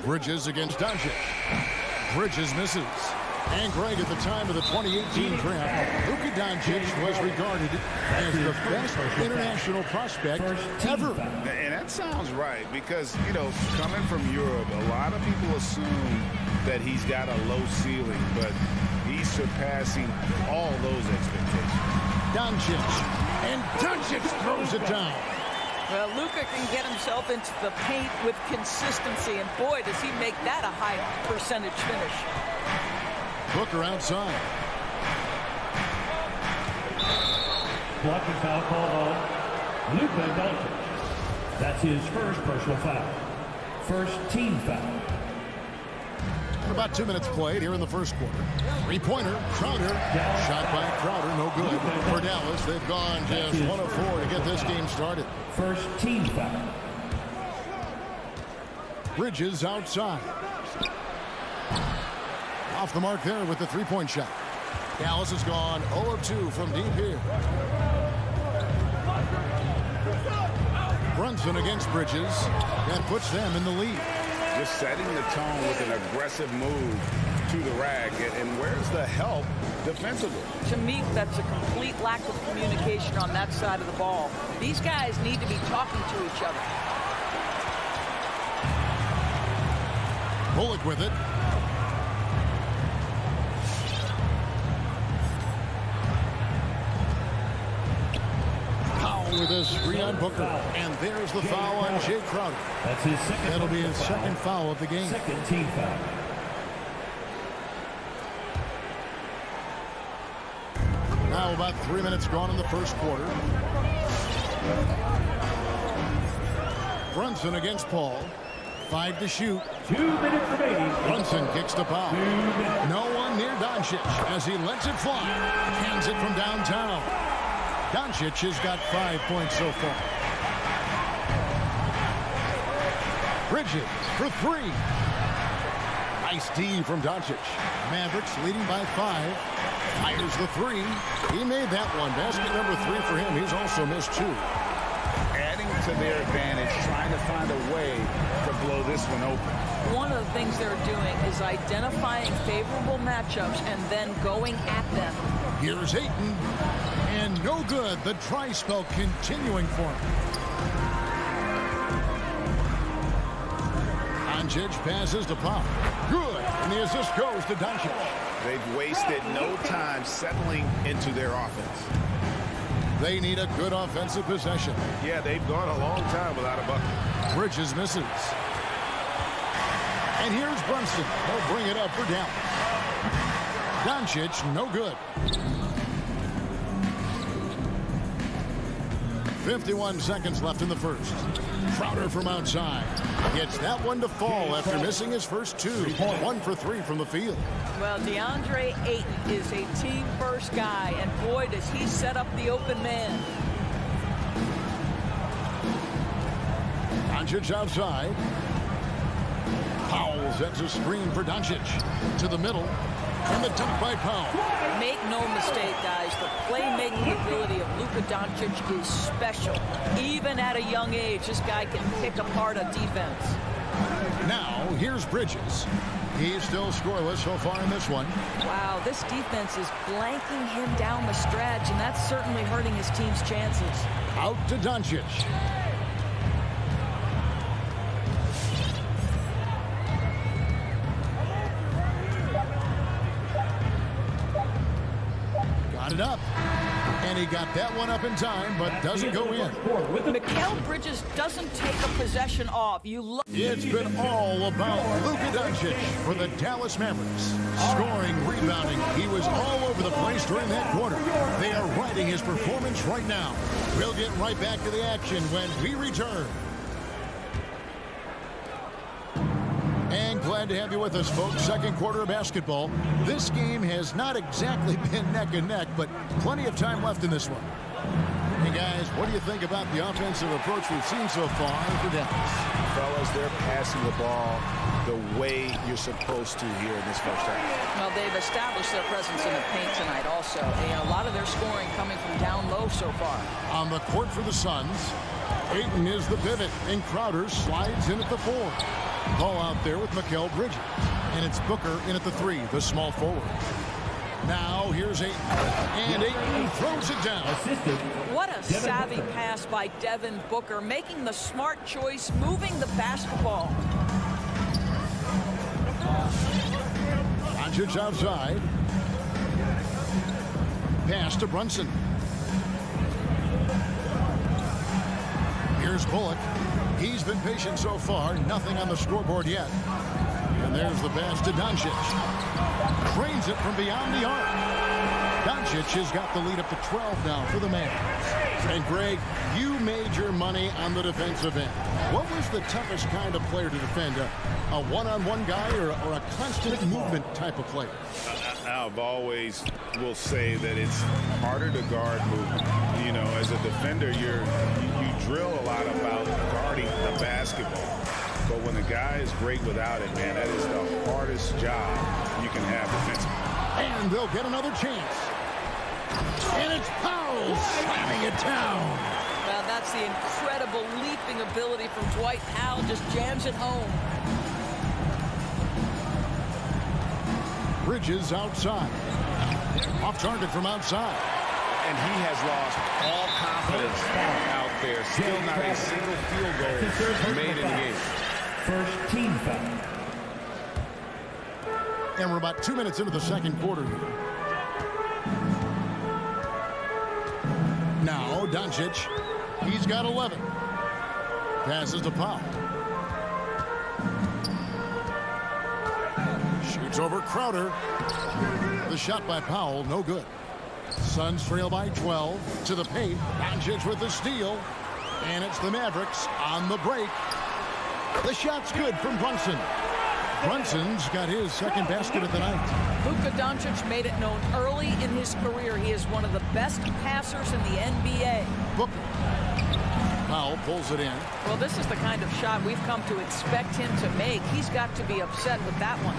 Bridges against Doncic. Bridges misses. And Greg, at the time of the 2018 draft, Luka Doncic was regarded as the best international prospect ever. And that sounds right because, you know, coming from Europe, a lot of people assume that he's got a low ceiling, but he's surpassing all those expectations. Doncic. And Doncic throws it down. Well, Luka can get himself into the paint with consistency, and boy, does he make that a high percentage finish. Booker outside. Blocking foul called on Luka Doncic. That's his first personal foul. First team foul. About 2 minutes played here in the first quarter. 3-pointer, Crowder. Shot by Crowder, no good. For Dallas, they've gone just 1 of 4 to get this game started. First team foul. Bridges outside. Off the mark there with the 3-point shot. Dallas has gone 0 of 2 from deep here. Brunson against Bridges. That puts them in the lead. Just setting the tone with an aggressive move to the rack. And where's the help defensively? To me, that's a complete lack of communication on that side of the ball. These guys need to be talking to each other. Bullock with it. With a screen on Booker. And there's the foul on Jay Crowder. That's his second. That'll be his second foul of the game. Second team foul. Now about 3 minutes gone in the first quarter. Brunson against Paul. 5 to shoot. 2 minutes remaining. Brunson kicks the foul. No one near Doncic as he lets it fly. Hands it from downtown. Doncic has got 5 points so far. Bridges for 3. Nice D from Doncic. Mavericks leading by 5. Fires the 3. He made that one. Basket number 3 for him. He's also missed 2. Adding to their advantage, trying to find a way to blow this one open. One of the things they're doing is identifying favorable matchups and then going at them. Here's Ayton. And no good. The try spell continuing for him. Doncic passes to Pop. Good. And the assist goes to Doncic. They've wasted no time settling into their offense. They need a good offensive possession. Yeah, they've gone a long time without a bucket. Bridges misses. And here's Brunson. He'll bring it up for Dallas. Doncic, no good. 51 seconds left in the first. Crowder from outside gets that one to fall after missing his first two. 1 for 3 from the field. Well, DeAndre Ayton is a team-first guy, and boy, does he set up the open man. Doncic outside. Powell sets a screen for Doncic. To the middle. And the dunk by Powell. Make no mistake, guys, the playmaking ability of Luka Doncic is special. Even at a young age, this guy can pick apart a defense. Now, here's Bridges. He's still scoreless so far in this one. Wow, this defense is blanking him down the stretch, and that's certainly hurting his team's chances. Out to Doncic. Got it up. And he got that one up in time, but doesn't go in. Mikal Bridges doesn't take a possession off. It's been all about Luka Doncic for the Dallas Mavericks. Scoring, rebounding. He was all over the place during that quarter. They are riding his performance right now. We'll get right back to the action when we return. And glad to have you with us, folks. Second quarter of basketball. This game has not exactly been neck and neck, but plenty of time left in this one. Hey, guys, what do you think about the offensive approach we've seen so far for Dallas? Fellas, they're passing the ball the way you're supposed to here in this first half. Well, they've established their presence in the paint tonight also. And a lot of their scoring coming from down low so far. On the court for the Suns, Ayton is the pivot, and Crowder slides in at the 4. Ball out there with Mikal Bridges. And it's Booker in at the 3, the small forward. Now here's Ayton. And Ayton throws it down. What a savvy pass by Devin Booker, making the smart choice, moving the basketball. Doncic outside. Pass to Brunson. Here's Bullock. He's been patient so far. Nothing on the scoreboard yet. And there's the pass to Doncic. Cranes it from beyond the arc. Doncic has got the lead up to 12 now for the Mavs. And Greg, you made your money on the defensive end. What was the toughest kind of player to defend? A one-on-one guy or a constant movement type of player? I've always will say that it's harder to guard movement. You know, as a defender, you drill a lot about guarding the basketball. But when the guy is great without it, man, that is the hardest job you can have defensively. And they'll get another chance. And it's Powell slamming it down. Well, that's the incredible leaping ability from Dwight Powell. Just jams it home. Bridges outside. Off target from outside. And he has lost all confidence out there. Still not a single field goal made in the game. First team foul. And we're about 2 minutes into the second quarter here. Now Doncic. He's got 11. Passes to Powell. Shoots over Crowder. The shot by Powell, no good. Suns trail by 12 to the paint. Doncic with the steal. And it's the Mavericks on the break. The shot's good from Brunson. Brunson's got his second basket of the night. Luka Doncic made it known early in his career he is one of the best passers in the NBA. Booker. Powell pulls it in. Well, this is the kind of shot we've come to expect him to make. He's got to be upset with that one.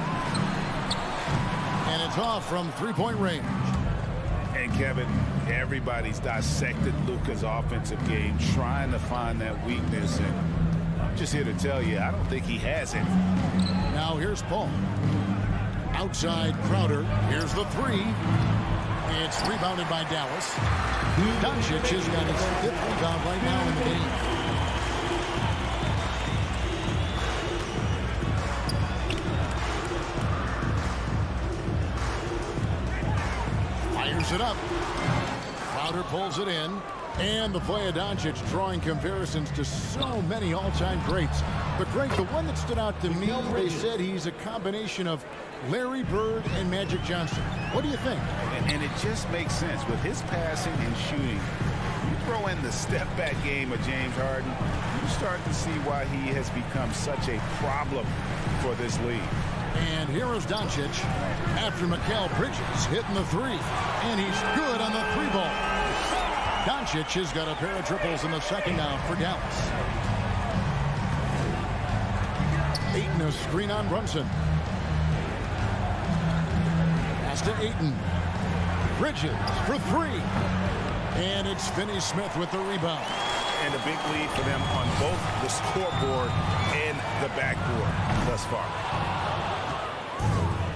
And it's off from three-point range. And Kevin, everybody's dissected Luka's offensive game, trying to find that weakness. And I'm just here to tell you, I don't think he has it. Now here's Paul. Outside Crowder. Here's the 3. It's rebounded by Dallas. Doncic has got his 5th rebound right now in the game. Fires it up. Crowder pulls it in. And the play of Doncic drawing comparisons to so many all-time greats. But Greg, the one that stood out to me, they said he's a combination of Larry Bird and Magic Johnson. What do you think? And it just makes sense with his passing and shooting. You throw in the step-back game of James Harden, you start to see why he has become such a problem for this league. And here is Doncic after Mikal Bridges hitting the three. And he's good on the three ball. Doncic has got a pair of triples in the second now for Dallas. Ayton a screen on Brunson. Pass to Ayton. Bridges for three. And it's Finney-Smith with the rebound. And a big lead for them on both the scoreboard and the backboard thus far.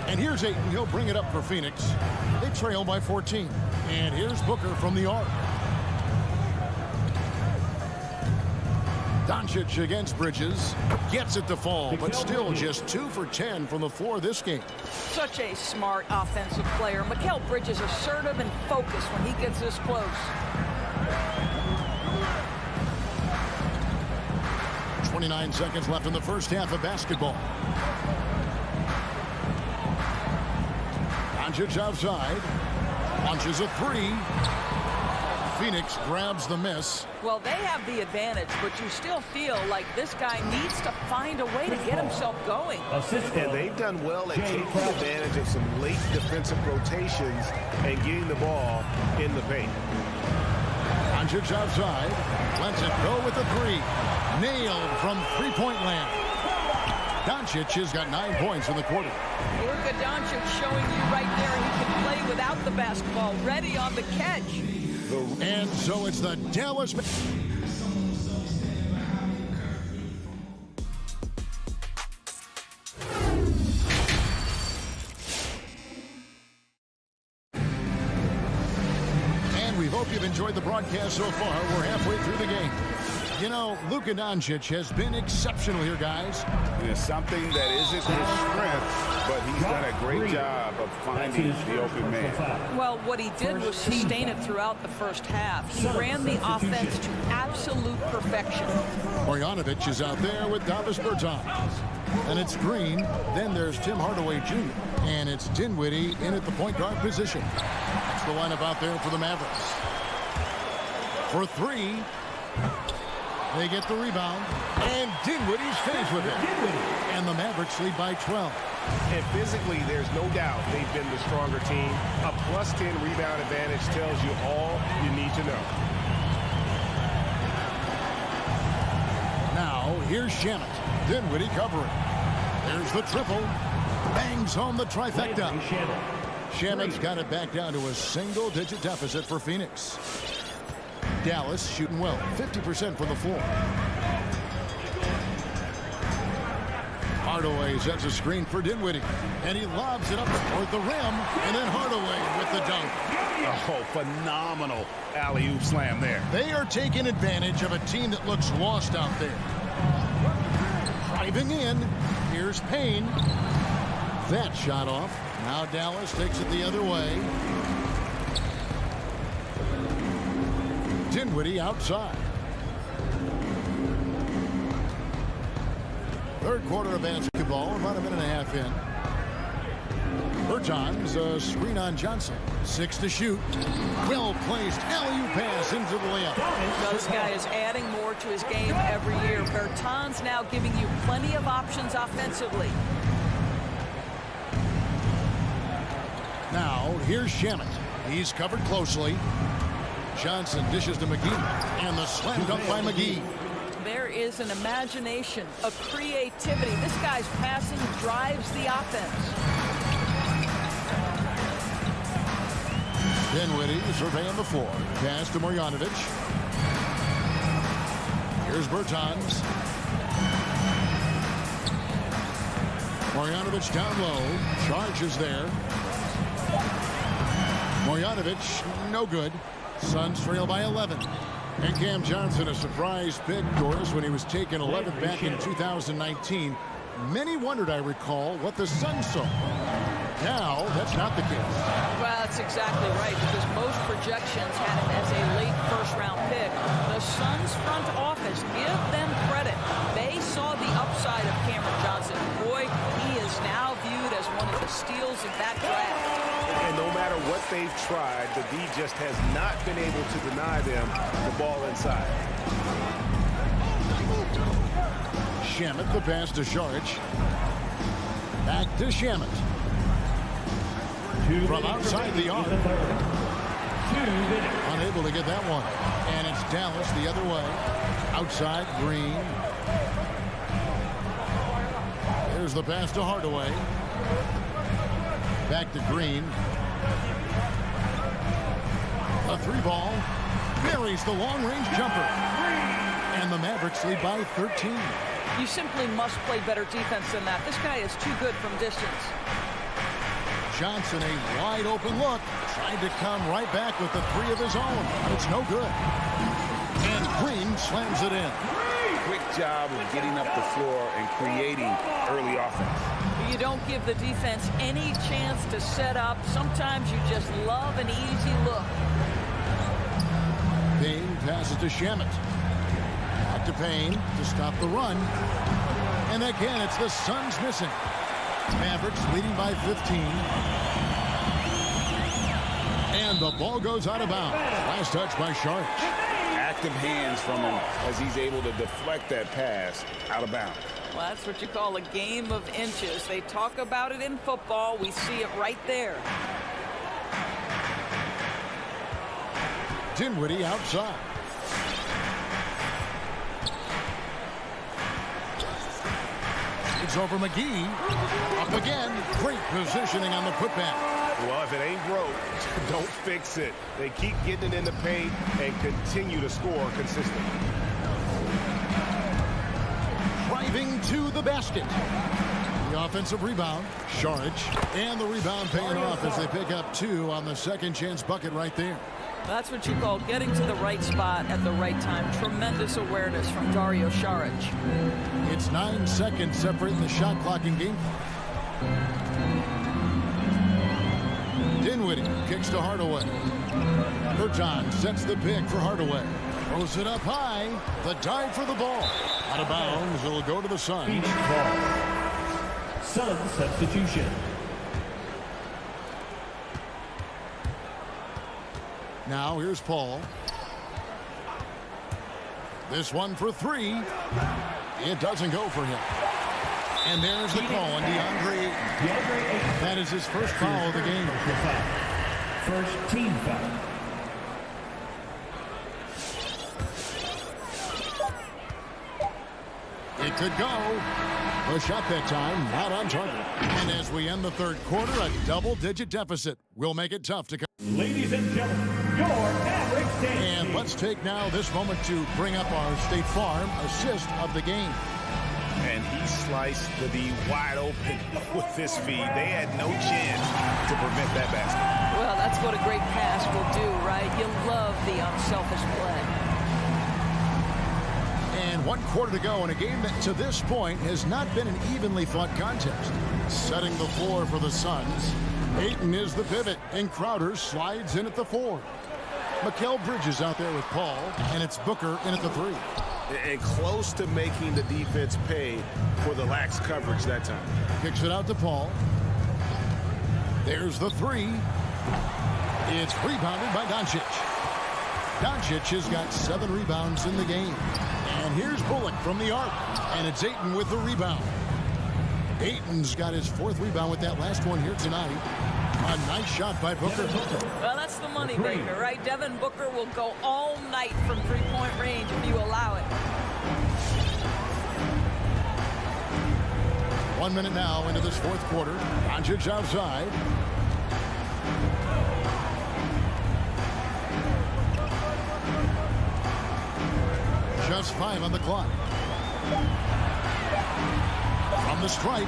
And here's Ayton. He'll bring it up for Phoenix. They trail by 14. And here's Booker from the arc. Doncic against Bridges. Gets it to fall, but still just 2 for 10 from the floor this game. Such a smart offensive player. Mikal Bridges assertive and focused when he gets this close. 29 seconds left in the first half of basketball. Doncic outside. Launches a three. Phoenix grabs the miss. Well, they have the advantage, but you still feel like this guy needs to find a way to get himself going. And they've done well at taking advantage of some late defensive rotations and getting the ball in the paint. Doncic outside. Lets it go with the three. Nailed from three-point land. Doncic has got 9 points in the quarter. Luka Doncic showing you right there he can play without the basketball, ready on the catch. And so it's the Dallas. And we hope you've enjoyed the broadcast so far. We're halfway through the game. You know, Luka Doncic has been exceptional here, guys. It's something that isn't his strength, but he's done a great job of finding the open man. Well, what he did was sustain it throughout the first half. He ran the offense to absolute perfection. Marjanovic is out there with Davis Bertans. And it's Green. Then there's Tim Hardaway Jr. And it's Dinwiddie in at the point guard position. That's the lineup out there for the Mavericks. For three. They get the rebound, and Dinwiddie stays with it. And the Mavericks lead by 12. And physically, there's no doubt they've been the stronger team. A +10 rebound advantage tells you all you need to know. Now, here's Shamet. Dinwiddie covering. There's the triple. Bangs home the trifecta. Shamet's got it back down to a single-digit deficit for Phoenix. Dallas shooting well, 50% from the floor. Hardaway sets a screen for Dinwiddie, and he lobs it up toward the rim, and then Hardaway with the dunk. Oh, phenomenal alley-oop slam there. They are taking advantage of a team that looks lost out there. Driving in, here's Payne. That shot off. Now Dallas takes it the other way. Dinwiddie outside. Third quarter of basketball, about a minute and a half in. Bertans, a screen on Johnson. 6 to shoot. Well placed alley-oop pass into the layup. This guy is adding more to his game every year. Bertans now giving you plenty of options offensively. Now, here's Shamet. He's covered closely. Johnson dishes to McGee, and the slam dunk by McGee. There is an imagination, a creativity. This guy's passing drives the offense. Dinwiddie surveying the floor. Pass to Marjanovic. Here's Bertans. Marjanovic down low. Charges there. Marjanovic, no good. Suns trail by 11. And Cam Johnson, a surprise pick, Doris, when he was taken 11th back in 2019. Many wondered, I recall, what the Suns saw. Now, that's not the case. Well, that's exactly right, because most projections had him as a late first-round pick. The Suns front office, give them credit. They saw the upside of Cameron Johnson. Boy, he is now viewed as one of the steals of that draft. And no matter what they've tried, the D just has not been able to deny them the ball inside. Shamet, the pass to Šarić. Back to Shamet. From outside the arc. Unable to get that one. And it's Dallas the other way. Outside, Green. There's the pass to Hardaway. Back to Green. A 3-ball. Buries the long-range jumper. And the Mavericks lead by 13. You simply must play better defense than that. This guy is too good from distance. Johnson, a wide open look. Tried to come right back with the 3 of his own. But it's no good. And Green slams it in. Quick job of getting up the floor and creating early offense. You don't give the defense any chance to set up. Sometimes you just love an easy look. Payne passes to Shamet. Back to Payne to stop the run. And again, it's the Suns missing. Mavericks leading by 15. And the ball goes out of bounds. Last touch by Šarić. Active hands from him as he's able to deflect that pass out of bounds. Well, that's what you call a game of inches. They talk about it in football. We see it right there. Dinwiddie outside. It's over McGee. Up again. Great positioning on the putback. Well, if it ain't broke, don't fix it. They keep getting it in the paint and continue to score consistently. Driving to the basket. The offensive rebound, Šarić. And the rebound paying off as they pick up 2 on the second chance bucket right there. That's what you call getting to the right spot at the right time. Tremendous awareness from Dario Šarić. It's 9 seconds separating the shot clock and game. Dinwiddie kicks to Hardaway. Berton sets the pick for Hardaway. Throws it up high. The dive for the ball. Out of bounds. It'll go to the Suns. Suns substitution. Now here's Paul. This one for 3. It doesn't go for him. And there's the call on DeAndre Ayton. That is his first foul of the game. First team foul. It could go. The shot that time, not on target. And as we end the third quarter, a double-digit deficit will make it tough to come. Ladies and gentlemen, your Mavericks dance. And let's take now this moment to bring up our State Farm assist of the game. And he sliced the D wide open with this feed. They had no chance to prevent that basket. Well, that's what a great pass will do, right? You love the unselfish play. And 1 quarter to go in a game that to this point has not been an evenly fought contest. Setting the floor for the Suns. Ayton is the pivot, and Crowder slides in at the 4. Mikal Bridges out there with Paul, and it's Booker in at the 3. And close to making the defense pay for the lax coverage that time. Kicks it out to Paul. There's the 3. It's rebounded by Doncic. Doncic has got 7 rebounds in the game. And here's Bullock from the arc. And it's Ayton with the rebound. Ayton's got his 4th rebound with that last one here tonight. A nice shot by Booker. Well, that's the money maker, right? Devin Booker will go all night from three-point range if you allow it. 1 minute now into this 4th quarter. Doncic outside. Just 5 on the clock. From the stripe.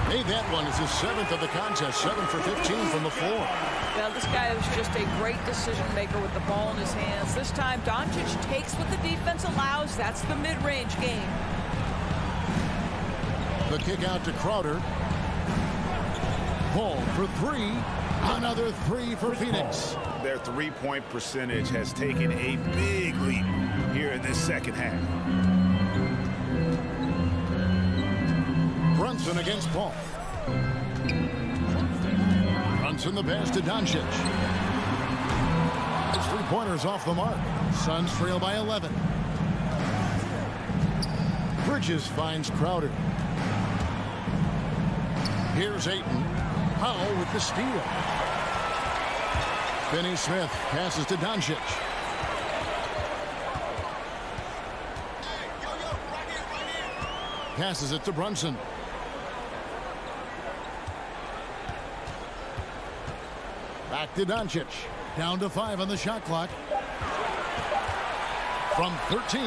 Hey, that one is his 7th of the contest. 7 for 15 from the floor. Well, this guy is just a great decision maker with the ball in his hands. This time, Doncic takes what the defense allows. That's the mid-range game. The kick out to Crowder. Paul for 3. Another 3 for Phoenix. Their three-point percentage has taken a big leap here in this second half. Brunson against Paul. Brunson the pass to Doncic. His three-pointers off the mark. Suns trail by 11. Bridges finds Crowder. Here's Ayton. Powell with the steal. Finney Smith passes to Doncic. Passes it to Brunson. Back to Doncic. Down to 5 on the shot clock. From 13,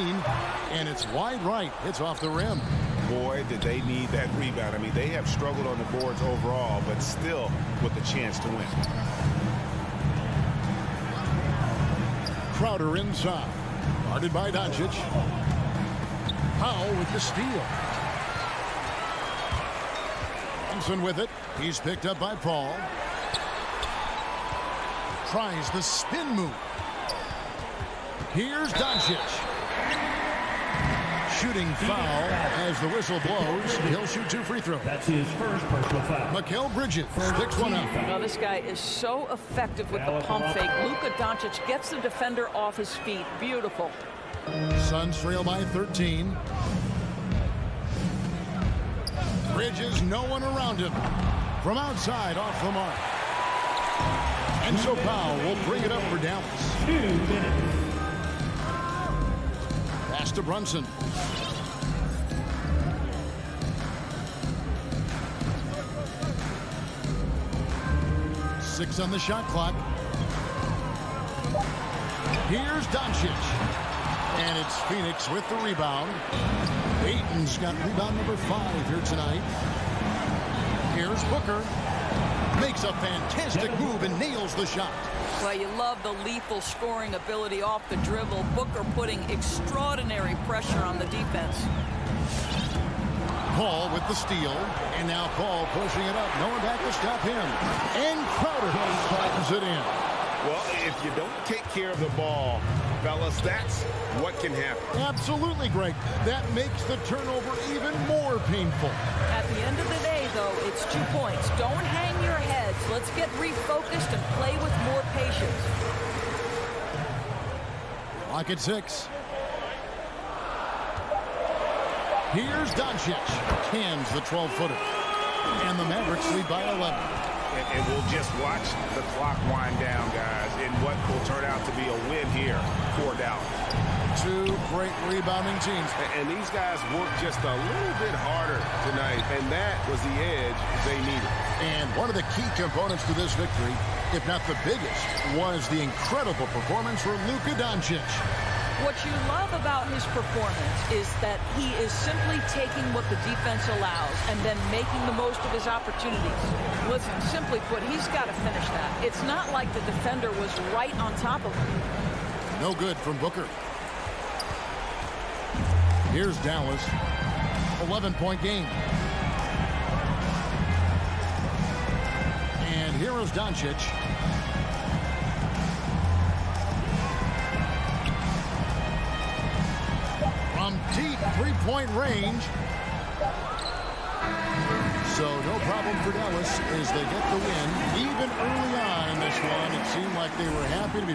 and it's wide right. It's off the rim. Boy, did they need that rebound. I mean, they have struggled on the boards overall, but still with a chance to win. Crowder inside. Guarded by Doncic. Powell with the steal. Brunson with it. He's picked up by Paul. Tries the spin move. Here's Doncic. Shooting foul as the whistle blows. He'll shoot 2 free throws. That's his first personal foul. Mikal Bridges picks one up. Now this guy is so effective with the pump fake. Luka Doncic gets the defender off his feet. Beautiful. Suns trail by 13. Bridges, no one around him. From outside, off the mark. And so Powell will bring it up for Dallas. 2 minutes. Pass to Brunson. Six on the shot clock. Here's Doncic. And it's Phoenix with the rebound. Ayton's got rebound number 5 here tonight. Here's Booker. Makes a fantastic move and nails the shot. Well, you love the lethal scoring ability off the dribble. Booker putting extraordinary pressure on the defense. Paul with the steal. And now Paul pushing it up. No one back to stop him. And Crowder punches it in. Well, if you don't take care of the ball, fellas, that's what can happen. Absolutely, Greg. That makes the turnover even more painful. At the end of the day, though, it's 2 points. Don't hang your heads. Let's get refocused and play with more patience. Clock at 6. Here's Doncic. Cans the 12-footer. And the Mavericks lead by 11. And we'll just watch the clock wind down, guys, in what will turn out to be a win here for Dallas. 2 great rebounding teams. And these guys worked just a little bit harder tonight, and that was the edge they needed. And one of the key components to this victory, if not the biggest, was the incredible performance for Luka Doncic. What you love about his performance is that he is simply taking what the defense allows and then making the most of his opportunities. Listen, simply put, he's got to finish that. It's not like the defender was right on top of him. No good from Booker. Here's Dallas. 11-point game. And here is Doncic. From deep three-point range. So no problem for Dallas as they get the win. Even early on in this one, it seemed like they were happy to be...